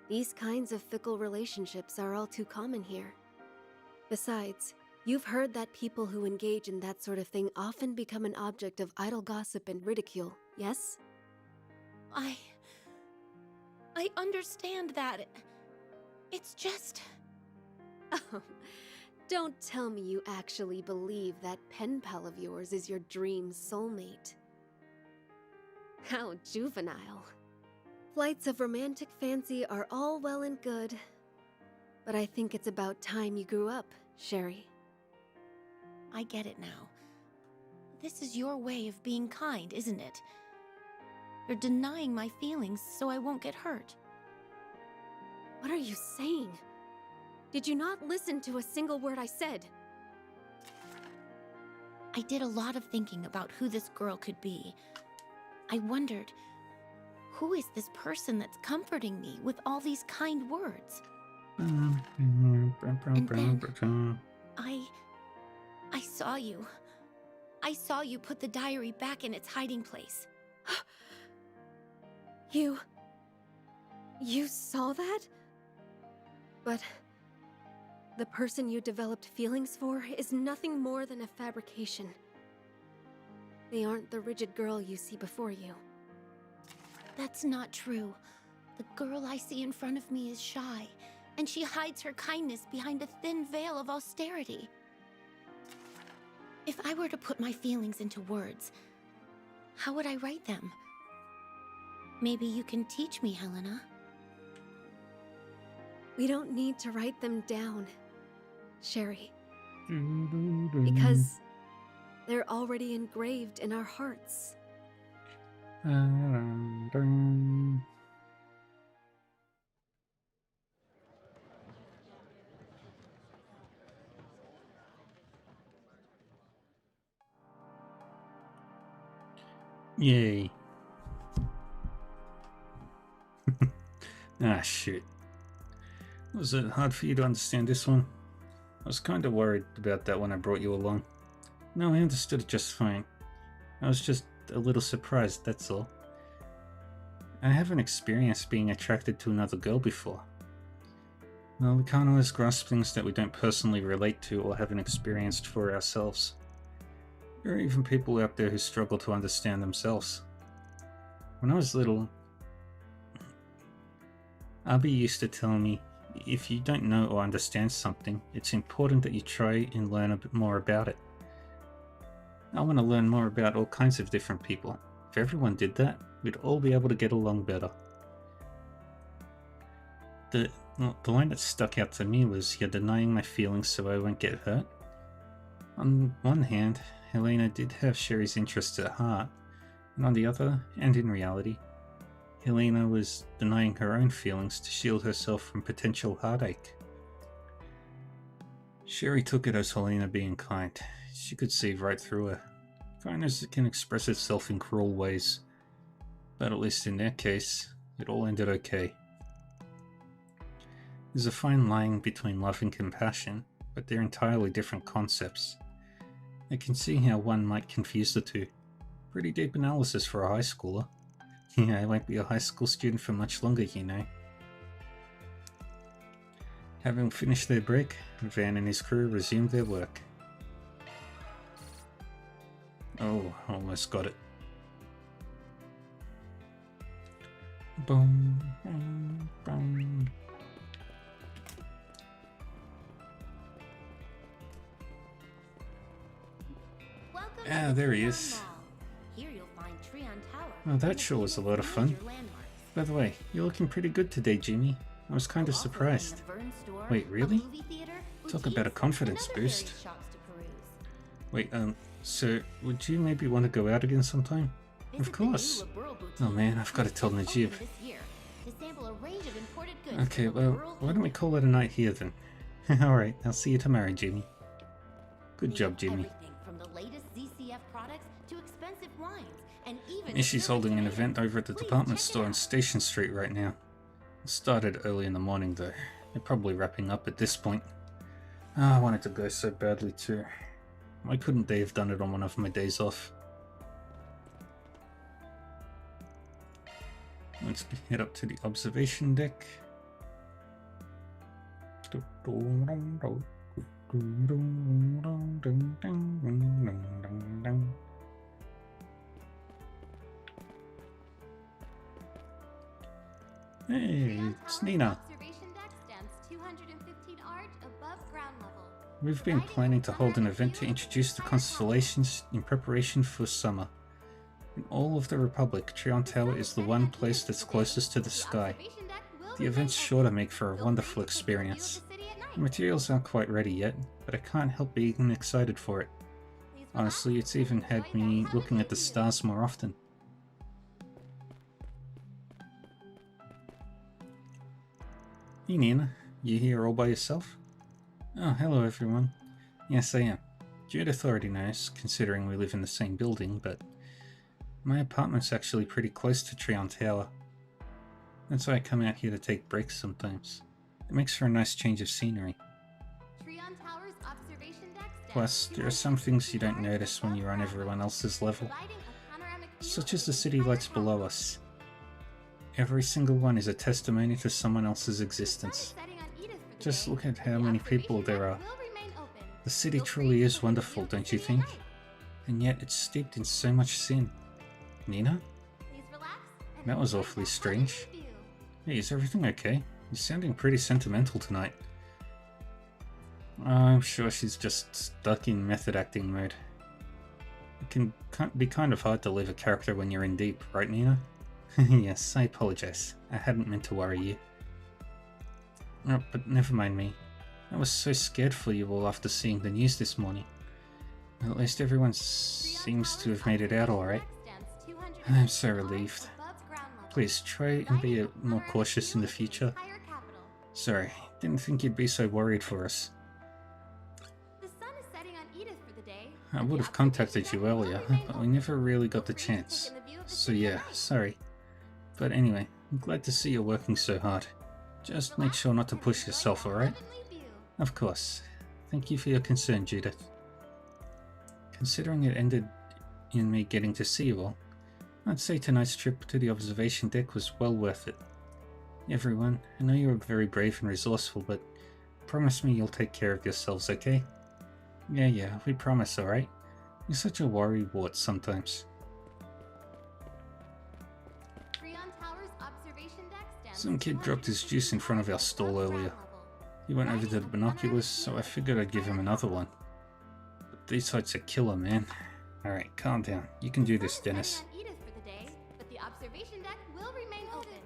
These kinds of fickle relationships are all too common here. Besides, you've heard that people who engage in that sort of thing often become an object of idle gossip and ridicule, yes? I understand that. It's just... Oh, don't tell me you actually believe that pen pal of yours is your dream soulmate. How juvenile. Flights of romantic fancy are all well and good, but I think it's about time you grew up, Sherry. I get it now. This is your way of being kind, isn't it? You're denying my feelings so I won't get hurt. What are you saying? Did you not listen to a single word I said? I did a lot of thinking about who this girl could be. I wondered, who is this person that's comforting me with all these kind words? And then, I saw you. I saw you put the diary back in its hiding place. You saw that? But the person you developed feelings for is nothing more than a fabrication. They aren't the rigid girl you see before you. That's not true. The girl I see in front of me is shy, and she hides her kindness behind a thin veil of austerity. If I were to put my feelings into words, how would I write them? Maybe you can teach me, Helena. We don't need to write them down, Sherry. Because they're already engraved in our hearts. Yay. Ah, shit. Was it hard for you to understand this one? I was kind of worried about that when I brought you along. No, I understood it just fine. I was just a little surprised, that's all. I haven't experienced being attracted to another girl before. Well, we can't always grasp things that we don't personally relate to or haven't experienced for ourselves. There are even people out there who struggle to understand themselves. When I was little, Abby used to tell me, if you don't know or understand something, it's important that you try and learn a bit more about it. I want to learn more about all kinds of different people. If everyone did that, we'd all be able to get along better. The line that stuck out to me was, you're denying my feelings so I won't get hurt. On one hand, Helena did have Sherry's interests at heart, and on the other, and in reality, Helena was denying her own feelings to shield herself from potential heartache. Sherry took it as Helena being kind. She could see right through her. Kindness can express itself in cruel ways, but at least in their case, it all ended okay. There's a fine line between love and compassion, but they're entirely different concepts. I can see how one might confuse the two. Pretty deep analysis for a high schooler. Yeah, I won't be a high school student for much longer, you know. Having finished their break, Van and his crew resumed their work. Oh, almost got it. Boom, boom, boom. Ah, there he is. Here you'll find Treon Tower. Well, that sure was a lot of fun. By the way, you're looking pretty good today, Jimmy. I was kind of surprised. Wait, really? Talk about a confidence boost. Wait, so would you maybe want to go out again sometime? Of course. Oh man, I've got to tell Najib. Okay, well, why don't we call it a night here then? Alright, I'll see you tomorrow, Jimmy. Good job, Jimmy. Ishi's holding an event over at the department store on Station Street right now. It started early in the morning though. They're probably wrapping up at this point. Oh, I wanted to go so badly too. Why couldn't they have done it on one of my days off? Let's head up to the observation deck. Hey, it's Nina. We've been planning to hold an event to introduce the constellations in preparation for summer. In all of the Republic, Treon Tower is the one place that's closest to the sky. The event's sure to make for a wonderful experience. The materials aren't quite ready yet, but I can't help being excited for it. Honestly, it's even had me looking at the stars more often. Hey Nina, you here all by yourself? Oh, hello everyone. Yes, I am. Judith already knows, considering we live in the same building, but my apartment's actually pretty close to Treon Tower. That's why I come out here to take breaks sometimes. It makes for a nice change of scenery. Plus, there are some things you don't notice when you're on everyone else's level, such as the city lights below us. Every single one is a testimony to someone else's existence. Just look at how many people there are. The city truly is wonderful, don't you think? And yet it's steeped in so much sin. Nina? That was awfully strange. Hey, is everything okay? You're sounding pretty sentimental tonight. I'm sure she's just stuck in method acting mode. It can be kind of hard to leave a character when you're in deep, right Nina? Yes, I apologize. I hadn't meant to worry you. Oh, but never mind me. I was so scared for you all after seeing the news this morning. At least everyone seems to have made it out alright. I'm so relieved. Please try and be more cautious in the future. Sorry, didn't think you'd be so worried for us. I would have contacted you earlier, but we never really got the chance. So yeah, sorry. But anyway, I'm glad to see you're working so hard. Just make sure not to push yourself, alright? Of course. Thank you for your concern, Judith. Considering it ended in me getting to see you all, I'd say tonight's trip to the observation deck was well worth it. Everyone, I know you're very brave and resourceful, but promise me you'll take care of yourselves, okay? Yeah, we promise, alright? You're such a worry wart sometimes. Some kid dropped his juice in front of our stall earlier. He went over to the binoculars, so I figured I'd give him another one. But these heights are killer, man. Alright, calm down. You can do this, Dennis. But the observation deck will remain open.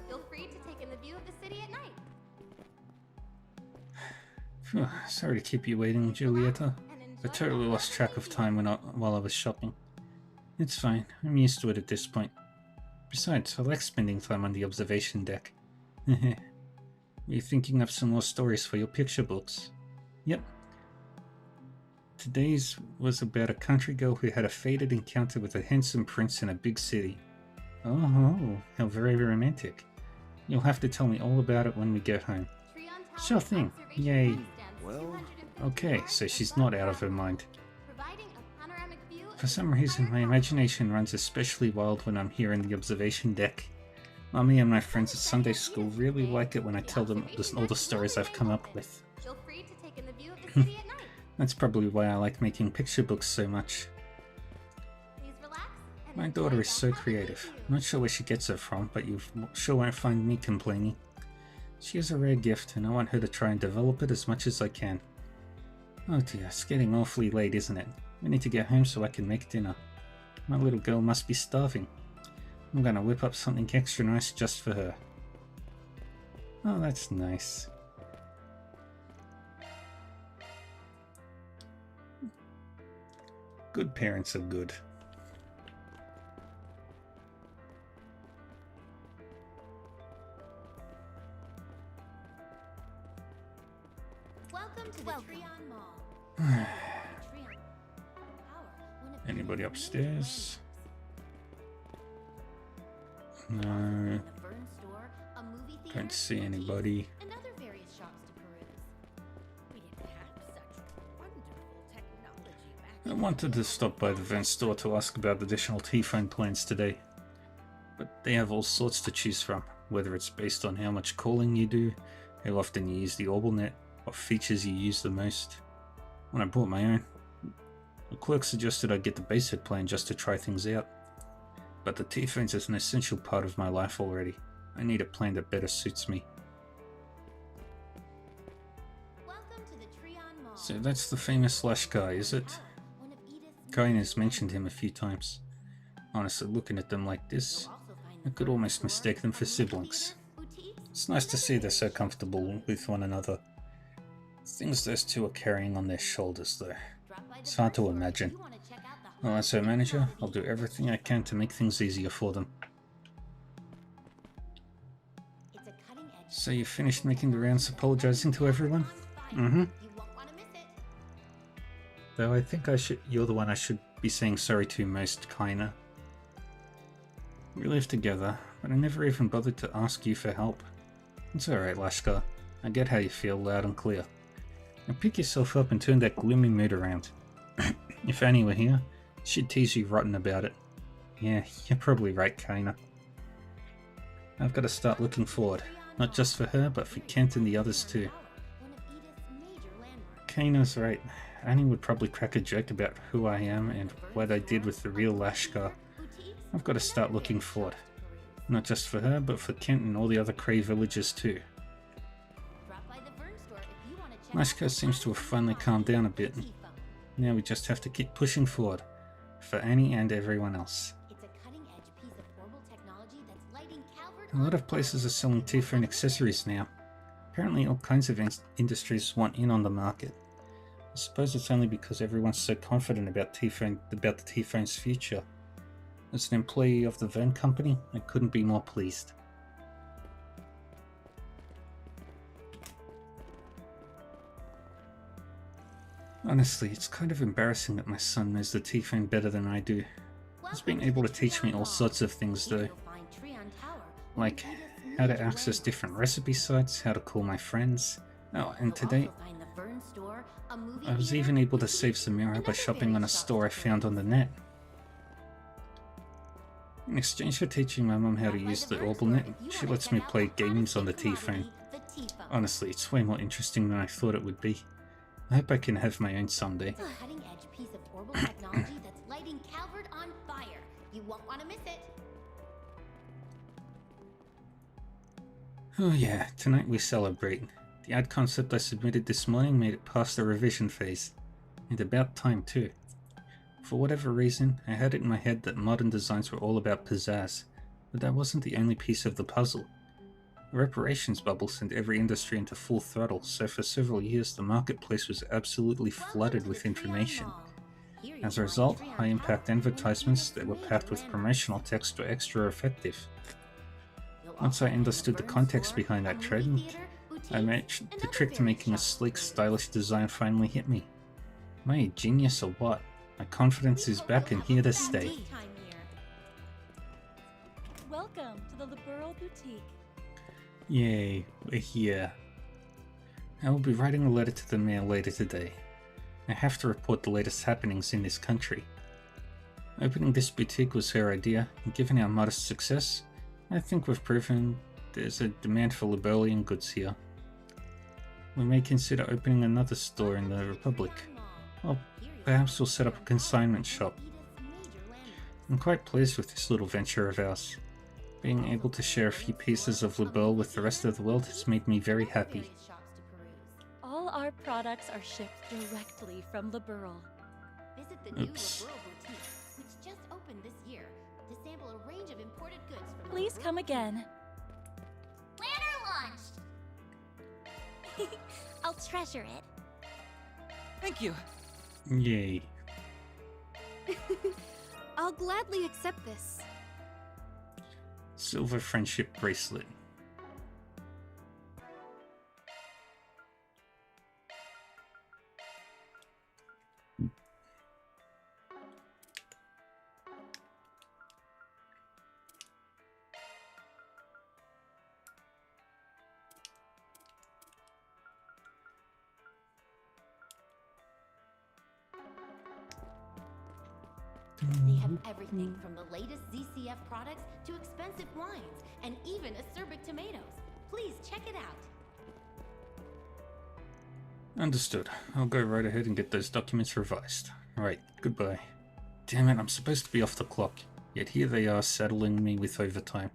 Feel free to take in the view of the city at night. Phew, sorry to keep you waiting, Julieta. I totally lost track of time while I was shopping. It's fine. I'm used to it at this point. Besides, I like spending time on the observation deck. Are you thinking of some more stories for your picture books? Yep. Today's was about a country girl who had a fated encounter with a handsome prince in a big city. Oh, how very romantic. You'll have to tell me all about it when we get home. Sure thing. Yay. Well, okay, so she's not out of her mind. For some reason, my imagination runs especially wild when I'm here in the observation deck. Mommy and my friends at Sunday school really like it when I tell them all the stories I've come up with. That's probably why I like making picture books so much. My daughter is so creative. I'm not sure where she gets it from, but you sure won't find me complaining. She has a rare gift, and I want her to try and develop it as much as I can. Oh dear, it's getting awfully late, isn't it? We need to get home so I can make dinner. My little girl must be starving. I'm gonna whip up something extra nice just for her. Oh, that's nice. Good parents are good. Welcome to the Treon Mall. Anybody upstairs? No. Don't see anybody. I wanted to stop by the vent store to ask about additional T-phone plans today, but they have all sorts to choose from, whether it's based on how much calling you do, how often you use the OrbitNet, what features you use the most. When I bought my own, the clerk suggested I get the basic plan just to try things out, but the T-phones is an essential part of my life already. I need a plan that better suits me. So that's the famous Lash guy, is it? Kain has mentioned him a few times. Honestly, looking at them like this, I could almost mistake them for siblings. It's nice to see they're so comfortable with one another. Things those two are carrying on their shoulders, though. It's hard to imagine. Well, as her manager, I'll do everything I can to make things easier for them. So you finished making the rounds apologizing to everyone? Mm-hmm. Though I think you're the one I should be saying sorry to most, Kaina. We live together, but I never even bothered to ask you for help. It's alright, Lashkar. I get how you feel loud and clear. Now pick yourself up and turn that gloomy mood around. If Annie were here, she'd tease you rotten about it. Yeah, you're probably right, Kaina. I've got to start looking forward, not just for her, but for Kent and the others too. Kano's right. Annie would probably crack a joke about who I am and what I did with the real Lashkar. I've got to start looking forward, not just for her, but for Kent and all the other Kree villagers too. Lashkar seems to have finally calmed down a bit. Now we just have to keep pushing forward, for Annie and everyone else. A lot of places are selling T-phone accessories now. Apparently all kinds of industries want in on the market. I suppose it's only because everyone's so confident about the T-phone's future. As an employee of the Verne Company, I couldn't be more pleased. Honestly, it's kind of embarrassing that my son knows the T-phone better than I do. He's been able to teach me all sorts of things though. Like how to access different recipe sites, how to call my friends. Oh, and today I was even able to save some mirror by shopping on a store I found on the net. In exchange for teaching my mum how to use the OrbleNet, she lets me play games on the T-phone. Honestly, it's way more interesting than I thought it would be. I hope I can have my own someday. It's a cutting-edge piece of orbital technology that's lighting Calvert on fire. You won't want to miss it. Oh yeah, tonight we celebrate. The ad concept I submitted this morning made it past the revision phase. And about time too. For whatever reason, I had it in my head that modern designs were all about pizzazz, but that wasn't the only piece of the puzzle. The reparations bubble sent every industry into full throttle, so for several years the marketplace was absolutely flooded with information. As a result, high-impact advertisements that were packed with promotional text were extra effective. Once I understood the context behind that trend, the trick to making a sleek, stylish design finally hit me. Am I a genius or what? My confidence is back and here to stay. Welcome to the Liberal Boutique. Yay, we're here. I will be writing a letter to the mayor later today. I have to report the latest happenings in this country. Opening this boutique was her idea, and given our modest success, I think we've proven there's a demand for Liberalian goods here. We may consider opening another store in the Republic. Or perhaps we'll set up a consignment shop. I'm quite pleased with this little venture of ours. Being able to share a few pieces of Liberal with the rest of the world has made me very happy. All our products are shipped directly from Liberal. Visit the new Liberal Boutique, which just opened this year, to sample a range of imported goods from Please come again. Planner launched! I'll treasure it. Thank you. Yay. I'll gladly accept this. Silver friendship bracelet. They have everything from the latest ZCF products to expensive wines and even acerbic tomatoes. Please check it out. Understood. I'll go right ahead and get those documents revised. Right, goodbye. Damn it, I'm supposed to be off the clock, yet here they are saddling me with overtime.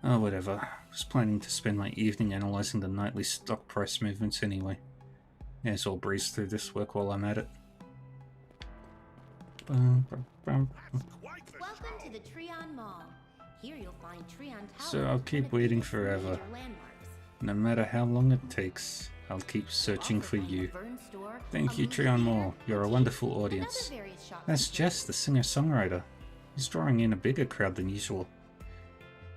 Oh, whatever. I was planning to spend my evening analysing the nightly stock price movements anyway. May as well breeze through this work while I'm at it. Welcome to the Treon Mall. Here you'll find Treon Towers. So I'll keep waiting forever. No matter how long it takes, I'll keep searching for you. Thank you, Treon Mall. You're a wonderful audience. That's Jess, the singer-songwriter. He's drawing in a bigger crowd than usual.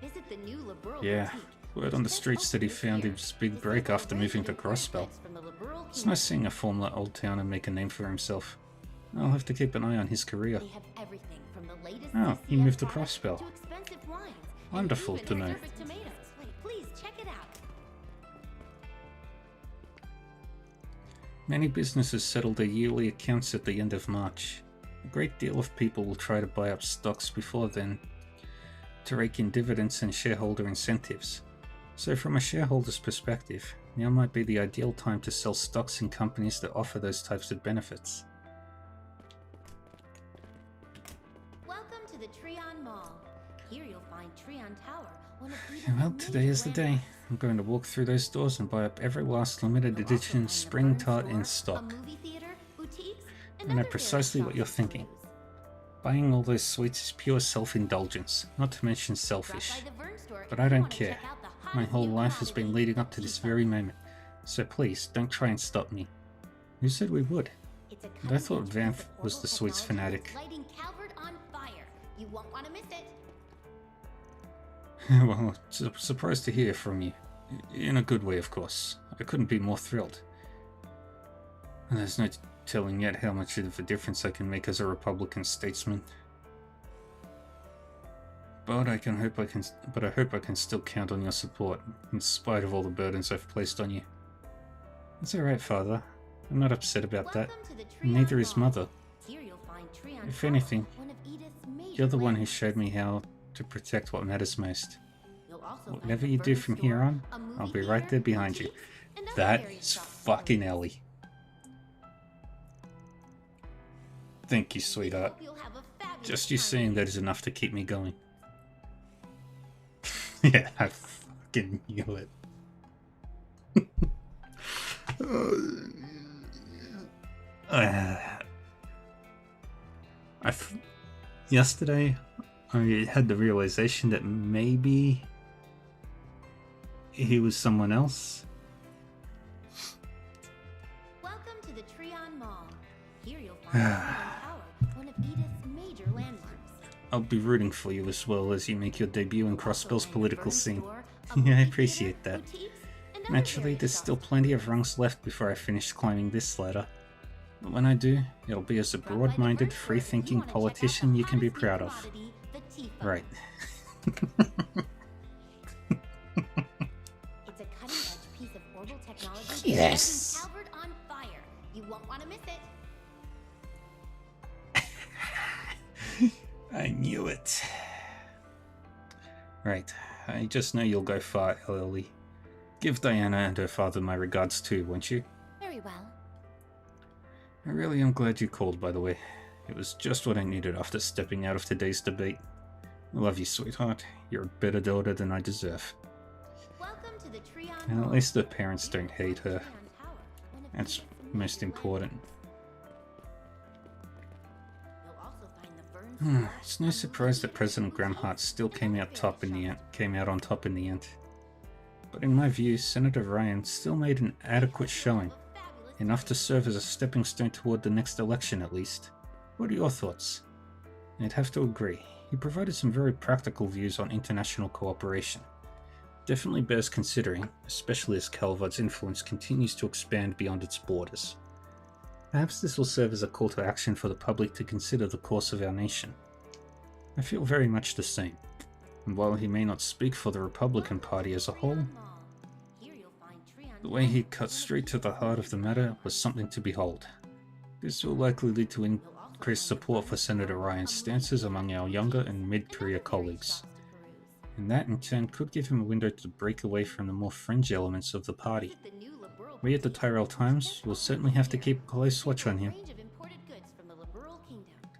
Visit the new Liberal Yeah, Boutique. word on the streets that he found his big break after moving to Crossbell. It's nice seeing a former old towner make a name for himself. I'll have to keep an eye on his career. They have everything from the latest Oh, he ZCF moved to products Crossbell. to expensive wines and Wonderful even to know. acerbic tomatoes. Please check it out. Many businesses settle their yearly accounts at the end of March. A great deal of people will try to buy up stocks before then. to rake in dividends and shareholder incentives. So from a shareholder's perspective, now might be the ideal time to sell stocks in companies that offer those types of benefits. Welcome to the Treon Mall. Here you'll find Treon Tower, one of Well, today is the day. I'm going to walk through those doors and buy up every last limited edition spring tart in stock. I know precisely what you're thinking. Buying all those sweets is pure self-indulgence, not to mention selfish. But I don't care. My whole life has been leading up to this very moment, so please don't try and stop me. Who said we would? And I thought Vanth was the sweets fanatic. You won't want to miss it. Well, surprised to hear from you. In a good way, of course. I couldn't be more thrilled. And there's no telling yet how much of a difference I can make as a Republican statesman. But I hope I can still count on your support, in spite of all the burdens I've placed on you. It's alright, Father. I'm not upset about that. And neither is Mother. If anything, you're the one who showed me how to protect what matters most. Whatever you do from here on, I'll be right there behind you. That is fucking Ellie. Thank you, sweetheart. Just you saying that is enough to keep me going. Yeah, I fucking knew it. Yesterday, I had the realization that maybe he was someone else. Welcome to the Treon Mall. Here you'll find Treon Tower, one of Edith's major landmarks. I'll be rooting for you as well as you make your debut in Crossbell's political scene. Yeah, I appreciate that. Naturally, there's still plenty of rungs left before I finish climbing this ladder. But when I do, it'll be as a broad-minded, free-thinking politician you can be proud of. Right. It's a cutting-edge piece of orbital technology. Yes. Calvert on fire. You won't want to miss it. I knew it. Right. I just know you'll go far, Ellie. Give Diana and her father my regards too, won't you? Very well. I really am glad you called, by the way. It was just what I needed after stepping out of today's debate. I love you, sweetheart. You're a better daughter than I deserve. Welcome to the Treon And Mall. at least her parents don't hate her. That's most important. It's no surprise that President Gramhart still came out on top in the end. But in my view, Senator Ryan still made an adequate showing. Enough to serve as a stepping stone toward the next election, at least. What are your thoughts? I'd have to agree. He provided some very practical views on international cooperation. Definitely bears considering, especially as Calvard's influence continues to expand beyond its borders. Perhaps this will serve as a call to action for the public to consider the course of our nation. I feel very much the same. And while he may not speak for the Republican Party as a whole, the way he cut straight to the heart of the matter was something to behold. This will likely lead to increased support for Senator Ryan's stances among our younger and mid-career colleagues. And that in turn could give him a window to break away from the more fringe elements of the party. We at the Tyrell Times will certainly have to keep a close watch on him.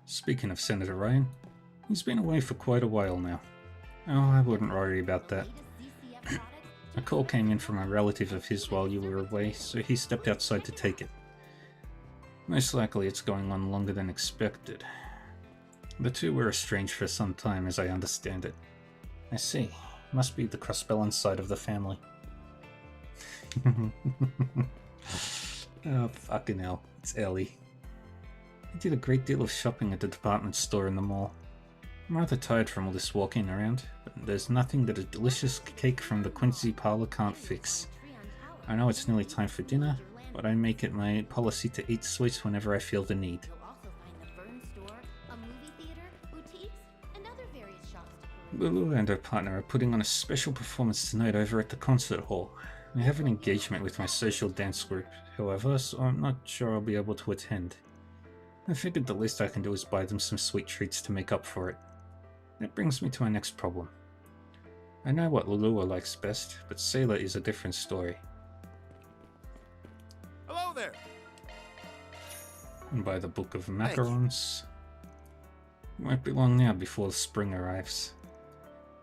Speaking of Senator Ryan, he's been away for quite a while now. Oh, I wouldn't worry about that. A call came in from a relative of his while you were away, so he stepped outside to take it. Most likely it's going on longer than expected. The two were estranged for some time, as I understand it. I see. Must be the Crossbellan side of the family. Oh, fucking hell. It's Ellie. I did a great deal of shopping at the department store in the mall. I'm rather tired from all this walking around, but there's nothing that a delicious cake from the Quincy parlor can't fix. I know it's nearly time for dinner, but I make it my policy to eat sweets whenever I feel the need. Lulu and her partner are putting on a special performance tonight over at the concert hall. I have an engagement with my social dance group, however, so I'm not sure I'll be able to attend. I figured the least I can do is buy them some sweet treats to make up for it. That brings me to my next problem. I know what Lulua likes best, but Sailor is a different story. Hello there! And by the Book of Macarons, it won't be long now before the spring arrives.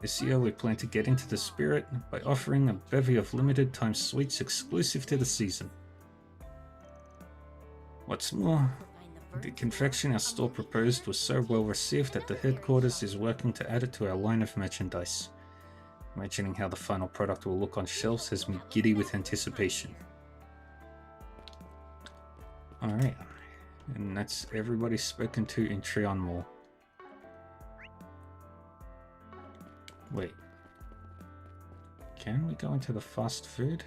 This year we plan to get into the spirit by offering a bevy of limited time sweets exclusive to the season. What's more, the confection our store proposed was so well received that the headquarters is working to add it to our line of merchandise. Imagining how the final product will look on shelves has me giddy with anticipation. Alright, and that's everybody spoken to in Treon Mall. Wait. Can we go into the fast food?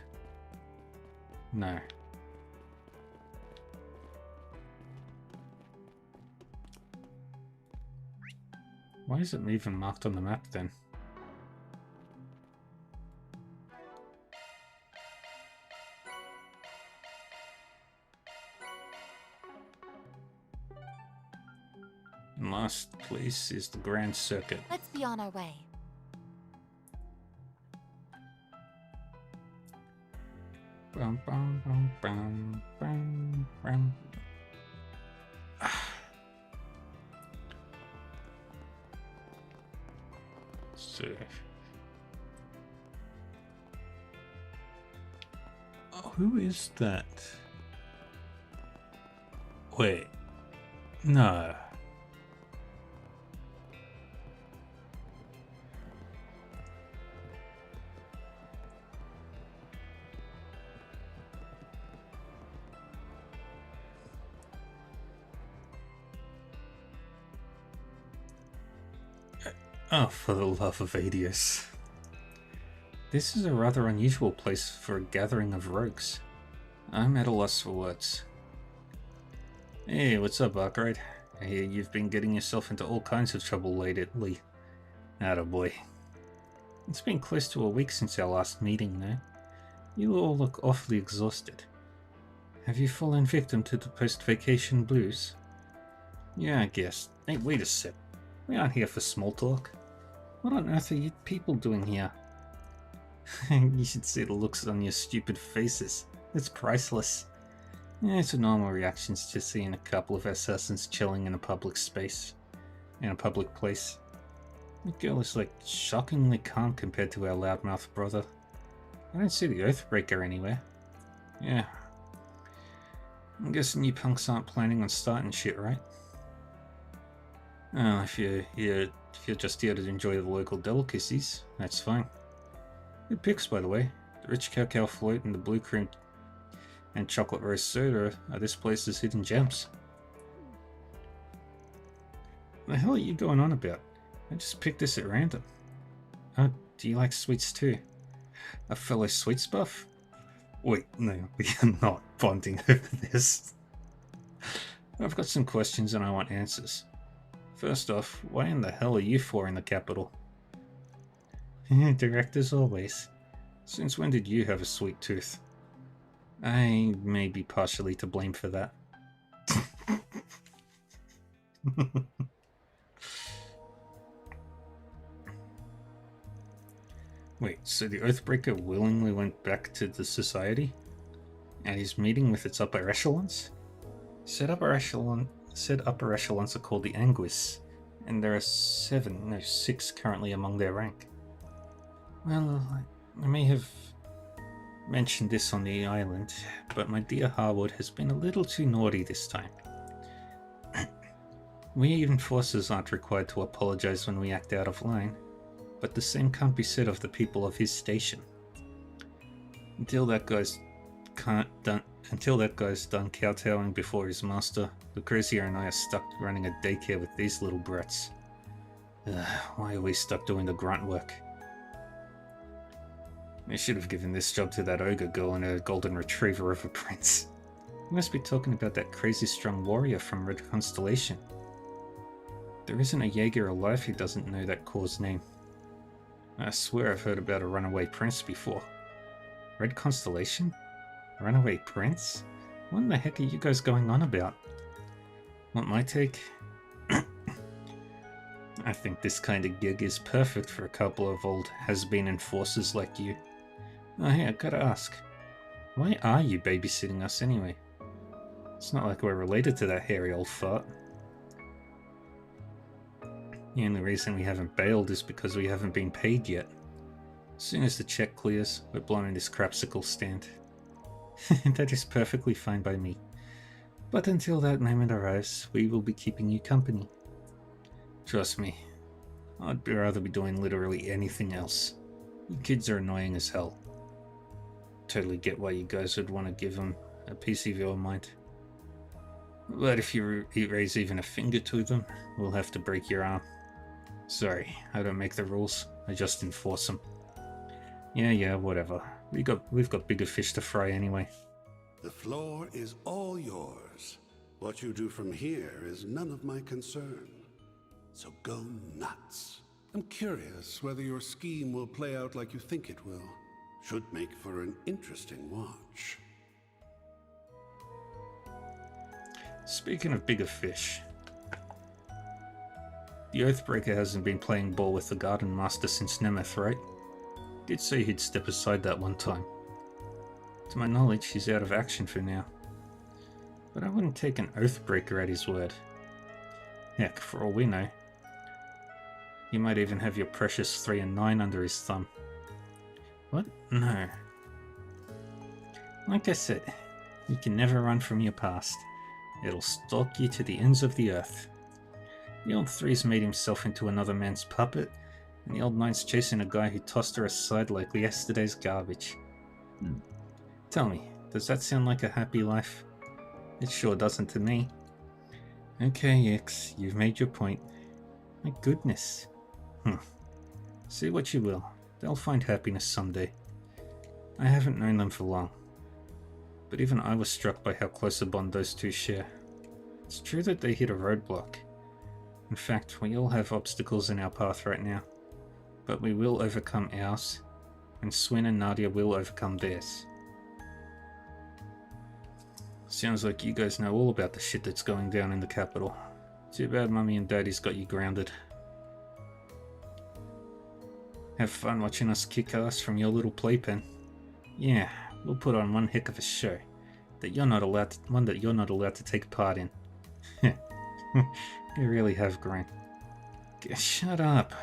No. Why is it even marked on the map then? And last place is the Grand Circuit. Let's be on our way. Bum, bum, bum, bum, bum, bum. So, oh, who is that? Wait, no. Oh, for the love of Adios. This is a rather unusual place for a gathering of rogues. I'm at a loss for words. Hey, what's up, Arkwright? I hear you've been getting yourself into all kinds of trouble lately. Attaboy. It's been close to a week since our last meeting now. You all look awfully exhausted. Have you fallen victim to the post-vacation blues? Yeah, I guess. Hey, wait a sec. We aren't here for small talk. What on earth are you people doing here? You should see the looks on your stupid faces. It's priceless. Yeah, it's a normal reaction to seeing a couple of assassins chilling in a public space. In a public place. The girl is like shockingly calm compared to our loudmouth brother. I don't see the Oathbreaker anywhere. Yeah. I'm guessing you punks aren't planning on starting shit, right? Oh, if you're just here to enjoy the local delicacies, that's fine. Good picks, by the way. The rich cacao float and the blue cream and chocolate rose soda are this place's hidden gems. What the hell are you going on about? I just picked this at random. Oh, do you like sweets too? A fellow sweets buff? Wait, no, we are not bonding over this. I've got some questions and I want answers. First off, why in the hell are you four in the capital? Direct as always. Since when did you have a sweet tooth? I may be partially to blame for that. Wait, so the Oathbreaker willingly went back to the Society? And he's meeting with its upper echelons? Said upper echelons are called the Anguis, and there are 6 currently among their rank. Well, I may have mentioned this on the island, but my dear Harwood has been a little too naughty this time. We enforcers aren't required to apologize when we act out of line, but the same can't be said of the people of his station. Until that guy's done kowtowing before his master, Lucrezia and I are stuck running a daycare with these little brats. Why are we stuck doing the grunt work? They should have given this job to that ogre girl and her golden retriever of a prince. You must be talking about that crazy strong warrior from Red Constellation. There isn't a Jaeger alive who doesn't know that Corps' name. I swear I've heard about a runaway prince before. Red Constellation? Runaway prince? What in the heck are you guys going on about? Want my take? I think this kind of gig is perfect for a couple of old has-been enforcers like you. Oh hey, I gotta ask, why are you babysitting us anyway? It's not like we're related to that hairy old fart. The only reason we haven't bailed is because we haven't been paid yet. As soon as the check clears, we're blowing this crapsicle stand. That is perfectly fine by me. But until that moment arrives, we will be keeping you company. Trust me, I'd rather be doing literally anything else. You kids are annoying as hell. Totally get why you guys would want to give them a piece of your mind. But if you raise even a finger to them, we'll have to break your arm. Sorry, I don't make the rules, I just enforce them. Yeah, whatever. We've got bigger fish to fry anyway. The floor is all yours. What you do from here is none of my concern. So go nuts. I'm curious whether your scheme will play out like you think it will. Should make for an interesting watch. Speaking of bigger fish, the Oathbreaker hasn't been playing ball with the Garden Master since Nemeth, right? Did say he'd step aside that one time. To my knowledge, he's out of action for now. But I wouldn't take an Oathbreaker at his word. Heck, for all we know, you might even have your precious 3 and 9 under his thumb. What? No. Like I said, you can never run from your past. It'll stalk you to the ends of the earth. The old 3's made himself into another man's puppet, and the old 9's chasing a guy who tossed her aside like yesterday's garbage. Tell me, does that sound like a happy life? It sure doesn't to me. Okay, X, you've made your point. My goodness. Say what you will, they'll find happiness someday. I haven't known them for long, but even I was struck by how close a bond those two share. It's true that they hit a roadblock. In fact, we all have obstacles in our path right now, but we will overcome ours, and Swin and Nadia will overcome theirs. Sounds like you guys know all about the shit that's going down in the capital. Too bad Mummy and Daddy's got you grounded. Have fun watching us kick ass from your little playpen. Yeah, we'll put on one heck of a show that you're not allowed to take part in. You really have grown. Shut up.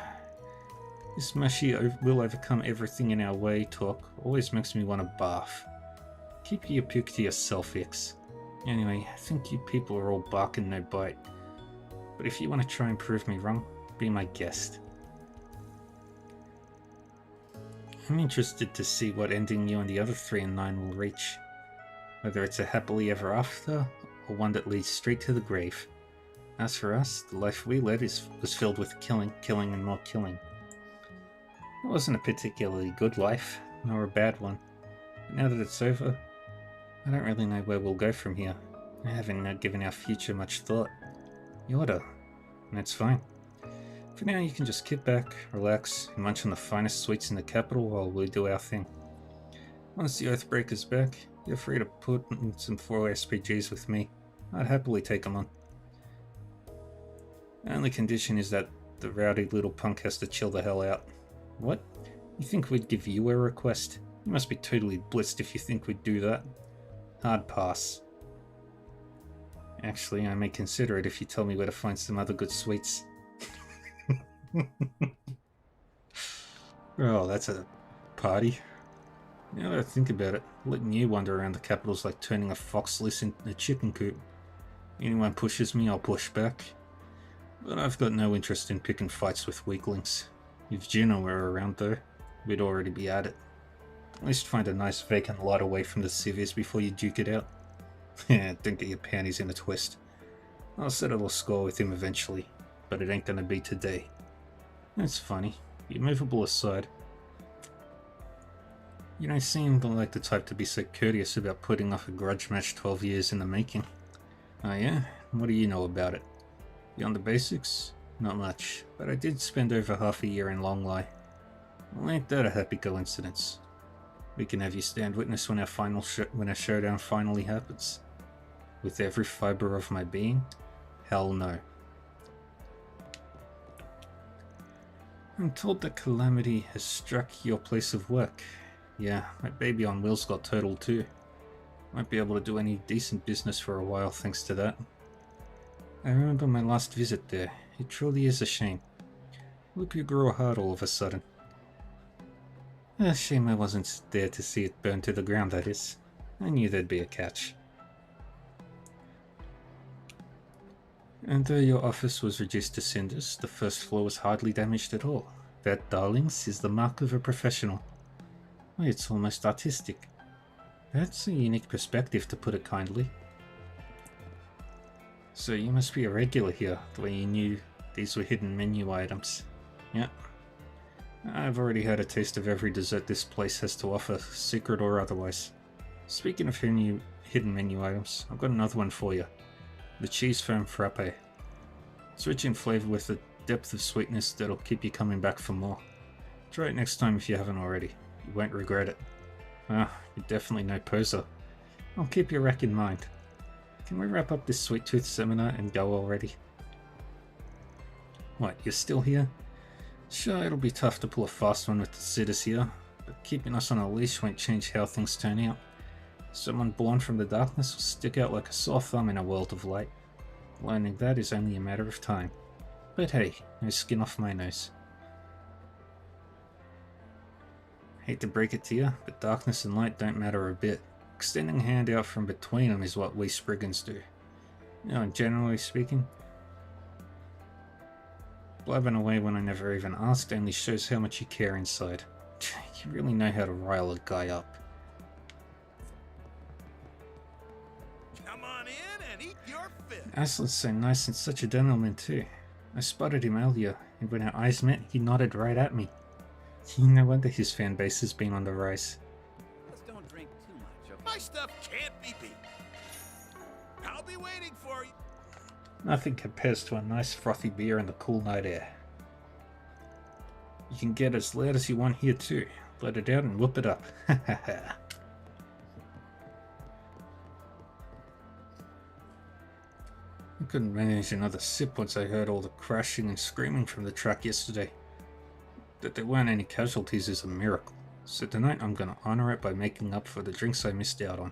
This mushy will overcome everything in our way talk always makes me want to barf. Keep your puke to yourself, X. Anyway, I think you people are all bark and no bite. But if you want to try and prove me wrong, be my guest. I'm interested to see what ending you and the other 3 and 9 will reach. Whether it's a happily ever after, or one that leads straight to the grave. As for us, the life we led was filled with killing, and more killing. It wasn't a particularly good life, nor a bad one. But now that it's over, I don't really know where we'll go from here. I haven't given our future much thought. You oughta, and that's fine. For now, you can just kick back, relax, and munch on the finest sweets in the capital while we do our thing. Once the Oathbreaker's back, you're free to put in some 4 SPGs with me. I'd happily take them on. The only condition is that the rowdy little punk has to chill the hell out. What? You think we'd give you a request? You must be totally blitzed if you think we'd do that. Hard pass. Actually, I may consider it if you tell me where to find some other good sweets. Oh, that's a party. Now that I think about it, letting you wander around the capital's like turning a fox loose in a chicken coop. Anyone pushes me, I'll push back. But I've got no interest in picking fights with weaklings. If Juno were around though, we'd already be at it. At least find a nice vacant lot away from the civvies before you duke it out. Yeah, don't get your panties in a twist. I'll settle a score with him eventually, but it ain't gonna be today. That's funny. Your movable aside. You don't seem like the type to be so courteous about putting off a grudge match 12 years in the making. Oh yeah? What do you know about it? Beyond the basics? Not much, but I did spend over half a year in Longlie. Well, ain't that a happy coincidence? We can have you stand witness when our showdown finally happens. With every fiber of my being? Hell no. I'm told that calamity has struck your place of work. Yeah, my baby on wheels got totaled too. Won't be able to do any decent business for a while thanks to that. I remember my last visit there. It truly is a shame. Look, you grow hard all of a sudden. A shame I wasn't there to see it burn to the ground, that is. I knew there'd be a catch. And though your office was reduced to cinders, the first floor was hardly damaged at all. That, darlings, is the mark of a professional. Why, it's almost artistic. That's a unique perspective, to put it kindly. So you must be a regular here, the way you knew these were hidden menu items. Yep. I've already had a taste of every dessert this place has to offer, secret or otherwise. Speaking of hidden menu items, I've got another one for you. The cheese foam frappe. It's rich in flavour with a depth of sweetness that'll keep you coming back for more. Try it next time if you haven't already. You won't regret it. Ah, you're definitely no poser. I'll keep your rack in mind. Can we wrap up this sweet tooth seminar and go already? What, you're still here? Sure, it'll be tough to pull a fast one with the sitters here, but keeping us on a leash won't change how things turn out. Someone born from the darkness will stick out like a sore thumb in a world of light. Learning that is only a matter of time. But hey, no skin off my nose. Hate to break it to you, but darkness and light don't matter a bit. Extending a hand out from between them is what we Spriggans do. You know, and generally speaking, blabbing away when I never even asked only shows how much you care inside. You really know how to rile a guy up. Come on in and eat your fill. Aslan's so nice and such a gentleman too. I spotted him earlier, and when our eyes met, he nodded right at me. No wonder his fan base has been on the rise. Just don't drink too much, okay? My stuff can't be beat. I'll be waiting for you. Nothing compares to a nice frothy beer in the cool night air. You can get as loud as you want here too. Let it out and whoop it up. I couldn't manage another sip once I heard all the crashing and screaming from the truck yesterday. That there weren't any casualties is a miracle, so tonight I'm gonna honor it by making up for the drinks I missed out on.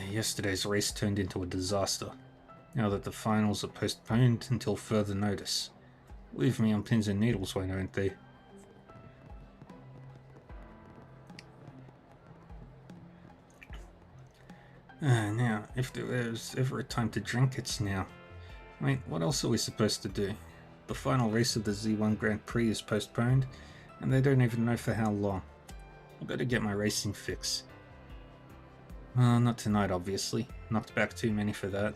Yesterday's race turned into a disaster, now that the finals are postponed until further notice. Leave me on pins and needles, why don't they? Now, if there was ever a time to drink, it's now. Wait, what else are we supposed to do? The final race of the Z1 Grand Prix is postponed, and they don't even know for how long. I better get my racing fix. Well, not tonight, obviously. Knocked back too many for that.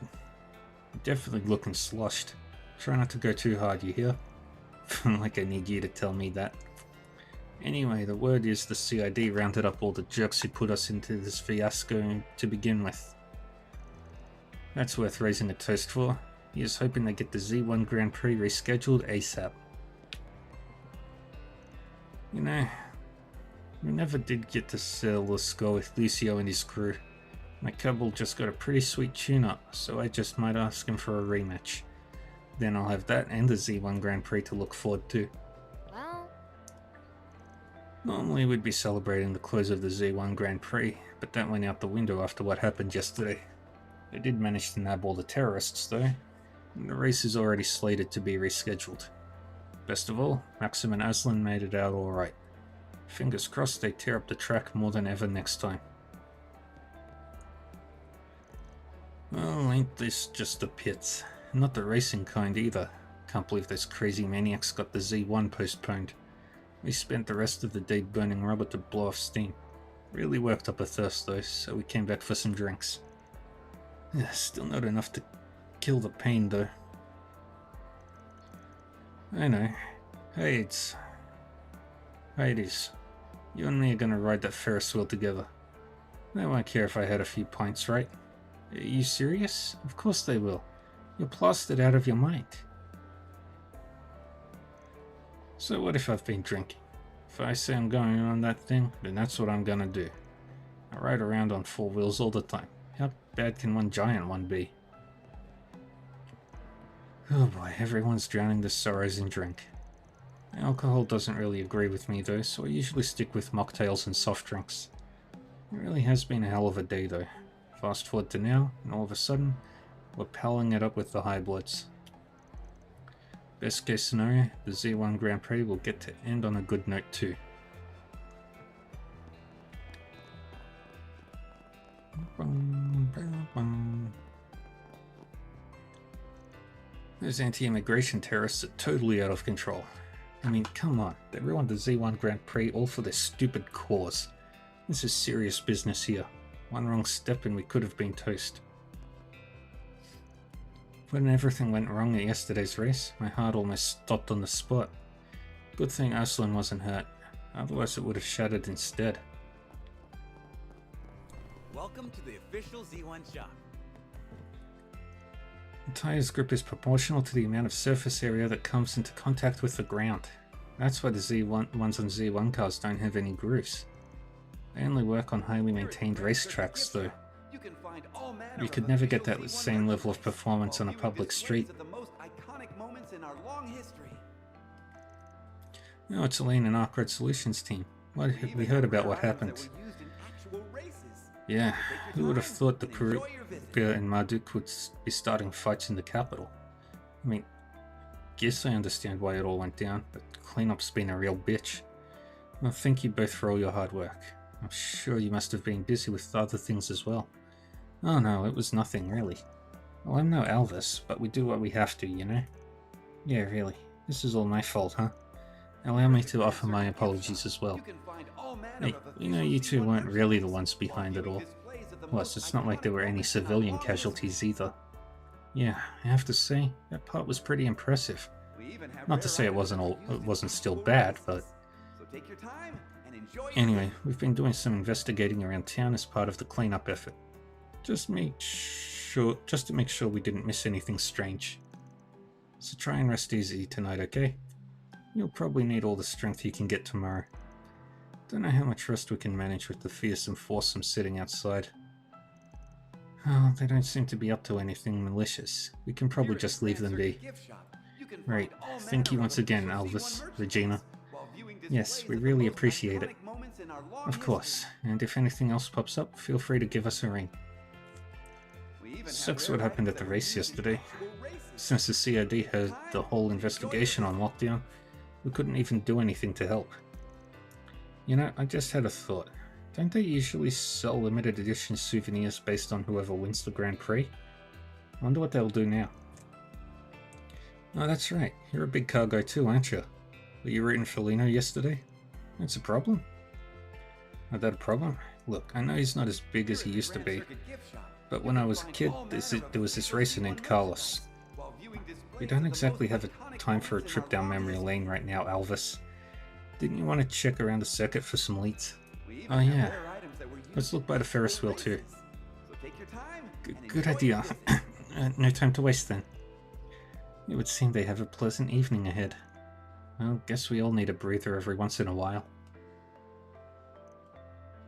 I'm definitely looking sloshed. Try not to go too hard, you hear? Like I need you to tell me that. Anyway, the word is the CID rounded up all the jerks who put us into this fiasco to begin with. That's worth raising a toast for. Here's hoping they get the Z1 Grand Prix rescheduled ASAP. You know, we never did get to settle the score with Lucio and his crew. My Kerbal just got a pretty sweet tune-up, so I just might ask him for a rematch. Then I'll have that and the Z1 Grand Prix to look forward to. Well, normally we'd be celebrating the close of the Z1 Grand Prix, but that went out the window after what happened yesterday. They did manage to nab all the terrorists though, and the race is already slated to be rescheduled. Best of all, Maxim and Aslan made it out alright. Fingers crossed they tear up the track more than ever next time. Well, ain't this just the pits? Not the racing kind either. Can't believe those crazy maniacs got the Z1 postponed. We spent the rest of the day burning rubber to blow off steam. Really worked up a thirst though, so we came back for some drinks. Still not enough to kill the pain though. I know. Hades. Hades. You and me are gonna ride that Ferris wheel together. They won't care if I had a few pints, right? Are you serious? Of course they will. You're plastered out of your mind. So what if I've been drinking? If I say I'm going on that thing, then that's what I'm gonna do. I ride around on four wheels all the time. How bad can one giant one be? Oh boy, everyone's drowning their sorrows in drink. Alcohol doesn't really agree with me though, so I usually stick with mocktails and soft drinks. It really has been a hell of a day though. Fast forward to now, and all of a sudden, we're powering it up with the high bloods. Best case scenario, the Z1 Grand Prix will get to end on a good note too. Those anti-immigration terrorists are totally out of control. I mean, come on, they ruined the Z1 Grand Prix all for their stupid cause. This is serious business here. One wrong step and we could have been toast. When everything went wrong at yesterday's race, my heart almost stopped on the spot. Good thing Aslan wasn't hurt, otherwise it would have shattered instead. Welcome to the official Z1 shop. The tire's grip is proportional to the amount of surface area that comes into contact with the ground. That's why the Z1 ones on Z1 cars don't have any grooves. They only work on highly maintained racetracks though. You could never get that same level of performance on a public street. No, it's Elaine and Arkwright Solutions team. We heard about what happened. Yeah, who would have thought the Karupia and Marduk would be starting fights in the capital? I mean, guess I understand why it all went down, but cleanup's been a real bitch. Well, thank you both for all your hard work. I'm sure you must have been busy with other things as well. Oh no, it was nothing really. Well, I'm no Elvis, but we do what we have to, you know? Yeah, really. This is all my fault, huh? Allow me to offer my apologies as well. Hey, you know you two weren't really the ones behind it all. Plus, it's not like there were any civilian casualties either. Yeah, I have to say, that part was pretty impressive. Not to say it wasn't still bad, but... Anyway, we've been doing some investigating around town as part of the cleanup effort. Just to make sure we didn't miss anything strange. So try and rest easy tonight, okay? You'll probably need all the strength you can get tomorrow. Don't know how much rest we can manage with the fearsome foursome sitting outside. Oh, they don't seem to be up to anything malicious. We can probably just leave them be. Right, thank you once again, Elvis, Regina. Yes, we really appreciate it. Of course, and if anything else pops up, feel free to give us a ring. Sucks what happened at the race yesterday. Since the CID had the whole investigation on lockdown, we couldn't even do anything to help. You know, I just had a thought. Don't they usually sell limited edition souvenirs based on whoever wins the Grand Prix? I wonder what they'll do now. Oh, that's right. You're a big car guy too, aren't you? Were you rooting for Lino yesterday? That's a problem? Is that a problem? Look, I know he's not as big as he used to be, but when I was a kid, there was this racer named Carlos. We don't exactly have a time for a trip down memory lane right now, Elvis. Didn't you want to check around the circuit for some leads? Oh yeah, let's look by the Ferris wheel too. Good idea. No time to waste then. It would seem they have a pleasant evening ahead. Well, guess we all need a breather every once in a while.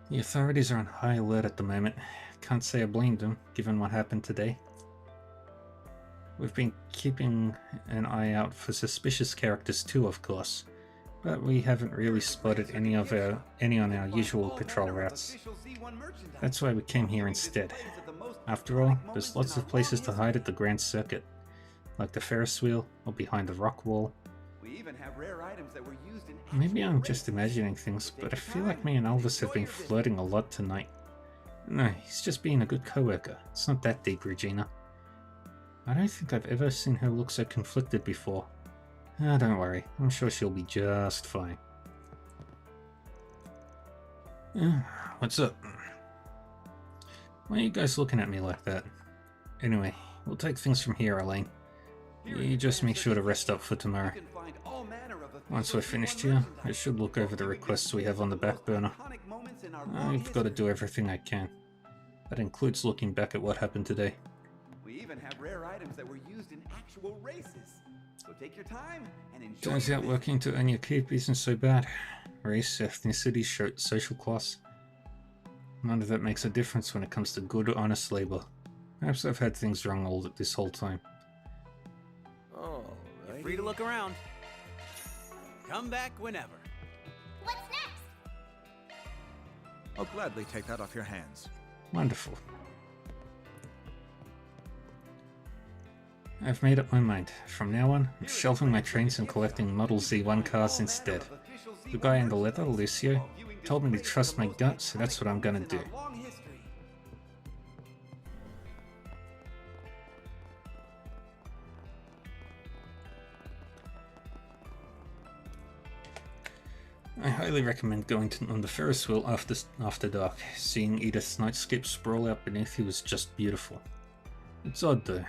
The authorities are on high alert at the moment. Can't say I blamed them, given what happened today. We've been keeping an eye out for suspicious characters too, of course, but we haven't really spotted any on our usual patrol routes. That's why we came here instead. After all, there's lots of places to hide at the Grand Circuit, like the Ferris wheel or behind the rock wall. Maybe I'm just imagining things, but I feel like me and Elvis have been flirting a lot tonight. No, he's just being a good coworker. It's not that deep, Regina. I don't think I've ever seen her look so conflicted before. Ah, don't worry. I'm sure she'll be just fine. What's up? Why are you guys looking at me like that? Anyway, we'll take things from here, Elaine. You just make sure to rest up for tomorrow. Once we're finished here, I should look over the requests we have on the back burner. I've got to do everything I can. That includes looking back at what happened today. We even have rare items that were used in actual races. So take your time and enjoy. Turns out working to earn your keep isn't so bad. Race, ethnicity, social class. None of that makes a difference when it comes to good, honest labor. Perhaps I've had things wrong this whole time. free to look around. Come back whenever. What's next? I'll gladly take that off your hands. Wonderful. I've made up my mind. From now on, I'm shelving my trains and collecting Model Z1 cars instead. The guy in the leather, Lucio, told me to trust my gut, so that's what I'm gonna do. I highly recommend going on the Ferris wheel after dark. Seeing Edith's nightscape sprawl out beneath you was just beautiful. It's odd though.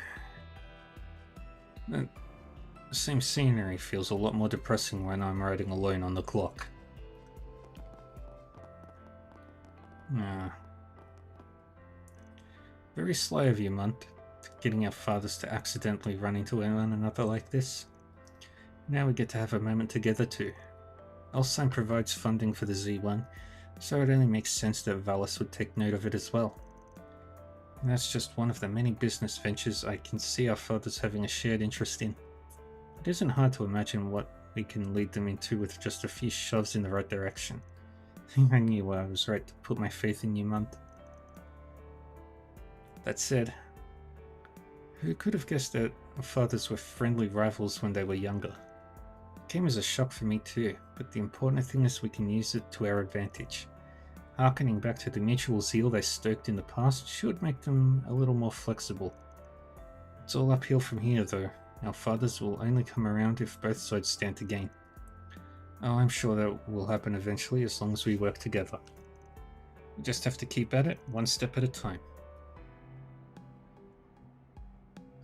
The same scenery feels a lot more depressing when I'm riding alone on the clock. Very sly of you, Munt, getting our fathers to accidentally run into one another like this. Now we get to have a moment together too. Alzheimer provides funding for the Z1, so it only makes sense that Valis would take note of it as well. And that's just one of the many business ventures I can see our fathers having a shared interest in. It isn't hard to imagine what we can lead them into with just a few shoves in the right direction. I knew I was right to put my faith in you, Munt. That said, who could have guessed that our fathers were friendly rivals when they were younger? It came as a shock for me too, but the important thing is we can use it to our advantage. Harkening back to the mutual zeal they stoked in the past should make them a little more flexible. It's all uphill from here though. Our fathers will only come around if both sides stand to gain. Oh, I'm sure that will happen eventually as long as we work together. We just have to keep at it, one step at a time.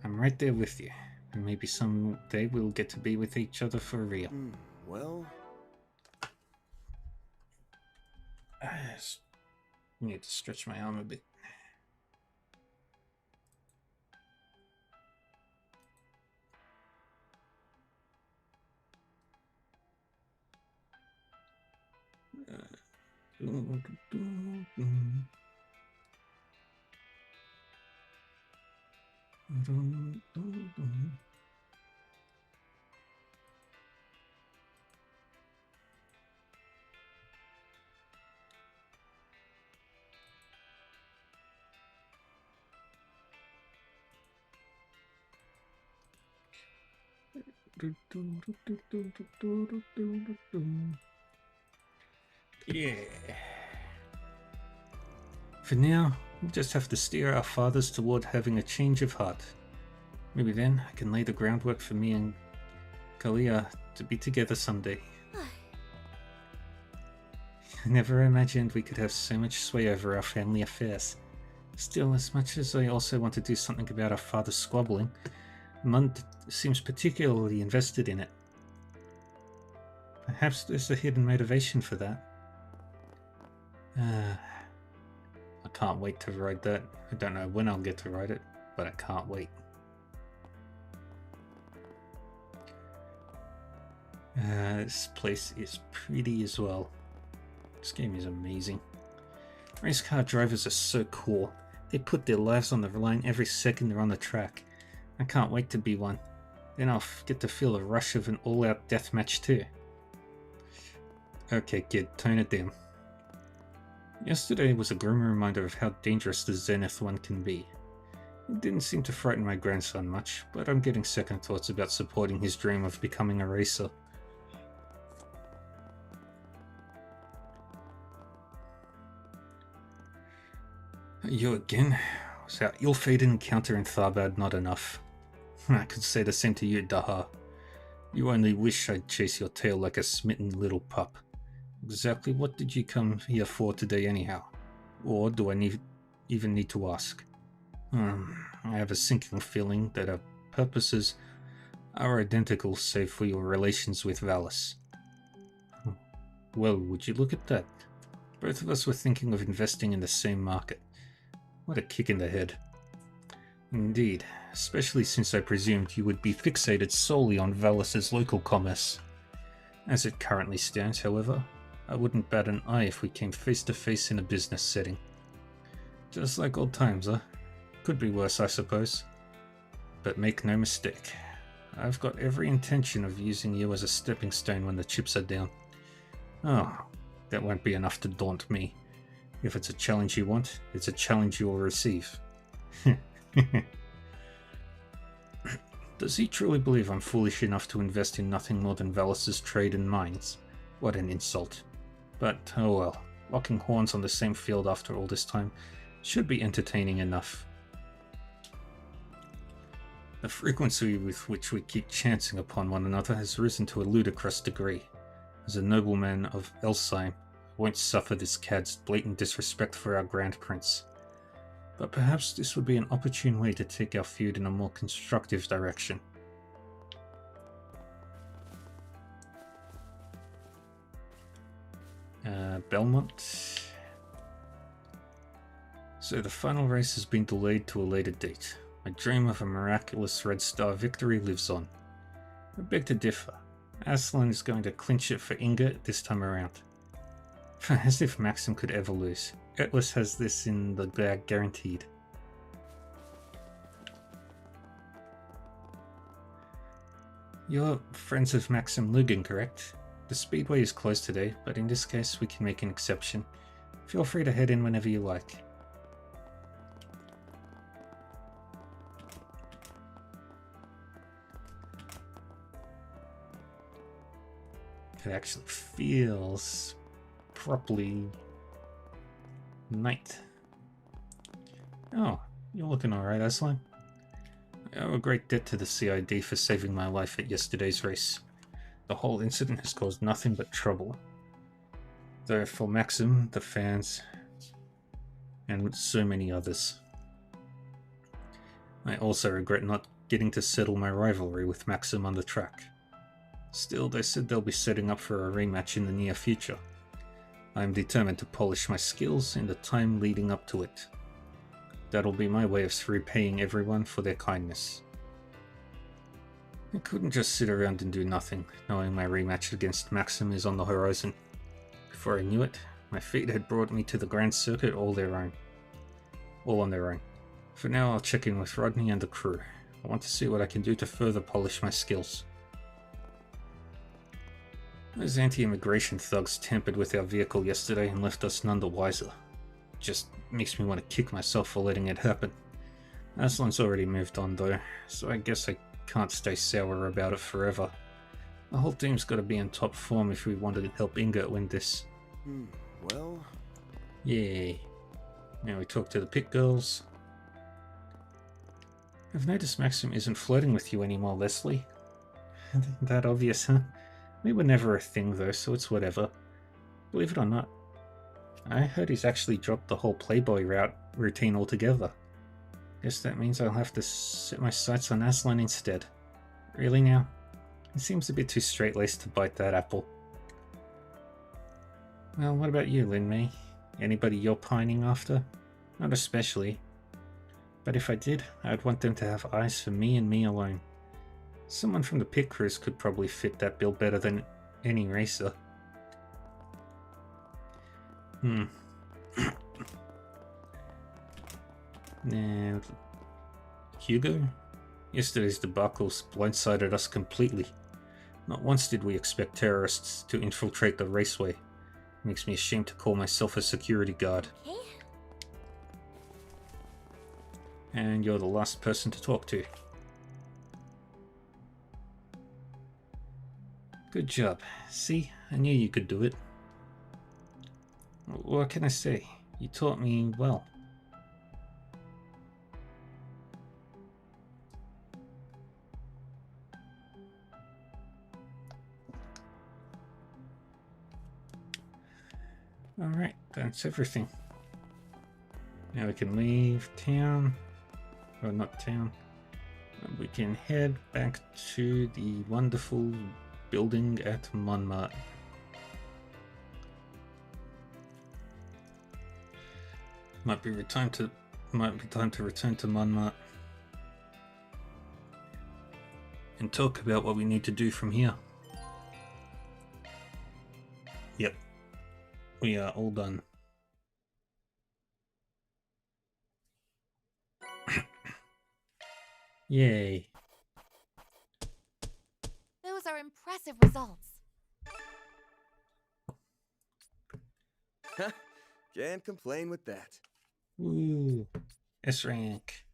I'm right there with you, and maybe someday we'll get to be with each other for real. Well... I just need to stretch my arm a bit. Yeah. For now, we'll just have to steer our fathers toward having a change of heart. Maybe then I can lay the groundwork for me and Kalia to be together someday. I never imagined we could have so much sway over our family affairs. Still, as much as I also want to do something about our father's squabbling, Munt seems particularly invested in it. Perhaps there's a hidden motivation for that. I can't wait to ride that. I don't know when I'll get to ride it, but I can't wait. This place is pretty as well. This game is amazing. Race car drivers are so cool. They put their lives on the line every second they're on the track. I can't wait to be one. Then I'll get to feel the rush of an all-out deathmatch too. Okay kid, tone it down. Yesterday was a grim reminder of how dangerous the Zenith one can be. It didn't seem to frighten my grandson much, but I'm getting second thoughts about supporting his dream of becoming a racer. You again? Was our ill-fated encounter in Tharbad not enough? I could say the same to you, Daha. You only wish I'd chase your tail like a smitten little pup. Exactly what did you come here for today anyhow? Or do I even need to ask? I have a sinking feeling that our purposes are identical save for your relations with Valis. Well, would you look at that? Both of us were thinking of investing in the same market. What a kick in the head. Indeed, especially since I presumed you would be fixated solely on Valis's local commerce. As it currently stands, however, I wouldn't bat an eye if we came face to face in a business setting. Just like old times, huh? Could be worse, I suppose. But make no mistake, I've got every intention of using you as a stepping stone when the chips are down. Oh, that won't be enough to daunt me. If it's a challenge you want, it's a challenge you will receive. Does he truly believe I'm foolish enough to invest in nothing more than Valus's trade in mines? What an insult. But, oh well, locking horns on the same field after all this time should be entertaining enough. The frequency with which we keep chancing upon one another has risen to a ludicrous degree. As a nobleman of Elsheim, I won't suffer this cad's blatant disrespect for our Grand Prince. But perhaps this would be an opportune way to take our feud in a more constructive direction. Belmont. So the final race has been delayed to a later date. My dream of a miraculous Red Star victory lives on. I beg to differ. Aslan is going to clinch it for Inga this time around. As if Maxim could ever lose. Atlas has this in the bag guaranteed. You're friends of Maxim Lugan, correct? The Speedway is closed today, but in this case we can make an exception. Feel free to head in whenever you like. It actually feels properly night. Oh, you're looking alright, Aslan. I owe a great debt to the CID for saving my life at yesterday's race. The whole incident has caused nothing but trouble. Though for Maxim, the fans, and so many others. I also regret not getting to settle my rivalry with Maxim on the track. Still, they said they'll be setting up for a rematch in the near future. I am determined to polish my skills in the time leading up to it. That'll be my way of repaying everyone for their kindness. I couldn't just sit around and do nothing, knowing my rematch against Maxim is on the horizon. Before I knew it, my feet had brought me to the Grand Circuit all on their own. For now, I'll check in with Rodney and the crew. I want to see what I can do to further polish my skills. Those anti-immigration thugs tampered with our vehicle yesterday and left us none the wiser. Just makes me want to kick myself for letting it happen. Aslan's already moved on though, so I guess I can't stay sour about it forever. The whole team's got to be in top form if we wanted to help Inga win this. Well... Yay. Now we talk to the pit girls. I've noticed Maxim isn't flirting with you anymore, Leslie. That obvious, huh? We were never a thing though, so it's whatever. Believe it or not, I heard he's actually dropped the whole Playboy routine altogether. Guess that means I'll have to set my sights on Aslan instead. Really now? He seems a bit too straight-laced to bite that apple. Well, what about you, Lin Mei? Anybody you're pining after? Not especially. But if I did, I'd want them to have eyes for me and me alone. Someone from the pit crews could probably fit that bill better than any racer. Now, Hugo? Yesterday's debacles blindsided us completely. Not once did we expect terrorists to infiltrate the raceway. Makes me ashamed to call myself a security guard. Okay. And you're the last person to talk to. Good job. See, I knew you could do it. What can I say? You taught me well. Alright, that's everything. Now we can leave town. Or not town. We can head back to the wonderful building at Montmartre. Might be time to return to Montmartre and talk about what we need to do from here. Yep, we are all done. Yay. Those are impressive results. Can't complain with that. Ooh, S rank.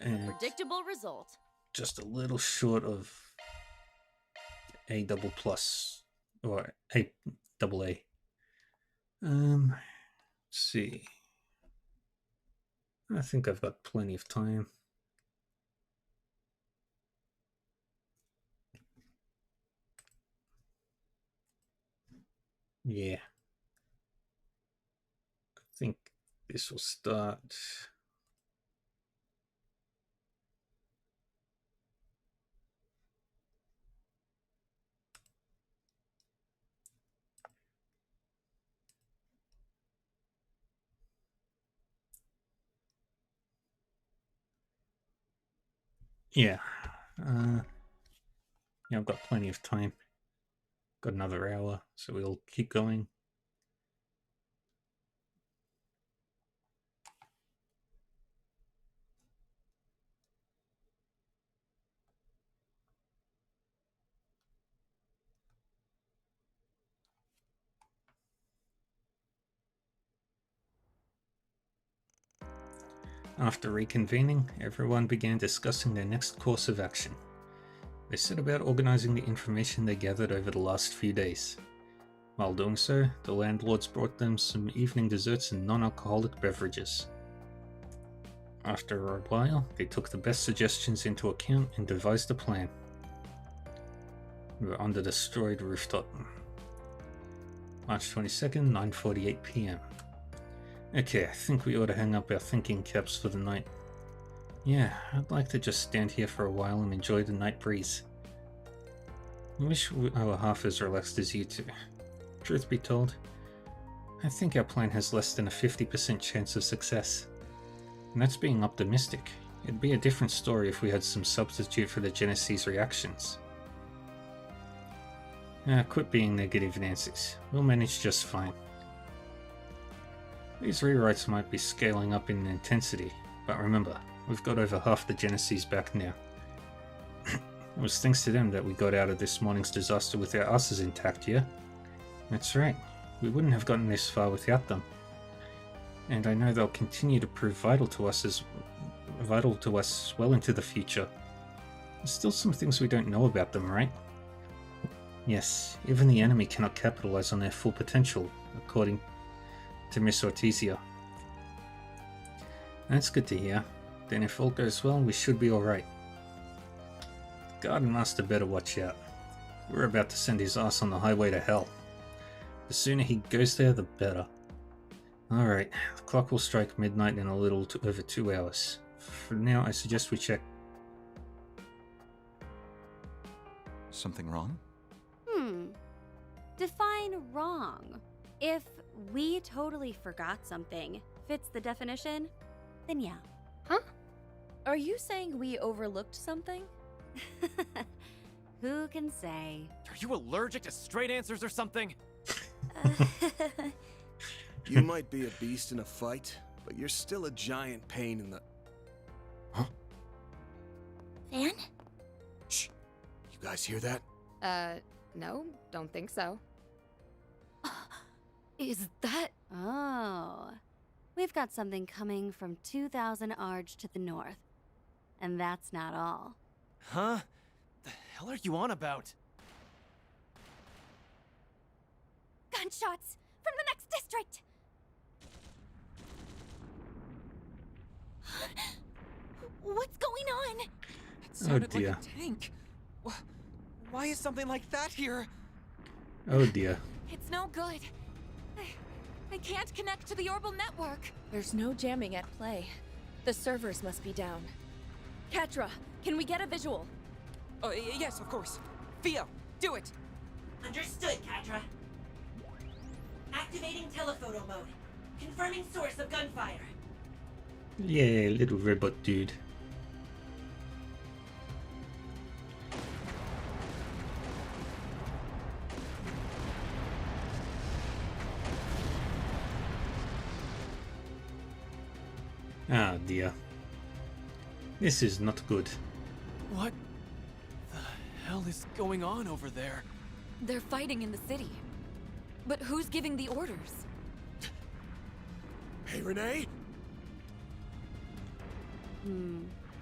And Predictable result. just a little short of A double plus or A double A. Let's see. I think I've got plenty of time. Yeah. I think this will start. Yeah. Yeah, I've got plenty of time. Got another hour, so we'll keep going. After reconvening, everyone began discussing their next course of action. They set about organizing the information they gathered over the last few days. While doing so, the landlords brought them some evening desserts and non-alcoholic beverages. After a while, they took the best suggestions into account and devised a plan. We were on the destroyed rooftop. March 22nd, 9:48 PM. Okay, I think we ought to hang up our thinking caps for the night. Yeah, I'd like to just stand here for a while and enjoy the night breeze. I wish I were half as relaxed as you two. Truth be told, I think our plan has less than a 50% chance of success. And that's being optimistic. It'd be a different story if we had some substitute for the Genesis reactions. Quit being negative, Nancy's. We'll manage just fine. These rewrites might be scaling up in intensity, but remember, we've got over half the Genesis back now. It was thanks to them that we got out of this morning's disaster with our asses intact, yeah? That's right, we wouldn't have gotten this far without them. And I know they'll continue to prove vital to us well into the future. There's still some things we don't know about them, right? Yes, even the enemy cannot capitalize on their full potential, according to Miss Ortizia. That's good to hear. Then if all goes well, we should be alright. The Garden Master better watch out. We're about to send his ass on the highway to hell. The sooner he goes there, the better. Alright, the clock will strike midnight in a little over 2 hours. For now, I suggest we check. Something wrong? Define wrong. If we totally forgot something fits the definition, then yeah. Huh? Are you saying we overlooked something? Who can say? Are you allergic to straight answers or something? You might be a beast in a fight, but you're still a giant pain in the... Van? Shh! You guys hear that? No, don't think so. Is that... Oh. We've got something coming from 2,000 Arj to the north. And that's not all. Huh? The hell are you on about? Gunshots! From the next district! What's going on? It sounded dear. like a tank. Why is something like that here? Oh dear. It's no good. I can't connect to the orbital network. There's no jamming at play. The servers must be down. Catra, can we get a visual? Oh, yes, of course. Theo, do it! Understood, Catra. Activating telephoto mode. Confirming source of gunfire. Yeah, little robot dude. Ah dear. This is not good. What the hell hell is going on over there? They're fighting in the city. But who's giving the orders? Hey, Renee?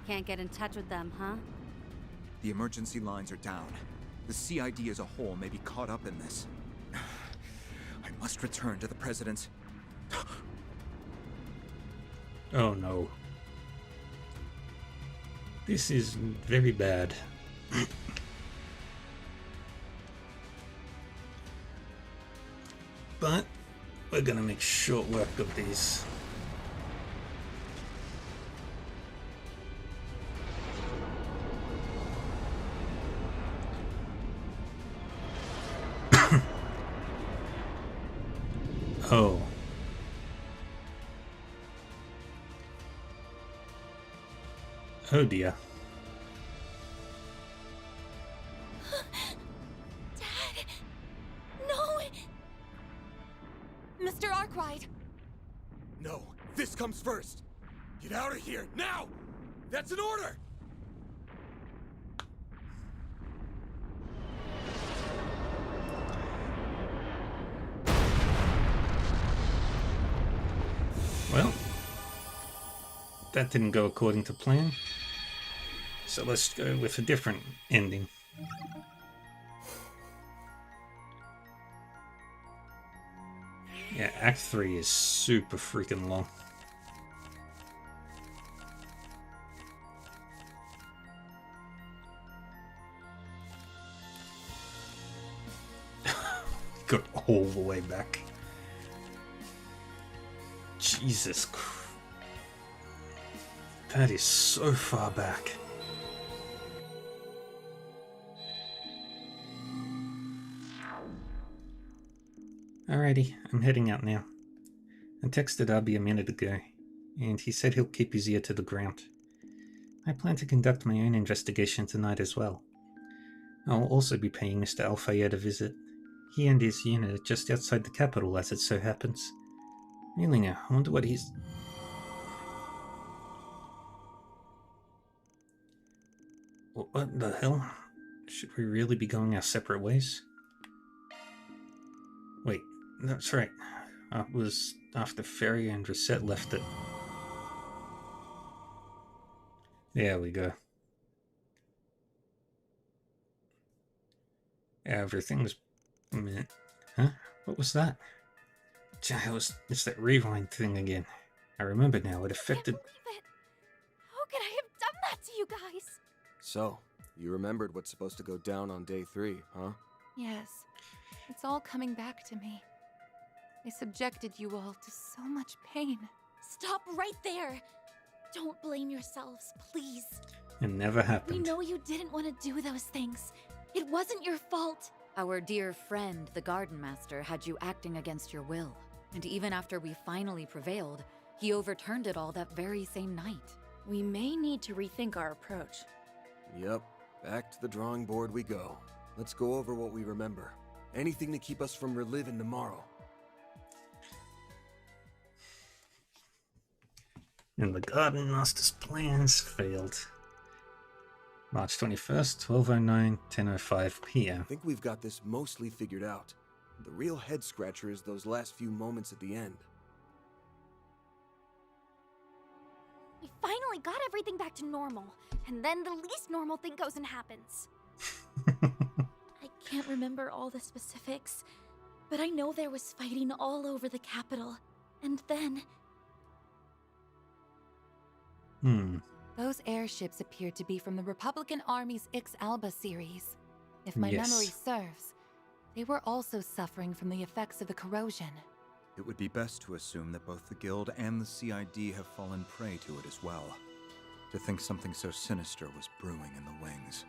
Can't get in touch with them, huh? The emergency lines are down. The CID as a whole may be caught up in this. I must return to the President's... Oh no. This is very bad. But we're gonna make short work of these. Oh. Oh dear. Dad! No! Mr. Arkwright! No, this comes first. Get out of here, now! That's an order! Well, that didn't go according to plan. So let's go with a different ending. Yeah, Act 3 is super freaking long. Got all the way back. Jesus Christ. That is so far back. Alrighty, I'm heading out now. I texted Abby a minute ago, and he said he'll keep his ear to the ground. I plan to conduct my own investigation tonight as well. I'll also be paying Mr. Al-Fayed a visit. He and his unit are just outside the capital, as it so happens. Really now, I wonder what he's... What the hell? Should we really be going our separate ways? Wait, that's right. It was after Ferry and Reset left it. There we go. Everything's... a minute. Huh? What was that? It's that rewind thing again. I remember now, it affected... How could I have done that to you guys? So, you remembered what's supposed to go down on day 3, huh? Yes. It's all coming back to me. I subjected you all to so much pain. Stop right there! Don't blame yourselves, please. It never We happened. know you didn't want to do those things. It wasn't your fault. Our dear friend, the Garden Master, had you acting against your will. And even after we finally prevailed, he overturned it all that very same night. We may need to rethink our approach. Yep, back to the drawing board we go. Let's go over what we remember. Anything to keep us from reliving tomorrow. And the Garden Master's plans failed. March 21st, 12:09, 10:05 p.m. I think we've got this mostly figured out. The real head-scratcher is those last few moments at the end. We finally got everything back to normal, and then the least normal thing goes and happens. I can't remember all the specifics, but I know there was fighting all over the capital. And then... Those airships appeared to be from the Republican Army's Ix-Alba series. If my Yes. memory serves, they were also suffering from the effects of the corrosion. It would be best to assume that both the Guild and the CID have fallen prey to it as well. To think something so sinister was brewing in the wings.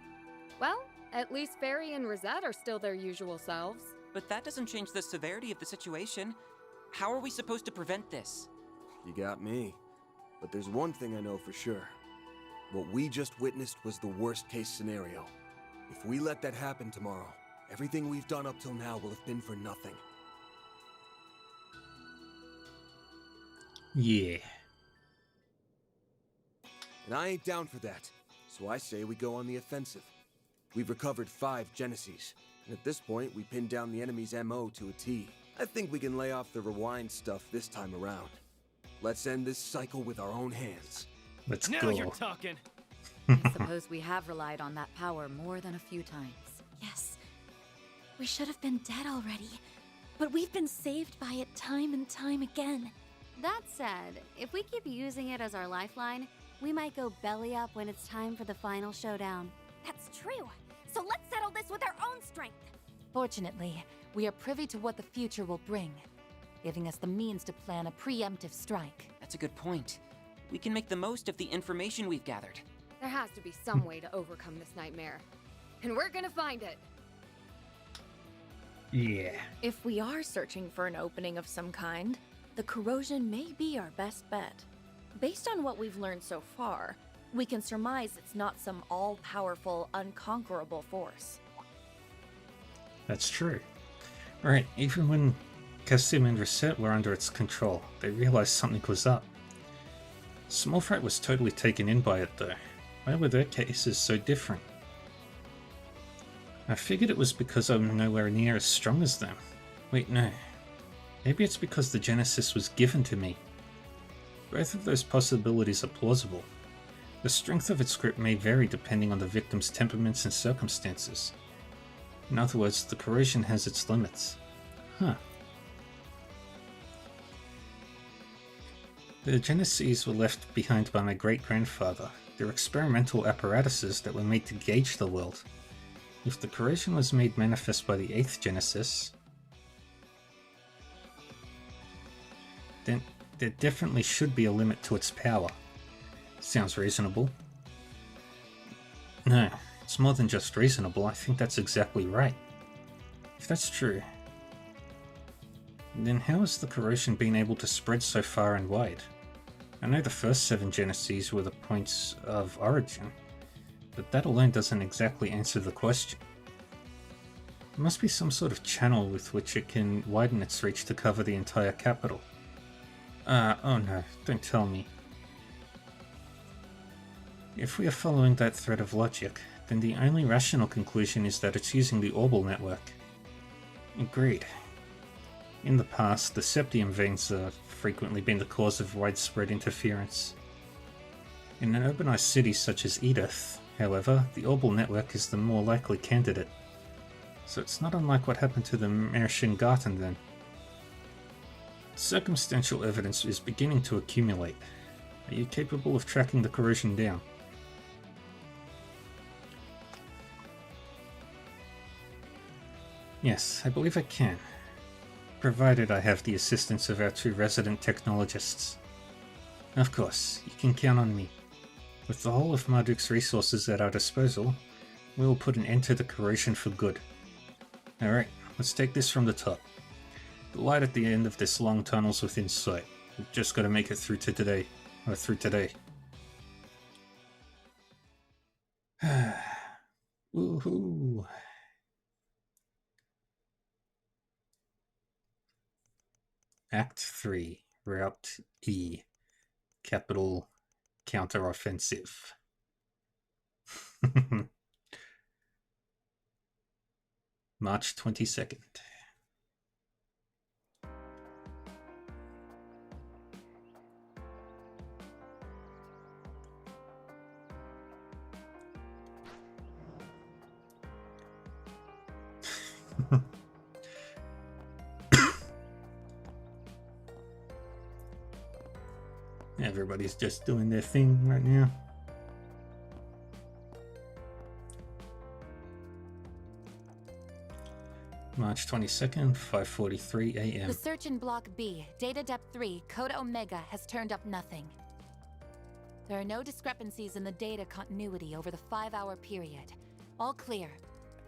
Well, at least Ferry and Rosette are still their usual selves. But that doesn't change the severity of the situation. How are we supposed to prevent this? You got me. But there's one thing I know for sure. What we just witnessed was the worst-case scenario. If we let that happen tomorrow, everything we've done up till now will have been for nothing. Yeah. And I ain't down for that, so I say we go on the offensive. We've recovered 5 Genesis, and at this point, we pinned down the enemy's MO to a T. I think we can lay off the rewind stuff this time around. Let's end this cycle with our own hands. Let's now go. you're talking. I suppose we have relied on that power more than a few times. Yes. We should have been dead already, but we've been saved by it time and time again. That said, if we keep using it as our lifeline, we might go belly up when it's time for the final showdown. That's true. So let's settle this with our own strength. Fortunately, we are privy to what the future will bring, giving us the means to plan a preemptive strike. That's a good point. We can make the most of the information we've gathered. There has to be some way to overcome this nightmare. And we're gonna find it. Yeah. If we are searching for an opening of some kind, the corrosion may be our best bet. Based on what we've learned so far, we can surmise it's not some all-powerful, unconquerable force. That's true. Right, even when Kasim and Reset were under its control, they realized something was up. Small Frat was totally taken in by it though. Why were their cases so different? I figured it was because I'm nowhere near as strong as them. Wait, no. Maybe it's because the Genesis was given to me. Both of those possibilities are plausible. The strength of its grip may vary depending on the victim's temperaments and circumstances. In other words, the corrosion has its limits. Huh. The Genesis were left behind by my great-grandfather. They're experimental apparatuses that were made to gauge the world. If the corrosion was made manifest by the 8th Genesis, then there definitely should be a limit to its power. Sounds reasonable. No, it's more than just reasonable, I think that's exactly right. If that's true, then how has the corrosion been able to spread so far and wide? I know the first 7 Genesis were the points of origin, but that alone doesn't exactly answer the question. There must be some sort of channel with which it can widen its reach to cover the entire capital. Oh no, don't tell me. If we are following that thread of logic, then the only rational conclusion is that it's using the Orbal network. Agreed. In the past, the septium veins have frequently been the cause of widespread interference. In an urbanized city such as Edith, however, the Orbal network is the more likely candidate. So it's not unlike what happened to the Mershingarten then. Circumstantial evidence is beginning to accumulate. Are you capable of tracking the corrosion down? Yes, I believe I can. Provided I have the assistance of our 2 resident technologists. Of course, you can count on me. With the whole of Marduk's resources at our disposal, we will put an end to the corrosion for good. Alright, let's take this from the top. The light at the end of this long tunnel's within sight. We've just got to make it through to today. Or through today. Woohoo! Act 3, Route E. Capital Counteroffensive. March 22nd. Everybody's just doing their thing right now. March 22nd, 5:43 a.m. The search in Block B, Data Depth 3, Code Omega, has turned up nothing. There are no discrepancies in the data continuity over the 5-hour period. All clear.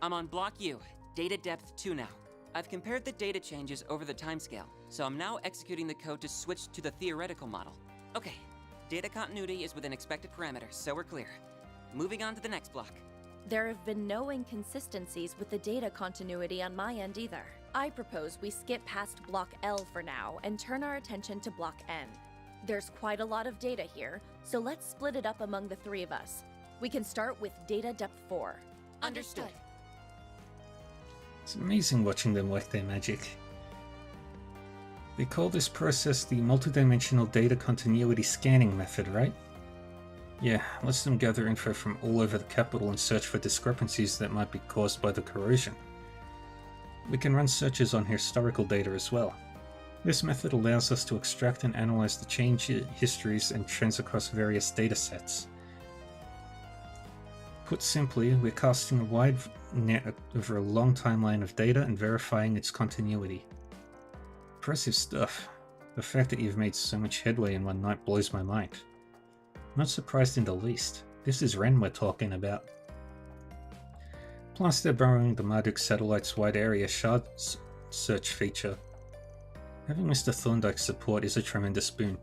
I'm on Block U, Data Depth 2 now. I've compared the data changes over the timescale, so I'm now executing the code to switch to the theoretical model. Okay, data continuity is within expected parameters, so we're clear. Moving on to the next block. There have been no inconsistencies with the data continuity on my end either. I propose we skip past Block L for now and turn our attention to Block N. There's quite a lot of data here, so let's split it up among the 3 of us. We can start with Data Depth 4. Understood. It's amazing watching them work their magic. They call this process the multidimensional data continuity scanning method, right? Yeah, lets them gather info from all over the capital and search for discrepancies that might be caused by the corrosion. We can run searches on historical data as well. This method allows us to extract and analyze the change histories and trends across various datasets. Put simply, we're casting a wide net over a long timeline of data and verifying its continuity. Impressive stuff. The fact that you've made so much headway in one night blows my mind. Not surprised in the least. This is Ren we're talking about. Plus they're borrowing the Marduk satellite's wide area shard search feature. Having Mr. Thorndyke's support is a tremendous boon.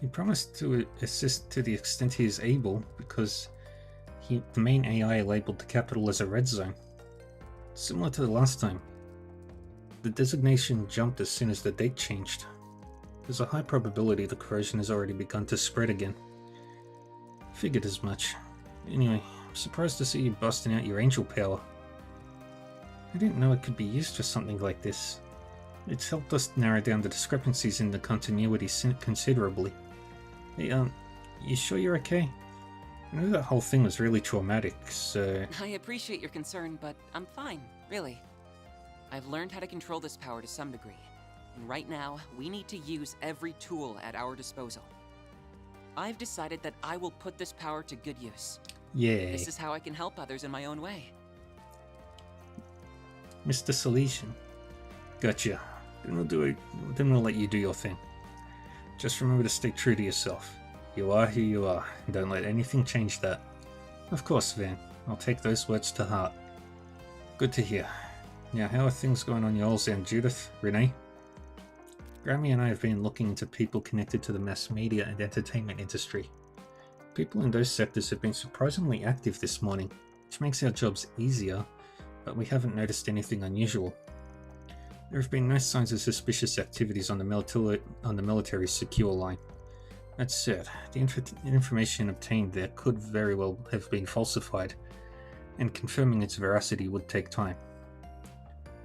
He promised to assist to the extent he is able because the main AI labeled the capital as a red zone. Similar to the last time. The designation jumped as soon as the date changed. There's a high probability the corrosion has already begun to spread again. Figured as much. Anyway, I'm surprised to see you busting out your angel power. I didn't know it could be used for something like this. It's helped us narrow down the discrepancies in the continuity considerably. Hey, you sure you're okay? I know that whole thing was really traumatic, so... I appreciate your concern, but I'm fine, really. I've learned how to control this power to some degree, and right now, we need to use every tool at our disposal. I've decided that I will put this power to good use. Yay. This is how I can help others in my own way. Mr. Salesian. Gotcha. Then we'll let you do your thing. Just remember to stay true to yourself. You are who you are, and don't let anything change that. Of course, Van. I'll take those words to heart. Good to hear. Now, how are things going on yours and Judith, Renee? Grammy and I have been looking into people connected to the mass media and entertainment industry. People in those sectors have been surprisingly active this morning, which makes our jobs easier, but we haven't noticed anything unusual. There have been no signs of suspicious activities on the military secure line. That said, the information obtained there could very well have been falsified, and confirming its veracity would take time.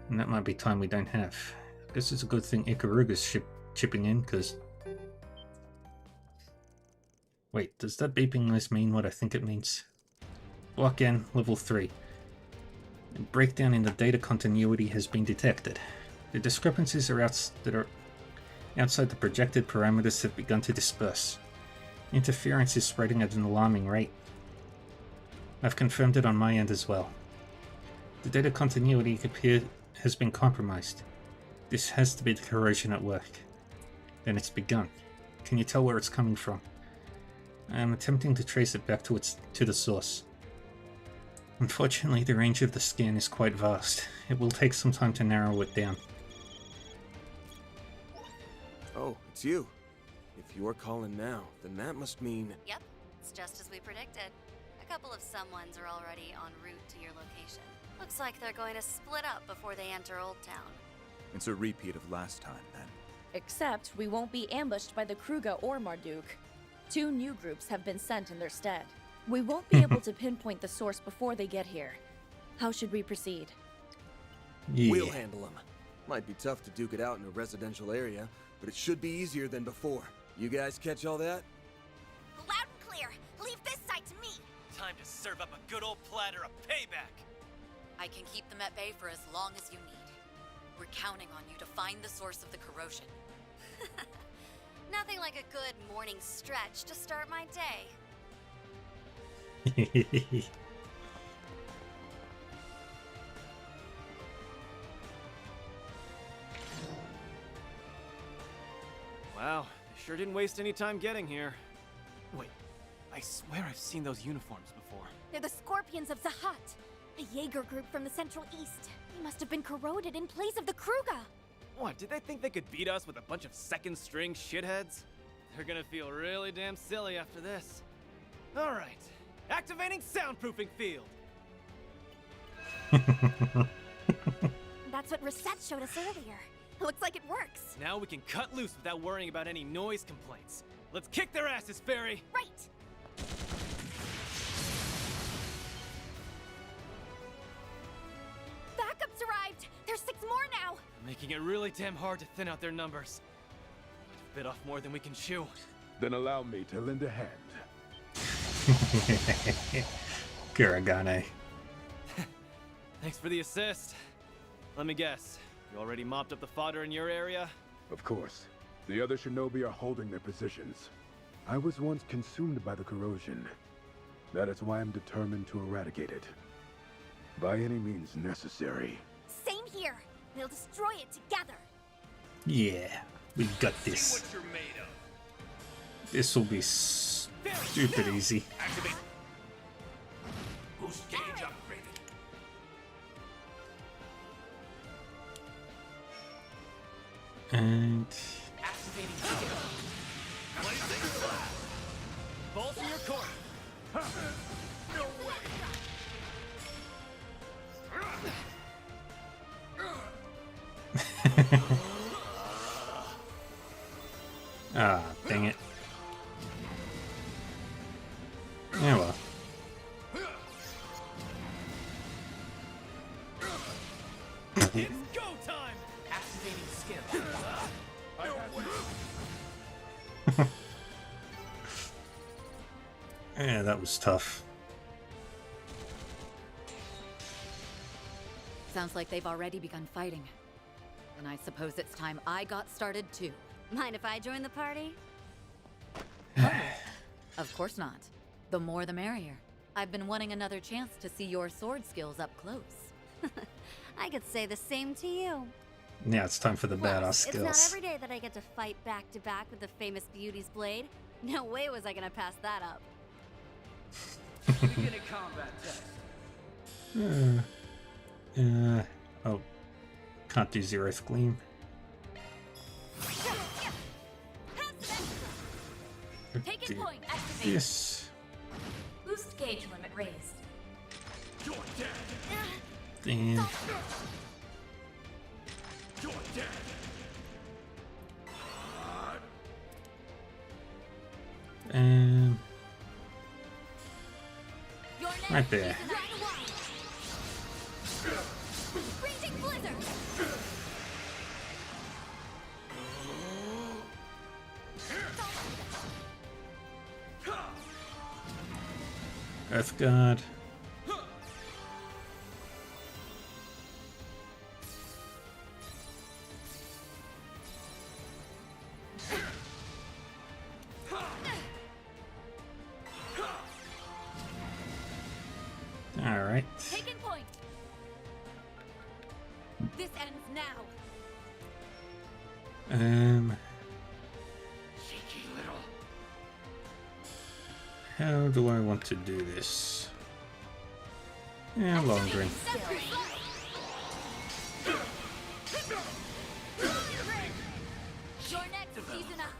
And that might be time we don't have. I guess it's a good thing Ikaruga's chipping in, because... Wait, does that beeping noise mean what I think it means? Block N, level 3. A breakdown in the data continuity has been detected. The discrepancies that are outside the projected parameters have begun to disperse. Interference is spreading at an alarming rate. I've confirmed it on my end as well. The data continuity has been compromised. This has to be the corrosion at work. Then it's begun. Can you tell where it's coming from? I'm attempting to trace it back to the source. Unfortunately, the range of the scan is quite vast. It will take some time to narrow it down. Oh, it's you. If you're calling now, then that must mean... Yep, it's just as we predicted. A couple of someones are already en route to your location. Looks like they're going to split up before they enter Old Town. It's a repeat of last time, then. Except we won't be ambushed by the Kruga or Marduk. 2 new groups have been sent in their stead. We won't be able to pinpoint the source before they get here. How should we proceed? Yeah. We'll handle them. Might be tough to duke it out in a residential area, but it should be easier than before. You guys catch all that? Loud and clear. Leave this side to me. Time to serve up a good old platter of payback. I can keep them at bay for as long as you need. We're counting on you to find the source of the corrosion. Nothing like a good morning stretch to start my day. Wow, they sure didn't waste any time getting here. Wait, I swear I've seen those uniforms before. They're the Scorpions of Zahat, a Jaeger group from the Central East. They must have been corroded in place of the Kruga. What, did they think they could beat us with a bunch of second-string shitheads? They're gonna feel really damn silly after this. Alright, activating soundproofing field! That's what Reset showed us earlier. Looks like it works. Now we can cut loose without worrying about any noise complaints. Let's kick their asses, Fairy! Right! Backup's arrived! There's 6 more now! Making it really damn hard to thin out their numbers. Bit off more than we can chew. Then allow me to lend a hand. Kuragane. Thanks for the assist. Let me guess. You already mopped up the fodder in your area? Of course. The other shinobi are holding their positions. I was once consumed by the corrosion. That is why I'm determined to eradicate it. By any means necessary. Same here. We'll destroy it together. Yeah, we got this. This will be stupid easy. Activate. Boost gauge upgraded. And Activating skill. Blazing blast. Balls in your court. No way. Ah, dang it. Yeah, well. It's go time! Activating skill. Yeah, that was tough. Sounds like they've already begun fighting. And I suppose it's time I got started too. Mind if I join the party? Of course not. The more the merrier. I've been wanting another chance to see your sword skills up close. I could say the same to you. Now it's time for the badass It's not skills. every day that I get to fight back to back with the famous Beauty's Blade. No way was I gonna pass that up. Begin a combat test. Oh, can't do Zeroth Gleam. Taking Do point activated. this. Boost gauge limit raised. You're dead. And You're dead. right there. Freezing blizzard. Earth Guard. All right. Taking point. This ends now. Cheeky little. How do I want to do this? Yeah, long green. Your next season up.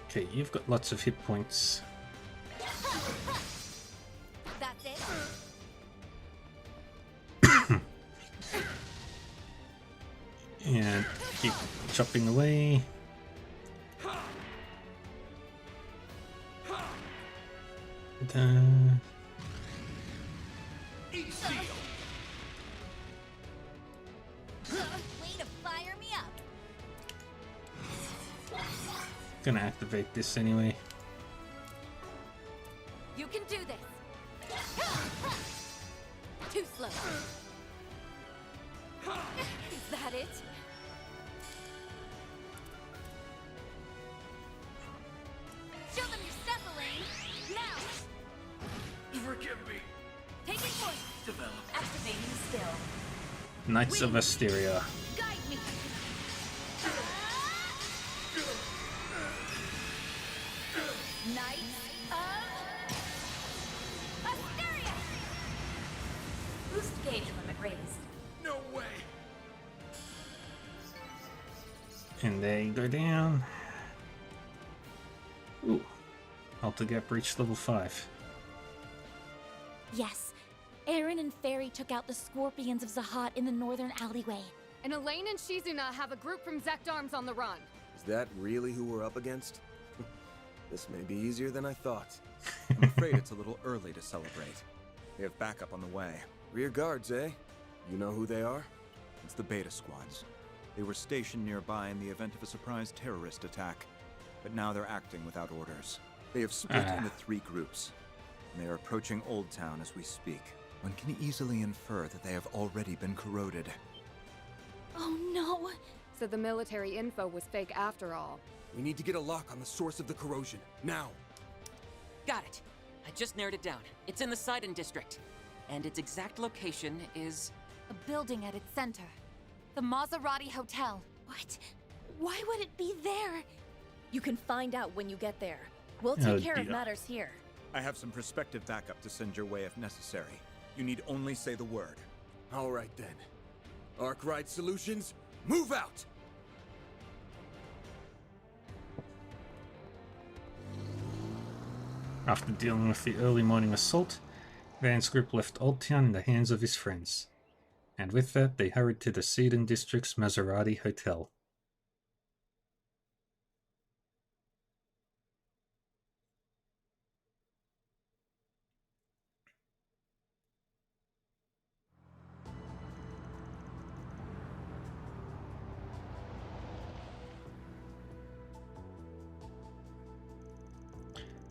Okay, you've got lots of hit points. That's it. And keep chopping away. Eat seal. Way to fire me up. Gonna activate this anyway. You can do this. Too slow. Is that it? Show them your stuff, Elaine. Now. Forgive me. Taking point. Develop. Activating skill. Knights of Asteria. Guide me. Knights of Asteria. Boost gauge limit raised. No way. And they go down. Ooh. Alta Gap reached level 5. Yes. Aaron and Fairy took out the scorpions of Zahat in the northern alleyway. And Elaine and Shizuna have a group from Zect Arms on the run. Is that really who we're up against? This may be easier than I thought. I'm afraid it's a little early to celebrate. We have backup on the way. Rear guards, eh? You know who they are? It's the Beta Squads. They were stationed nearby in the event of a surprise terrorist attack, but now they're acting without orders. They have split into 3 groups, and they are approaching Old Town as we speak. One can easily infer that they have already been corroded. Oh no! So the military info was fake after all. We need to get a lock on the source of the corrosion, now! Got it. I just narrowed it down. It's in the Sidon district. And its exact location is... A building at its center. The Maserati Hotel. What? Why would it be there? You can find out when you get there. We'll take care of matters here. I have some prospective backup to send your way if necessary. You need only say the word. All right then. Arkwright Solutions, move out! After dealing with the early morning assault, Van's group left Old Town in the hands of his friends. And with that, they hurried to the Sidon District's Maserati Hotel.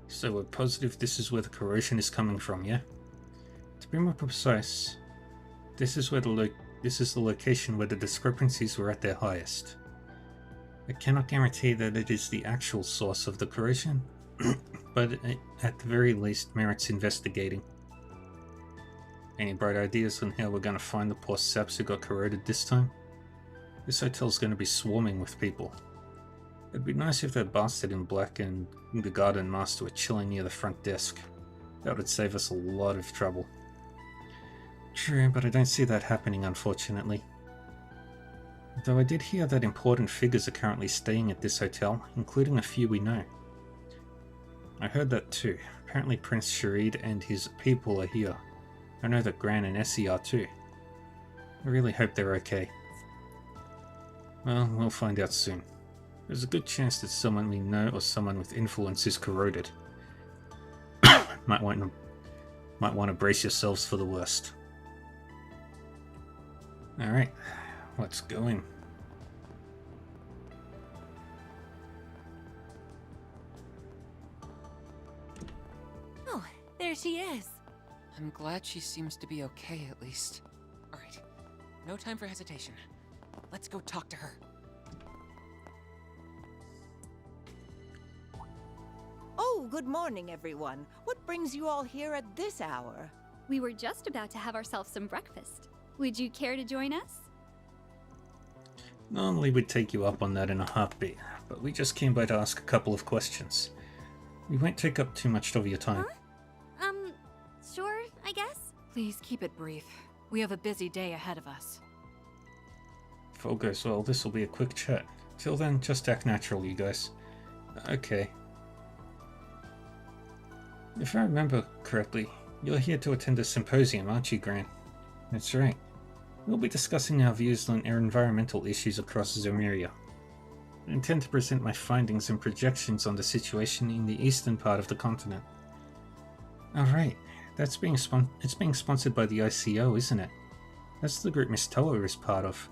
So we're positive this is where the corrosion is coming from, yeah? To be more precise, this is the location where the discrepancies were at their highest. I cannot guarantee that it is the actual source of the corrosion, but it, at the very least, merits investigating. Any bright ideas on how we're going to find the poor saps who got corroded this time? This hotel's going to be swarming with people. It'd be nice if that bastard in black and the garden master were chilling near the front desk. That would save us a lot of trouble. True, but I don't see that happening, unfortunately. Though I did hear that important figures are currently staying at this hotel, including a few we know. I heard that too. Apparently Prince Sharid and his people are here. I know that Gran and Essie are too. I really hope they're okay. Well, we'll find out soon. There's a good chance that someone we know or someone with influence is corroded. Might want to brace yourselves for the worst. Alright, let's go in. Oh, there she is. I'm glad she seems to be okay, at least. Alright, no time for hesitation. Let's go talk to her. Oh, good morning, everyone. What brings you all here at this hour? We were just about to have ourselves some breakfast. Would you care to join us? Normally we'd take you up on that in a heartbeat, but we just came by to ask a couple of questions. We won't take up too much of your time. Sure, I guess? Please keep it brief. We have a busy day ahead of us. If all goes well, this will be a quick chat. Till then, just act natural, you guys. Okay. If I remember correctly, you're here to attend a symposium, aren't you, Gran? That's right. We'll be discussing our views on environmental issues across Zemuria. I intend to present my findings and projections on the situation in the eastern part of the continent. Alright, it's being sponsored by the ICO, isn't it? That's the group Miss Toa is part of.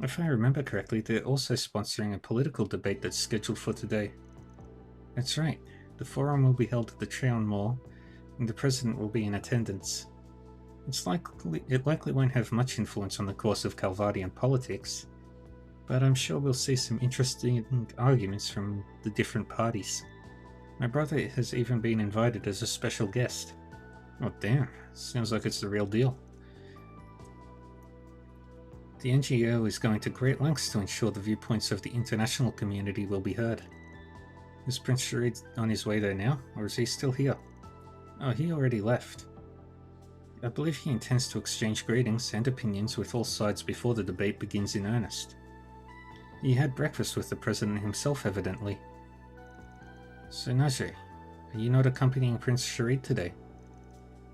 If I remember correctly, they're also sponsoring a political debate that's scheduled for today. That's right. The forum will be held at the Treon Mall, and the president will be in attendance. It likely won't have much influence on the course of Calvardian politics, but I'm sure we'll see some interesting arguments from the different parties. My brother has even been invited as a special guest. Oh damn, sounds like it's the real deal. The NGO is going to great lengths to ensure the viewpoints of the international community will be heard. Is Prince Sharid on his way there now, or is he still here? Oh, he already left. I believe he intends to exchange greetings and opinions with all sides before the debate begins in earnest. He had breakfast with the president himself, evidently. So, Najee, are you not accompanying Prince Sharid today?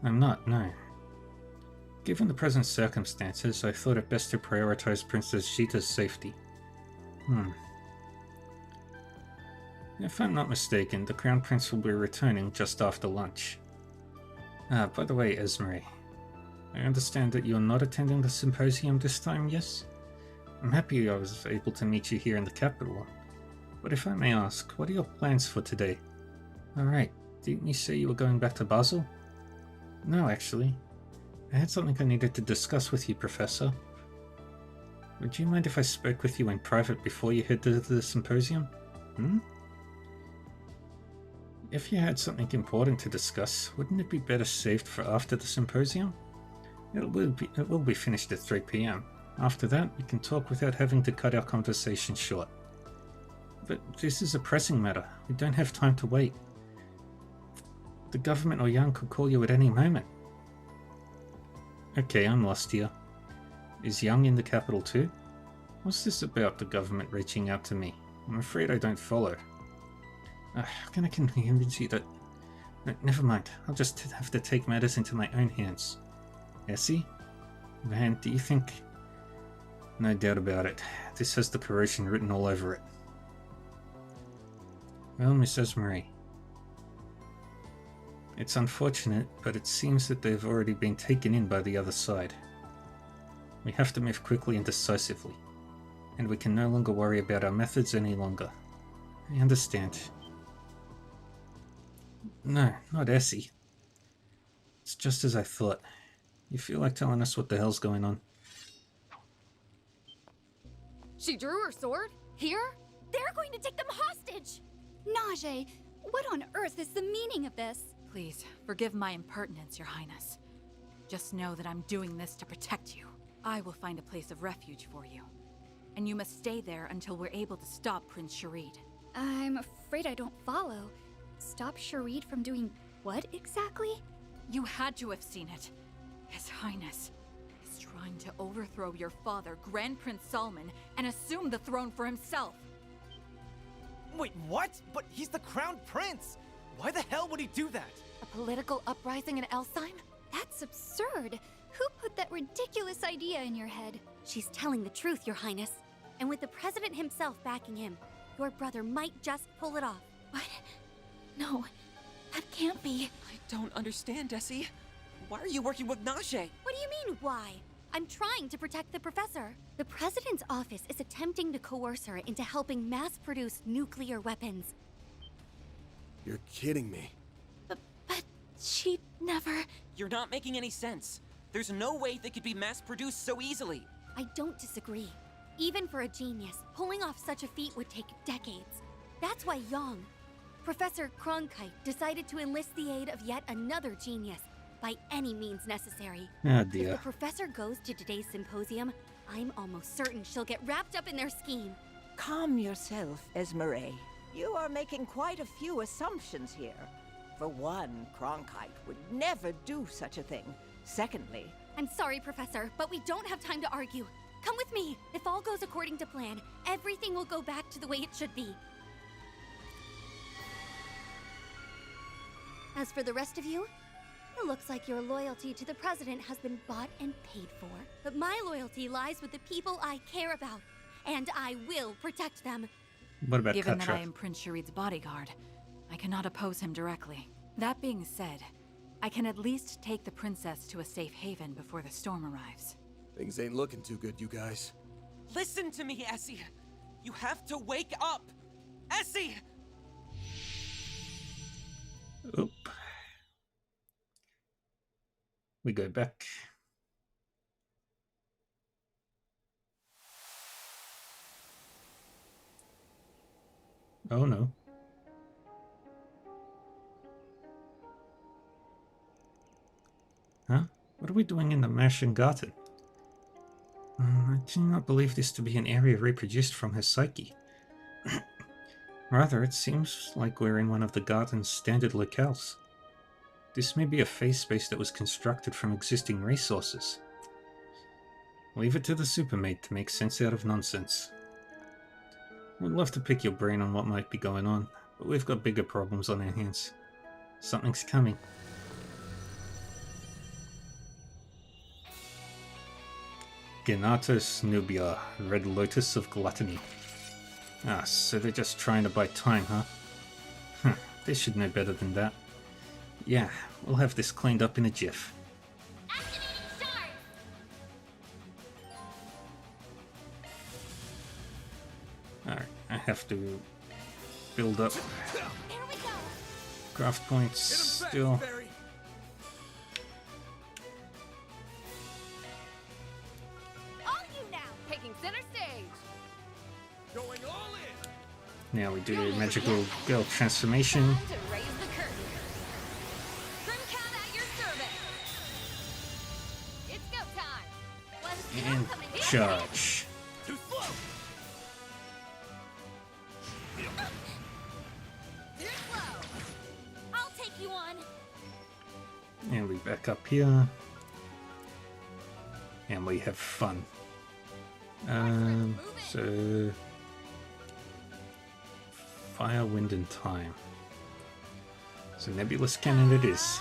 I'm not, no. Given the present circumstances, I thought it best to prioritize Princess Jita's safety. If I'm not mistaken, the Crown Prince will be returning just after lunch. By the way, Esmeralda, I understand that you're not attending the symposium this time, yes? I'm happy I was able to meet you here in the capital. But if I may ask, what are your plans for today? Alright, didn't you say you were going back to Basel? No, actually. I had something I needed to discuss with you, Professor. Would you mind if I spoke with you in private before you head to the symposium? If you had something important to discuss, wouldn't it be better saved for after the symposium? It will be finished at 3 p.m. After that, we can talk without having to cut our conversation short. But this is a pressing matter. We don't have time to wait. The government or Yang could call you at any moment. Okay, I'm lost here. Is Yang in the capital too? What's this about the government reaching out to me? I'm afraid I don't follow. How can I convince you that... Never mind, I'll just have to take matters into my own hands. Essie? Man, do you think... No doubt about it. This has the corrosion written all over it. Well, Miss Esmeralda. It's unfortunate, but it seems that they've already been taken in by the other side. We have to move quickly and decisively, and we can no longer worry about our methods any longer. I understand. No, not Essie. It's just as I thought. You feel like telling us what the hell's going on? She drew her sword? Here? They're going to take them hostage! Najee, what on earth is the meaning of this? Please, forgive my impertinence, Your Highness. Just know that I'm doing this to protect you. I will find a place of refuge for you. And you must stay there until we're able to stop Prince Sharid. I'm afraid I don't follow. Stop Sharid from doing what exactly? You had to have seen it. His Highness is trying to overthrow your father, Grand Prince Salman, and assume the throne for himself. Wait, what? But he's the crown prince! Why the hell would he do that? A political uprising in Elsheim? That's absurd. Who put that ridiculous idea in your head? She's telling the truth, Your Highness. And with the president himself backing him, your brother might just pull it off. What? No, that can't be. I don't understand, Essie. Why are you working with Najee? What do you mean, why? I'm trying to protect the professor. The president's office is attempting to coerce her into helping mass-produce nuclear weapons. You're kidding me. But she never... You're not making any sense. There's no way they could be mass-produced so easily. I don't disagree. Even for a genius, pulling off such a feat would take decades. That's why Yang, Professor Cronkite, decided to enlist the aid of yet another genius, by any means necessary. Oh dear. If the professor goes to today's symposium, I'm almost certain she'll get wrapped up in their scheme. Calm yourself, Esmeralda. You are making quite a few assumptions here. For one, Cronkite would never do such a thing. Secondly... I'm sorry, Professor, but we don't have time to argue. Come with me. If all goes according to plan, everything will go back to the way it should be. As for the rest of you, it looks like your loyalty to the president has been bought and paid for. But my loyalty lies with the people I care about, and I will protect them. What about Given that Katra? I am Prince Sharid's bodyguard, I cannot oppose him directly. That being said, I can at least take the princess to a safe haven before the storm arrives. Things ain't looking too good, you guys. Listen to me, Essie. You have to wake up. Essie! Oop. We go back. Oh no. Huh? What are we doing in the Martian garden? I do not believe this to be an area reproduced from her psyche. Rather, it seems like we're in one of the garden's standard locales. This may be a phase space that was constructed from existing resources. Leave it to the supermaid to make sense out of nonsense. We'd love to pick your brain on what might be going on, but we've got bigger problems on our hands. Something's coming. Ganatos nubia, red lotus of gluttony. Ah, so they're just trying to buy time, huh? Huh, they should know better than that. Yeah, we'll have this cleaned up in a jiff. Alright, I have to build up craft points still. Taking center stage. Going all in. Now we do a magical girl transformation. Time to raise the curtain. Grimcat at your service. It's go time. And charge. Too slow. Too slow. I'll take you on. And we back up here. And we have fun. So fire, wind, and time. So nebulous cannon it is.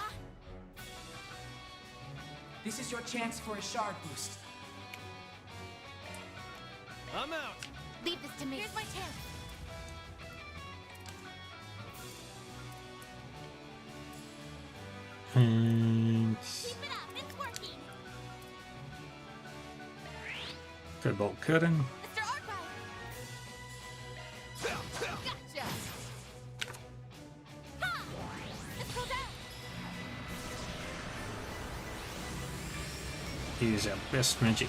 This is your chance for a shard boost. I'm out. Leave this to me. Here's my chance. And Keep it up. It's working. Cobalt curtain. Mr. Archive. Gotcha. Ha! Let's go down. Use our best magic.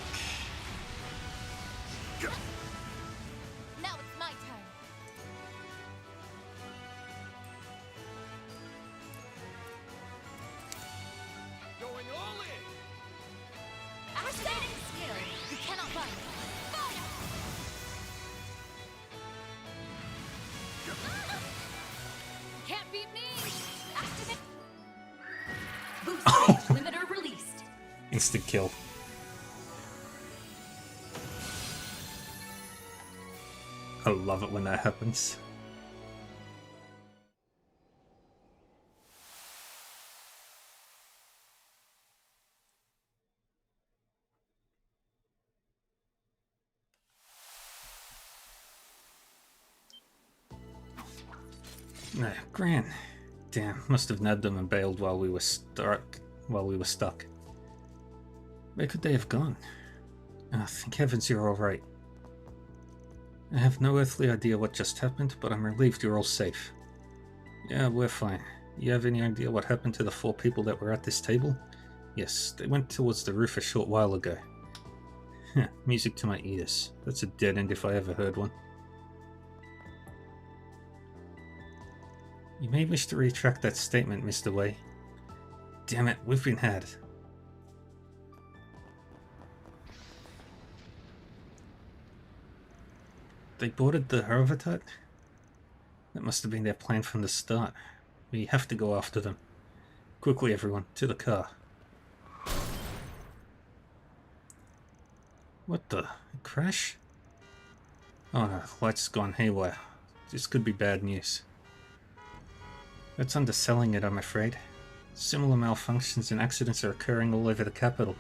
Now it's my turn. Going all in. Activating skill. You cannot run. Fire! Can't beat me. Activate. Boost stage limiter released. Instant kill. I love it when that happens. Nah, Gran. Damn, must have nabbed them and bailed while we were stuck. Where could they have gone? Oh, thank heavens you're alright. I have no earthly idea what just happened, but I'm relieved you're all safe. Yeah, we're fine. You have any idea what happened to the 4 people that were at this table? Yes, they went towards the roof a short while ago. Music to my ears. That's a dead end if I ever heard one. You may wish to retract that statement, Mr. Wei. Damn it, we've been had. They boarded the Hervatat? That must have been their plan from the start. We have to go after them. Quickly, everyone, to the car. What the? A crash? Oh no, light's gone haywire. This could be bad news. That's underselling it, I'm afraid. Similar malfunctions and accidents are occurring all over the capital.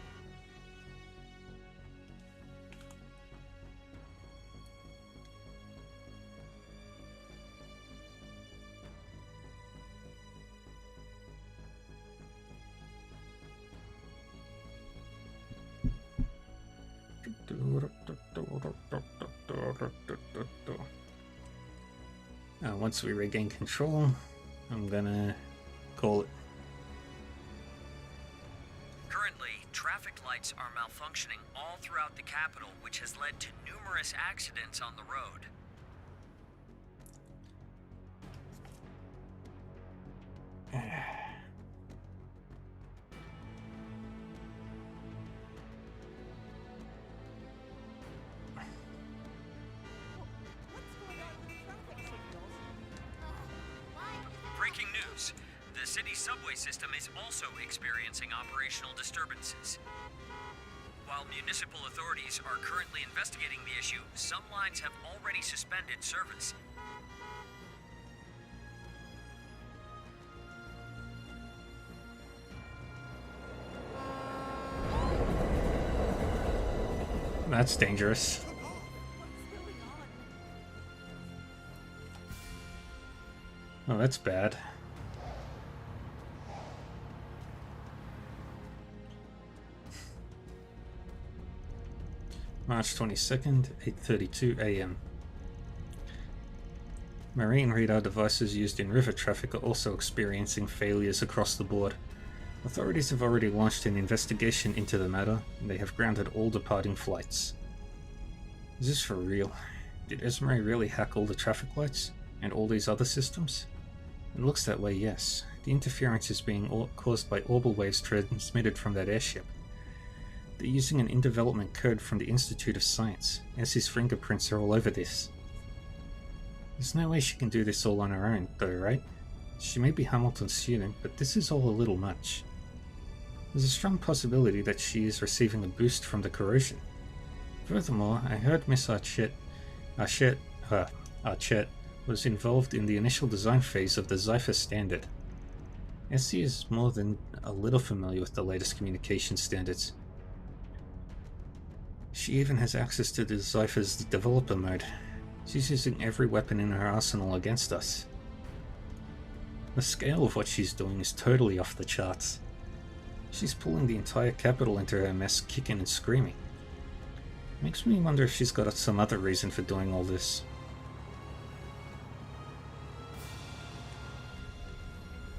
Once we regain control, I'm gonna call it. Currently, traffic lights are malfunctioning all throughout the capital, which has led to numerous accidents on the road. Breaking news. The city's subway system is also experiencing operational disturbances. While municipal authorities are currently investigating the issue, some lines have already suspended service. That's dangerous. Oh, that's bad. March 22nd, 8:32 a.m. Marine radar devices used in river traffic are also experiencing failures across the board. Authorities have already launched an investigation into the matter, and they have grounded all departing flights. Is this for real? Did Esmeralda really hack all the traffic lights? And all these other systems? It looks that way, yes. The interference is being caused by orbital waves transmitted from that airship. They're using an in-development code from the Institute of Science. Essie's fingerprints are all over this. There's no way she can do this all on her own, though, right? She may be Hamilton's student, but this is all a little much. There's a strong possibility that she is receiving a boost from the corrosion. Furthermore, I heard Miss Archette was involved in the initial design phase of the Zypher standard. Essie is more than a little familiar with the latest communication standards. She even has access to the Zypher's developer mode. She's using every weapon in her arsenal against us. The scale of what she's doing is totally off the charts. She's pulling the entire capital into her mess, kicking and screaming. Makes me wonder if she's got some other reason for doing all this.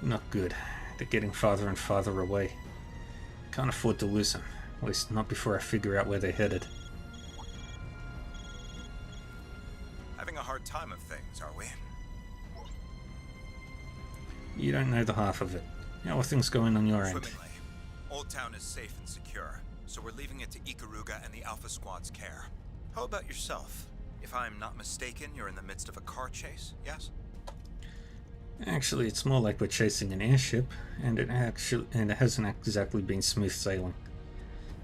Not good. They're getting farther and farther away. Can't afford to lose them. At least not before I figure out where they're headed. Having a hard time of things, are we? You don't know the half of it. How are things going on your end? Swimmingly. Old Town is safe and secure, so we're leaving it to Ikaruga and the Alpha Squad's care. How about yourself? If I'm not mistaken, you're in the midst of a car chase, yes? Actually, it's more like we're chasing an airship, and it hasn't exactly been smooth sailing.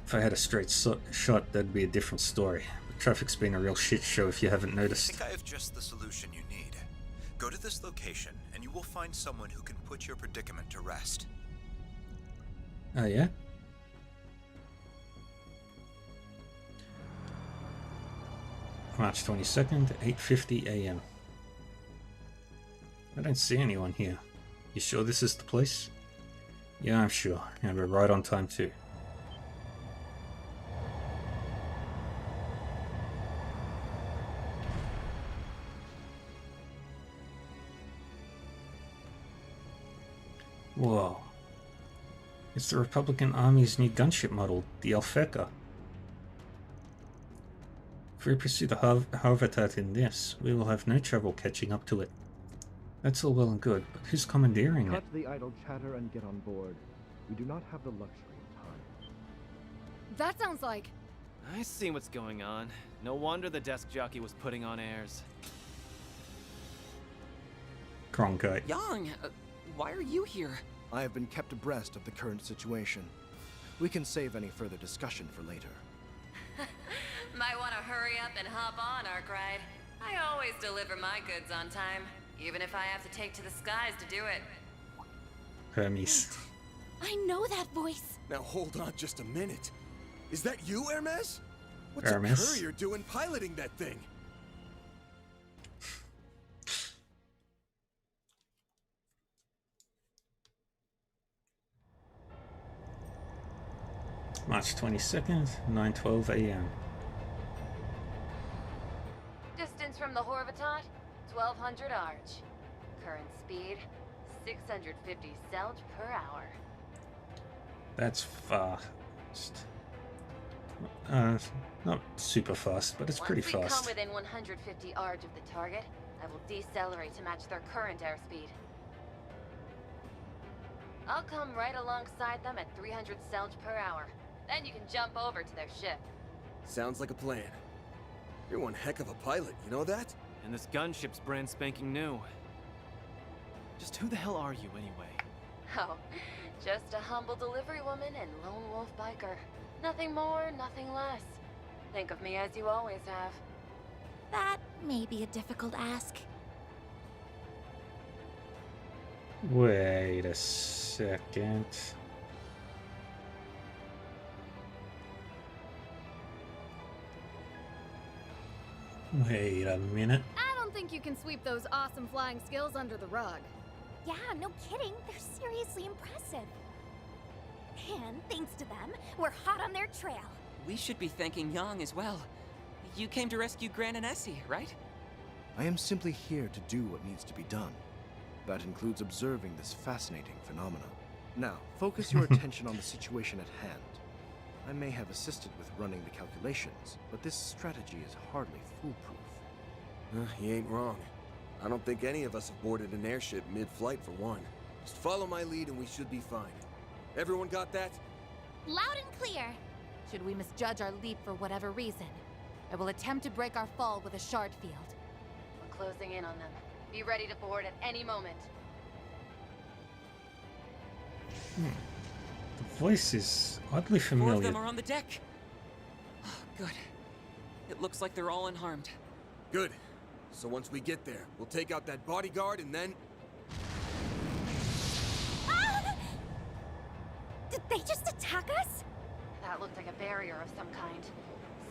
If I had a straight shot, that'd be a different story. But traffic's been a real shit show if you haven't noticed. I think I have just the solution you need. Go to this location, and you will find someone who can put your predicament to rest. Oh, yeah? March 22nd, 8:50 a.m. I don't see anyone here. You sure this is the place? Yeah, I'm sure. And we're right on time too. Whoa. It's the Republican Army's new gunship model, the Alfeka. If we pursue the Harvatat in this, we will have no trouble catching up to it. That's all well and good, but who's commandeering it? Cut the idle chatter and get on board. We do not have the luxury of time. That sounds like... I see what's going on. No wonder the desk jockey was putting on airs. Cronkite. Yang, why are you here? I have been kept abreast of the current situation. We can save any further discussion for later. Might want to hurry up and hop on, Arkwright. I always deliver my goods on time, even if I have to take to the skies to do it. Hermes. I know that voice. Now hold on just a minute. Is that you, Hermes? What's Hermes? a courier doing piloting that thing? March 22nd, 9:12 a.m. Distance from the Horvatot, 1200 arch. Current speed, 650 Celge per hour. That's fast. Not super fast, but it's pretty Once we fast. come within 150 arch of the target, I will decelerate to match their current airspeed. I'll come right alongside them at 300 Celge per hour. Then you can jump over to their ship. Sounds like a plan. You're one heck of a pilot, you know that? And this gunship's brand spanking new. Just who the hell are you, anyway? Oh, just a humble delivery woman and lone wolf biker. Nothing more, nothing less. Think of me as you always have. That may be a difficult ask. Wait a second. Wait a minute. I don't don't think you can sweep those awesome flying skills under the rug. Yeah, no kidding. They're seriously impressive. And thanks to them, we're hot on their trail. We should be thanking Yang as well. You came to rescue Gran and Essie, right? I am simply here to do what needs to be done. That includes observing this fascinating phenomenon. Now, focus your attention on the situation at hand. I may have assisted with running the calculations, but this strategy is hardly foolproof. He ain't wrong. I don't think any of us have boarded an airship mid-flight for one. Just follow my lead and we should be fine. Everyone got that? Loud and clear. Should we misjudge our leap for whatever reason, I will attempt to break our fall with a shard field. We're closing in on them. Be ready to board at any moment. The voice is oddly Four familiar. of them are on the deck. Oh, good. It looks like they're all unharmed. Good. So once we get there, we'll take out that bodyguard and then... Ah! Did they just attack us? That looked like a barrier of some kind.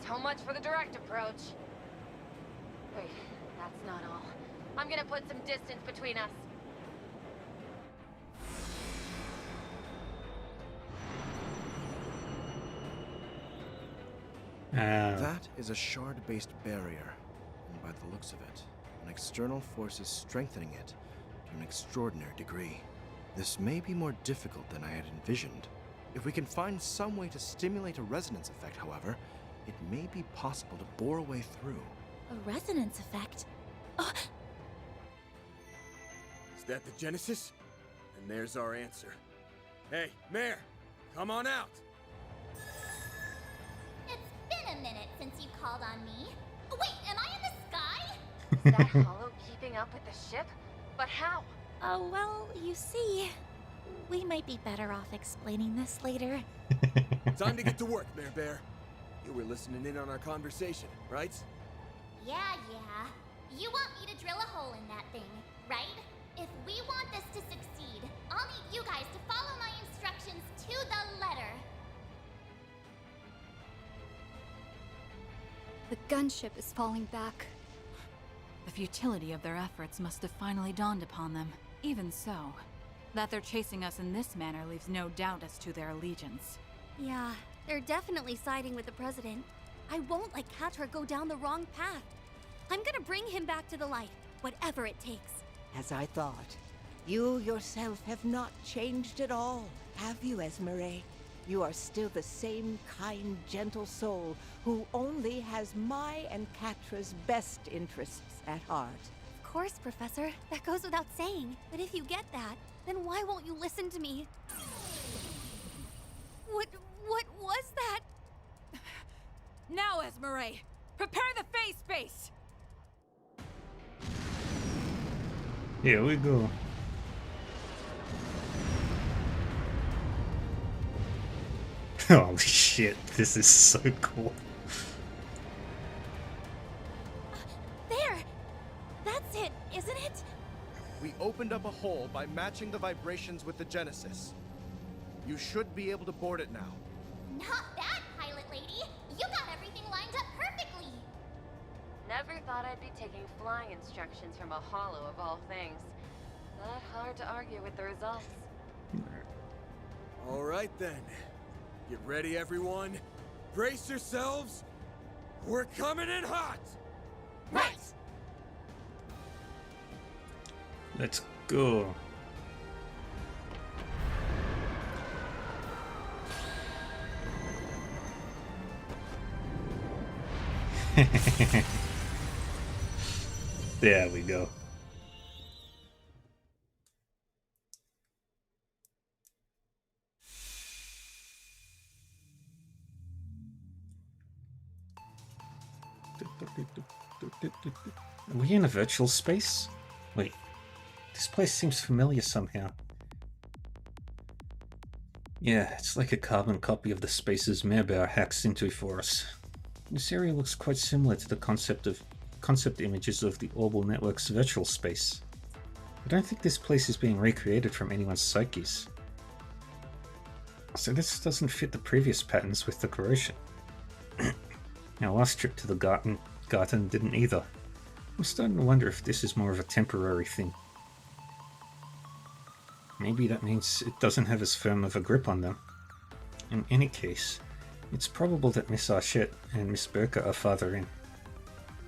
So much for the direct approach. Wait, that's not all. I'm gonna put some distance between us. That is a shard-based barrier, and by the looks of it, an external force is strengthening it to an extraordinary degree. This may be more difficult than I had envisioned. If we can find some way to stimulate a resonance effect, however, it may be possible to bore a way through. A resonance effect? Oh. Is that the Genesis? And there's our answer. Hey, Mare! Come on out! It's been a minute since you called on me. Wait, am I in the sky? Is that Hollow keeping up with the ship? But how? Well, you see, we might be better off explaining this later. Time to get to work, Mare Bear. You were listening in on our conversation, right? Yeah. You want me to drill a hole in that thing, right? If we want this to succeed, I'll need you guys to follow my instructions to the letter. The gunship is falling back. The futility of their efforts must have finally dawned upon them. Even so, that they're chasing us in this manner leaves no doubt as to their allegiance. Yeah, they're definitely siding with the president. I won't let Catra go down the wrong path. I'm gonna bring him back to the light, whatever it takes. As I thought. You yourself have not changed at all, have you, Esmeralda? You are still the same kind, gentle soul who only has my and Catra's best interests at heart. Of course, Professor. That goes without saying. But if you get that, then why won't you listen to me? What was that? Now, Esmeralda, prepare the phase space! Here we go. Holy shit, this is so cool. There! That's it, isn't it? We opened up a hole by matching the vibrations with the Genesis. You should be able to board it now. Not bad, pilot lady. You got everything lined up perfectly. Never thought I'd be taking flying instructions from a hollow of all things. Not hard to argue with the results. All right then. Get ready, everyone. Brace yourselves. We're coming in hot. Right. Let's go. There we go. Are we in a virtual space? Wait, this place seems familiar somehow. Yeah, it's like a carbon copy of the spaces Meerbear hacks into for us. This area looks quite similar to the concept images of the Orbal Network's virtual space. I don't think this place is being recreated from anyone's psyches. So this doesn't fit the previous patterns with the corrosion. Our last trip to the Garten didn't either. I'm starting to wonder if this is more of a temporary thing. Maybe that means it doesn't have as firm of a grip on them. In any case, it's probable that Miss Archette and Miss Burka are farther in.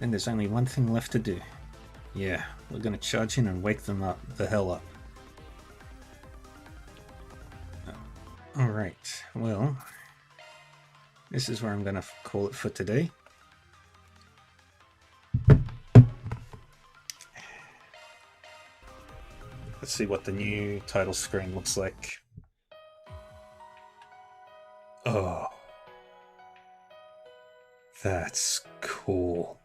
Then there's only one thing left to do. Yeah, we're gonna charge in and wake them the hell up. Alright, well, this is where I'm gonna call it for today. Let's see what the new title screen looks like. Oh, that's cool.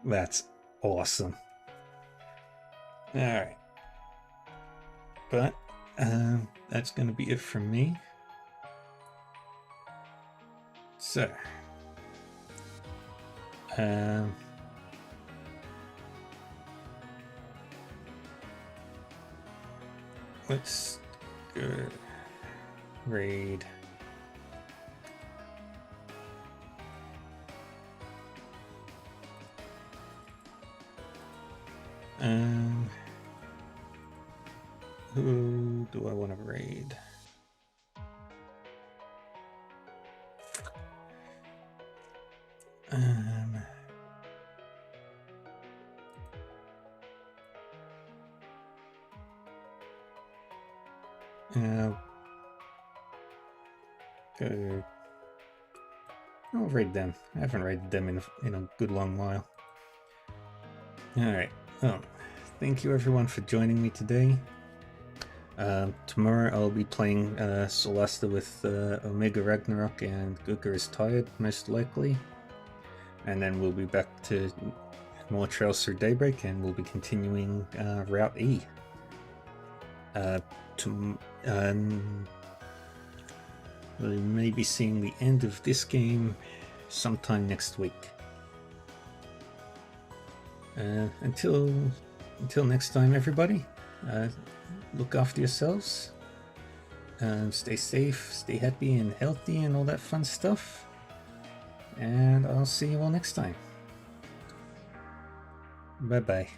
That's awesome. Alright. But, that's gonna be it from me. So, let's go raid. Who do I want to raid? Go. I'll raid them. I haven't raided them in a good long while. Alright, well, thank you everyone for joining me today. Tomorrow I'll be playing Solasta with Omega Ragnarok and Guga is Tired, most likely. And then we'll be back to more Trails Through Daybreak, and we'll be continuing Route E. We may be seeing the end of this game sometime next week. Until next time, everybody, look after yourselves, stay safe, stay happy and healthy and all that fun stuff, and I'll see you all next time. Bye bye.